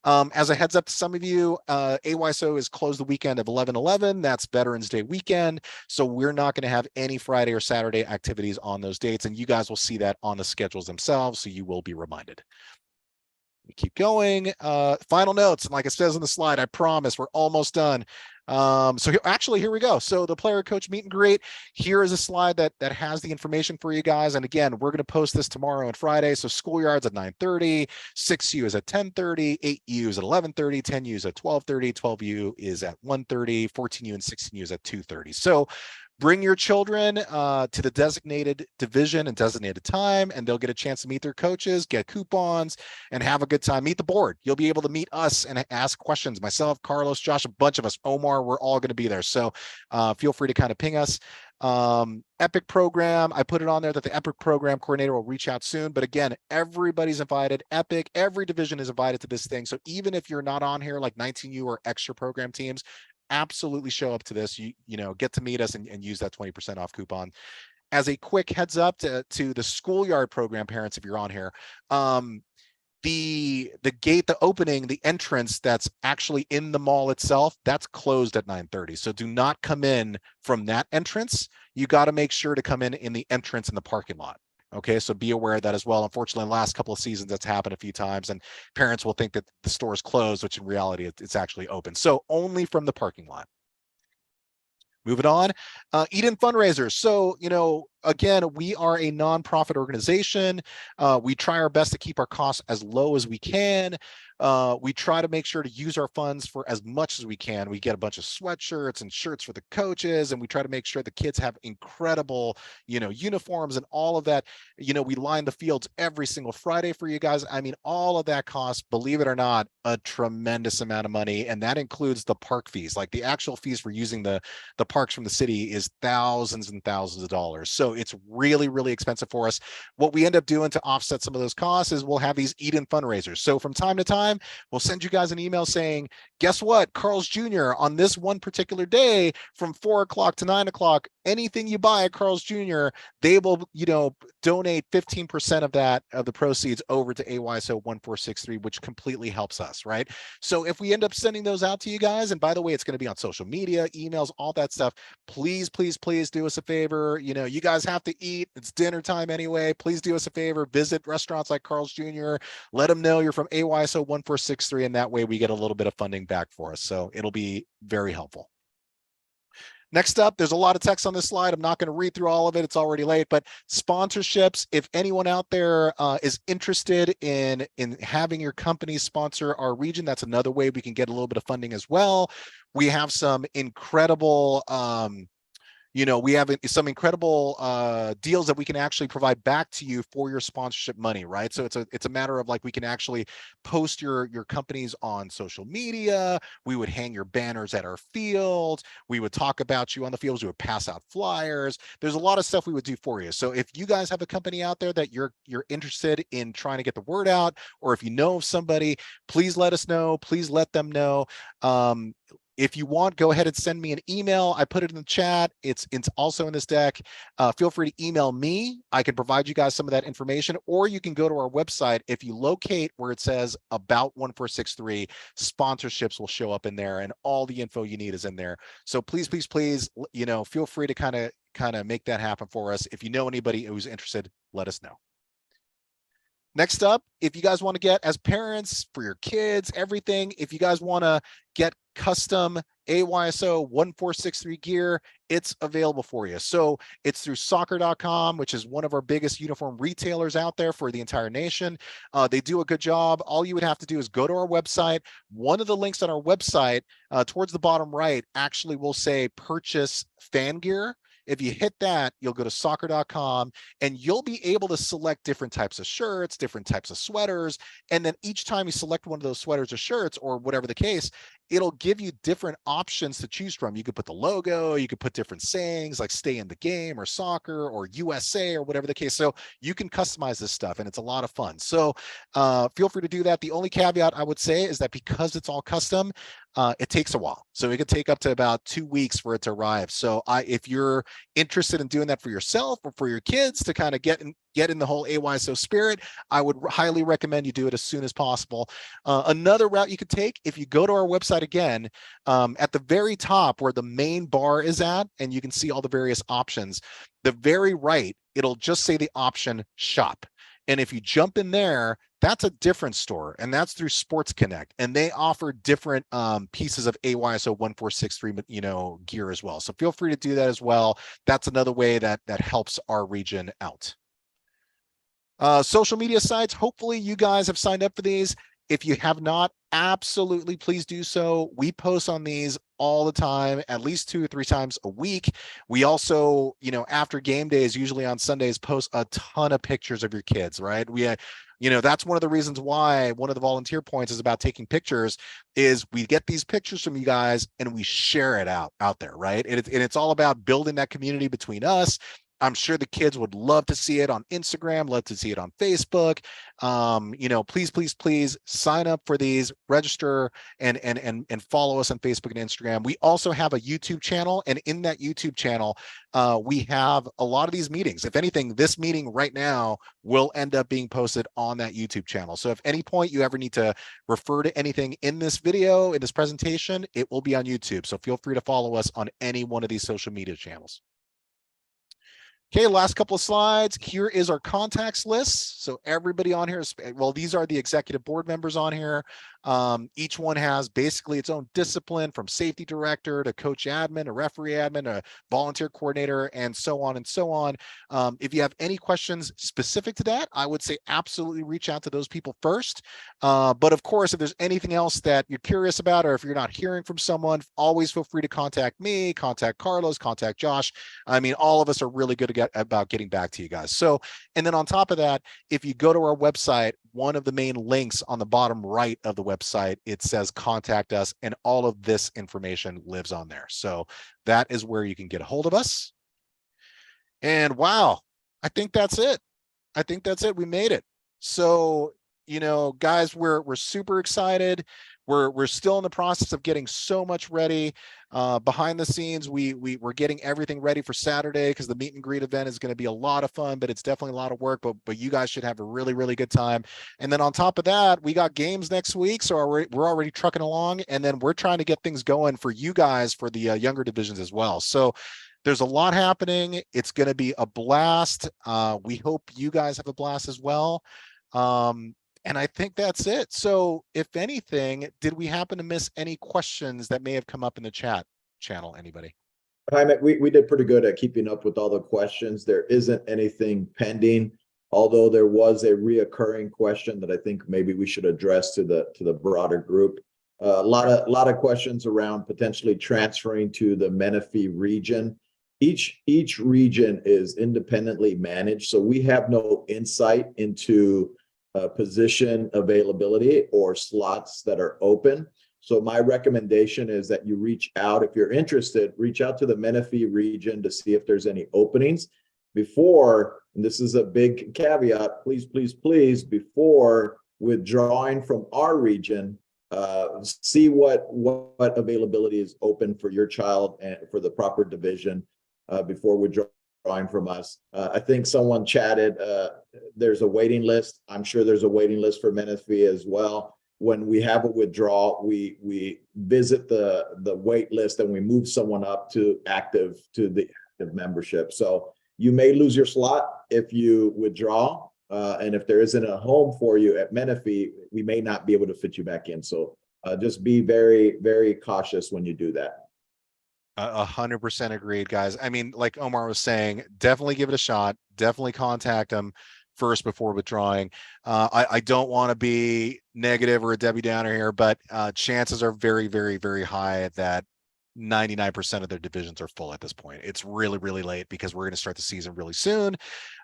As a heads up to some of you, AYSO is closed the weekend of 11/11. That's Veterans Day weekend. So we're not going to have any Friday or Saturday activities on those dates. And you guys will see that on the schedules themselves. So you will be reminded. We keep going. Final notes. And like it says on the slide, I promise we're almost done. So actually, here we go. So the player coach meet and greet. Here is a slide that has the information for you guys. And again, we're going to post this tomorrow and Friday. So schoolyards at 9:30, 6U is at 10:30, 8U is at 11:30, 10U is at 12:30, 12U is at 1:30, 14U and 16U is at 2:30. So bring your children to the designated division and designated time, and they'll get a chance to meet their coaches, get coupons, and have a good time. Meet the board. You'll be able to meet us and ask questions. Myself, Carlos, Josh, a bunch of us, Omar, we're all going to be there. So feel free to kind of ping us. Epic program, I put it on there that the Epic program coordinator will reach out soon. But again, everybody's invited. Epic, every division is invited to this thing. So even if you're not on here, like 19U or extra program teams, absolutely show up to this. You know, get to meet us and use that 20% off coupon. As a quick heads up to the schoolyard program parents, if you're on here, the gate, the opening, the entrance that's actually in the mall itself, that's closed at 9:30. So do not come in from that entrance. You got to make sure to come in the entrance in the parking lot. Okay, so be aware of that as well. Unfortunately, in the last couple of seasons, that's happened a few times, and parents will think that the store is closed, which in reality, it's actually open. So only from the parking lot. Moving on, Eden fundraisers. So, you know, again, we are a nonprofit organization. We try our best to keep our costs as low as we can. We try to make sure to use our funds for as much as we can. We get a bunch of sweatshirts and shirts for the coaches, and we try to make sure the kids have incredible, uniforms and all of that. We line the fields every single Friday for you guys. I mean, all of that costs, believe it or not, a tremendous amount of money, and that includes the park fees. Like the actual fees for using the parks from the city is thousands and thousands of dollars. So it's really, really expensive for us. What we end up doing to offset some of those costs is we'll have these eat-in fundraisers. So from time to time, we'll send you guys an email saying, guess what? Carl's Jr. on this one particular day from 4 o'clock to 9 o'clock, anything you buy at Carl's Jr., they will, donate 15% of the proceeds over to AYSO 1463, which completely helps us, right? So if we end up sending those out to you guys, and by the way, it's going to be on social media, emails, all that stuff, please, please, please do us a favor. You guys have to eat. It's dinner time anyway. Please do us a favor. Visit restaurants like Carl's Jr. Let them know you're from AYSO 1463, and that way we get a little bit of funding back for us. So it'll be very helpful. Next up, there's a lot of text on this slide. I'm not going to read through all of it. It's already late, but sponsorships, if anyone out there is interested in having your company sponsor our region, that's another way we can get a little bit of funding as well. We have some incredible we have some incredible deals that we can actually provide back to you for your sponsorship money, right? So it's a matter of like, we can actually post your companies on social media. We would hang your banners at our fields. We would talk about you on the fields. We would pass out flyers. There's a lot of stuff we would do for you. So if you guys have a company out there that you're interested in trying to get the word out, or if you know of somebody, please let us know. Please let them know. If you want, go ahead and send me an email. I put it in the chat. It's also in this deck. Feel free to email me. I can provide you guys some of that information, or you can go to our website. If you locate where it says about 1463, sponsorships will show up in there, and all the info you need is in there. So please, please, please, feel free to kind of make that happen for us. If you know anybody who's interested, let us know. Next up, if you guys want to get, as parents, for your kids, everything, if you guys want to get custom AYSO 1463 gear, it's available for you. So it's through soccer.com, which is one of our biggest uniform retailers out there for the entire nation. They do a good job. All you would have to do is go to our website. One of the links on our website, towards the bottom right, actually will say purchase fan gear. If you hit that, you'll go to soccer.com, and you'll be able to select different types of shirts, different types of sweaters. And then each time you select one of those sweaters or shirts, or whatever the case, it'll give you different options to choose from. You could put the logo, you could put different sayings like stay in the game or soccer or USA or whatever the case. So you can customize this stuff, and it's a lot of fun. So feel free to do that. The only caveat I would say is that because it's all custom, it takes a while. So it could take up to about 2 weeks for it to arrive. So if you're interested in doing that for yourself or for your kids to kind of get in the whole AYSO spirit, I would highly recommend you do it as soon as possible. Another route you could take, if you go to our website again, at the very top where the main bar is at, and you can see all the various options, the very right, it'll just say the option shop. And if you jump in there, that's a different store, and that's through Sports Connect, and they offer different pieces of AYSO 1463 gear as well. So feel free to do that as well. That's another way that helps our region out. Social media sites, hopefully you guys have signed up for these. If you have not, absolutely please do so. We post on these all the time, at least 2 or 3 times a week. We also, after game days, usually on Sundays, post a ton of pictures of your kids, right? That's one of the reasons why one of the volunteer points is about taking pictures, is we get these pictures from you guys and we share it out there, right? And it's all about building that community between us. I'm sure the kids would love to see it on Instagram, love to see it on Facebook. Please, please, please sign up for these, register, and follow us on Facebook and Instagram. We also have a YouTube channel, and in that YouTube channel, we have a lot of these meetings. If anything, this meeting right now will end up being posted on that YouTube channel. So if any point you ever need to refer to anything in this video, in this presentation, it will be on YouTube. So feel free to follow us on any one of these social media channels. Okay, last couple of slides. Here is our contacts list. So everybody on here is, well, these are the executive board members on here. Each one has basically its own discipline, from safety director to coach admin, a referee admin, a volunteer coordinator, and so on and so on. If you have any questions specific to that, I would say absolutely reach out to those people first. But of course, if there's anything else that you're curious about, or if you're not hearing from someone, always feel free to contact me, contact Carlos, contact Josh. I mean, all of us are really good about getting back to you guys. So, and then on top of that, if you go to our website, one of the main links on the bottom right of the website, it says contact us, and all of this information lives on there. So that is where you can get a hold of us. And wow, I think that's it. I think that's it. We made it. So, you know, guys, we're super excited. We're still in the process of getting so much ready. Behind the scenes, we're getting everything ready for Saturday, because the meet and greet event is going to be a lot of fun, but it's definitely a lot of work. But you guys should have a really, really good time. And then on top of that, we got games next week, so we're already trucking along, and then we're trying to get things going for you guys for the younger divisions as well. So there's a lot happening. It's going to be a blast. We hope you guys have a blast as well. And I think that's it. So if anything, did we happen to miss any questions that may have come up in the chat channel? Anybody?
Jaime, we did pretty good at keeping up with all the questions. There isn't anything pending, although there was a reoccurring question that I think maybe we should address to the broader group. A lot of questions around potentially transferring to the Menifee region. Each region is independently managed, so we have no insight into position availability or slots that are open. So my recommendation is that you reach out, if you're interested, reach out to the Menifee region to see if there's any openings before, and this is a big caveat, please, before withdrawing from our region, see what availability is open for your child and for the proper division before withdrawing from us. I think someone chatted, there's a waiting list. I'm sure there's a waiting list for Menifee as well. When we have a withdrawal, we visit the wait list and we move someone up to the active membership. So you may lose your slot if you withdraw, and if there isn't a home for you at Menifee, we may not be able to fit you back in. So just be very, very cautious when you do that.
100% agreed, guys. I mean, like Omar was saying, definitely give it a shot. Definitely contact them first before withdrawing. I don't want to be negative or a Debbie Downer here, but chances are very, very, very high that 99% of their divisions are full at this point. It's really, really late because we're going to start the season really soon.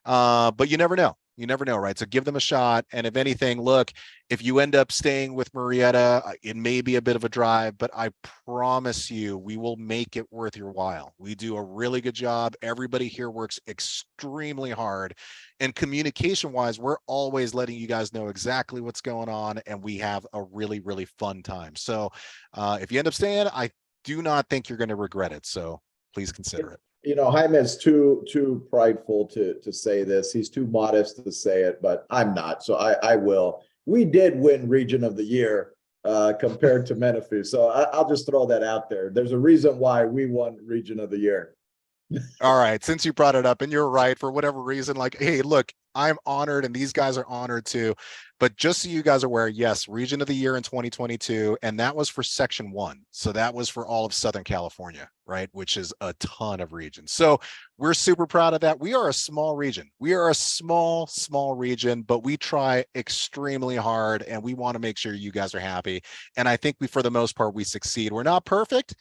But you never know. You never know, right? So give them a shot. And if anything, look, if you end up staying with Marietta, it may be a bit of a drive, but I promise you, we will make it worth your while. We do a really good job. Everybody here works extremely hard. And communication wise, we're always letting you guys know exactly what's going on. And we have a really, really fun time. So if you end up staying, I do not think you're going to regret it. So please consider it.
You know, Jaime is too prideful to say this. He's too modest to say it, but I'm not. So I will. We did win Region of the Year compared to Menifee. So I'll just throw that out there. There's a reason why we won Region of the Year.
All right. Since you brought it up, and you're right, for whatever reason, like, hey, look, I'm honored and these guys are honored too. But just so you guys are aware, yes, Region of the Year in 2022, and that was for Section 1. So that was for all of Southern California, right? Which is a ton of regions. So we're super proud of that. We are a small region. We are a small region, but we try extremely hard and we want to make sure you guys are happy. And I think for the most part, we succeed. We're not perfect,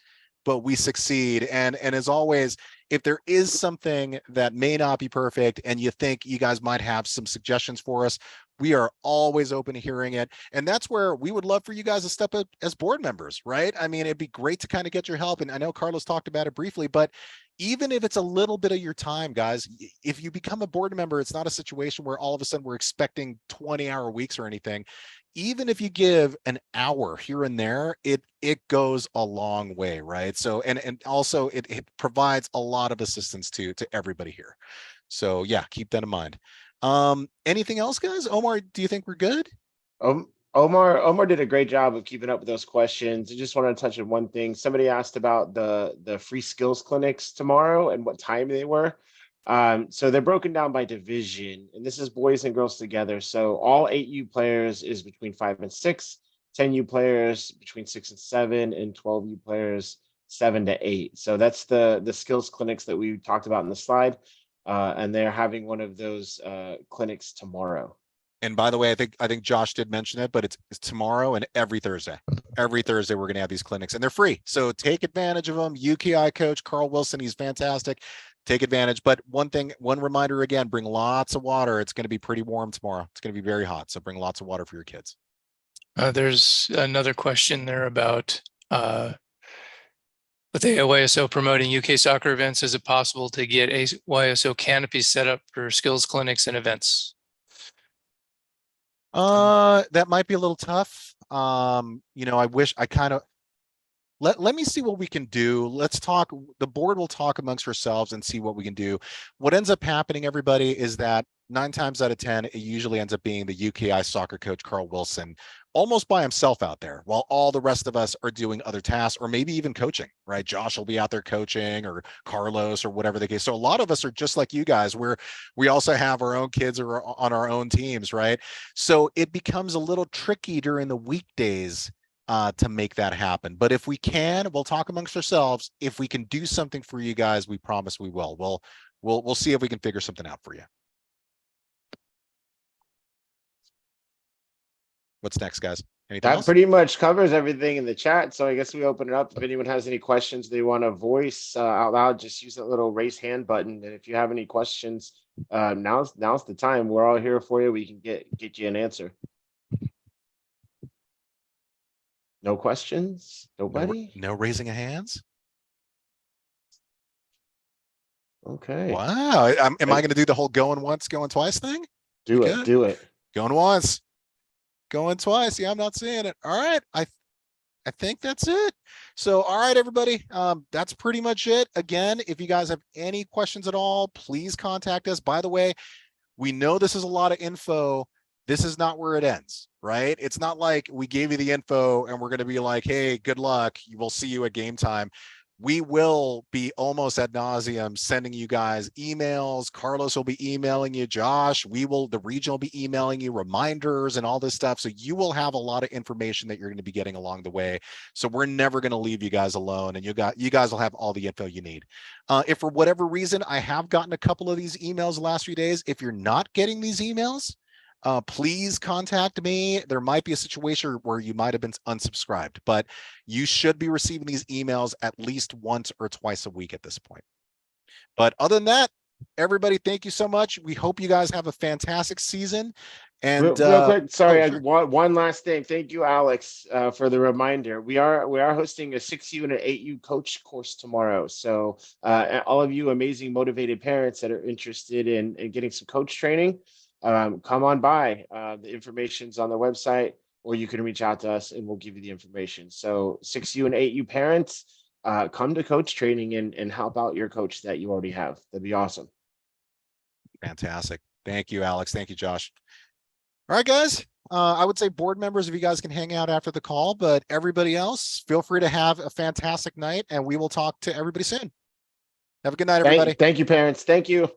but we succeed. And as always, if there is something that may not be perfect and you think you guys might have some suggestions for us, we are always open to hearing it. And that's where we would love for you guys to step up as board members, right? I mean, it'd be great to kind of get your help. And I know Carlos talked about it briefly, but even if it's a little bit of your time, guys, if you become a board member, it's not a situation where all of a sudden we're expecting 20-hour weeks or anything. Even if you give an hour here and there, it goes a long way, right? So, and also it provides a lot of assistance to everybody here. So yeah, keep that in mind. Anything else, guys? Omar, do you think we're good?
Omar did a great job of keeping up with those questions. I just wanted to touch on one thing. Somebody asked about the free skills clinics tomorrow and what time they were. So they're broken down by division, and this is boys and girls together. So all 8U players is between 5 and 6, 10U players between 6 and 7, and 12U players 7 to 8. So that's the skills clinics that we talked about in the slide. And they're having one of those clinics tomorrow.
And by the way, I think Josh did mention it, but it's tomorrow and every Thursday. Every Thursday we're going to have these clinics, and they're free. So take advantage of them. UKI coach Carl Wilson, he's fantastic. Take advantage. But one reminder again, bring lots of water. It's going to be pretty warm tomorrow. It's going to be very hot. So bring lots of water for your kids.
There's another question there about with AYSO promoting UK soccer events, is it possible to get AYSO canopies set up for skills clinics and events?
That might be a little tough. I wish I kind of let me see what we can do. Let's talk. The board will talk amongst ourselves and see what we can do. What ends up happening, everybody, is that 9 times out of 10, it usually ends up being the UKI soccer coach, Carl Wilson, almost by himself out there, while all the rest of us are doing other tasks or maybe even coaching, right? Josh will be out there coaching, or Carlos, or whatever the case. So a lot of us are just like you guys, where we also have our own kids or on our own teams, right? So it becomes a little tricky during the weekdays to make that happen. But if we can, we'll talk amongst ourselves. If we can do something for you guys, we promise we will. We'll see if we can figure something out for you. What's next, guys? Anything
That
else?
pretty much covers everything in the chat. So I guess we open it up. If anyone has any questions they want to voice out loud, just use that little raise hand button. And if you have any questions, now's the time. We're all here for you. We can get you an answer. No questions? Nobody?
No raising of hands?
Okay.
Wow. Am I going to do the whole going once, going twice thing?
Do it.
Good.
Do it.
Going once, going twice. Yeah, I'm not seeing it. All right. I think that's it. So, all right, everybody. That's pretty much it. Again, if you guys have any questions at all, please contact us. By the way, we know this is a lot of info. This is not where it ends, right? It's not like we gave you the info and we're going to be like, hey, good luck. We'll see you at game time. We will be almost ad nauseum sending you guys emails. Carlos will be emailing you. Josh, the region will be emailing you reminders and all this stuff. So you will have a lot of information that you're going to be getting along the way. So we're never going to leave you guys alone, and you guys will have all the info you need. If for whatever reason, I have gotten a couple of these emails the last few days, if you're not getting these emails, please contact me. There might be a situation where you might have been unsubscribed, but you should be receiving these emails at least once or twice a week at this point. But other than that, everybody, thank you so much. We hope you guys have a fantastic season. And
real quick, sorry,
oh, sure.
one last thing. Thank you, Alex, for the reminder. We are hosting a 6U and an 8U coach course tomorrow. So all of you amazing, motivated parents that are interested in getting some coach training, come on by. The information's on the website, or you can reach out to us and we'll give you the information. So 6U and 8U parents, come to coach training and help out your coach that you already have. That'd be awesome.
Fantastic. Thank you, Alex. Thank you, Josh. All right, guys. I would say board members, if you guys can hang out after the call, but everybody else, feel free to have a fantastic night, and we will talk to everybody soon. Have a good night, everybody.
Thank you, parents. Thank you.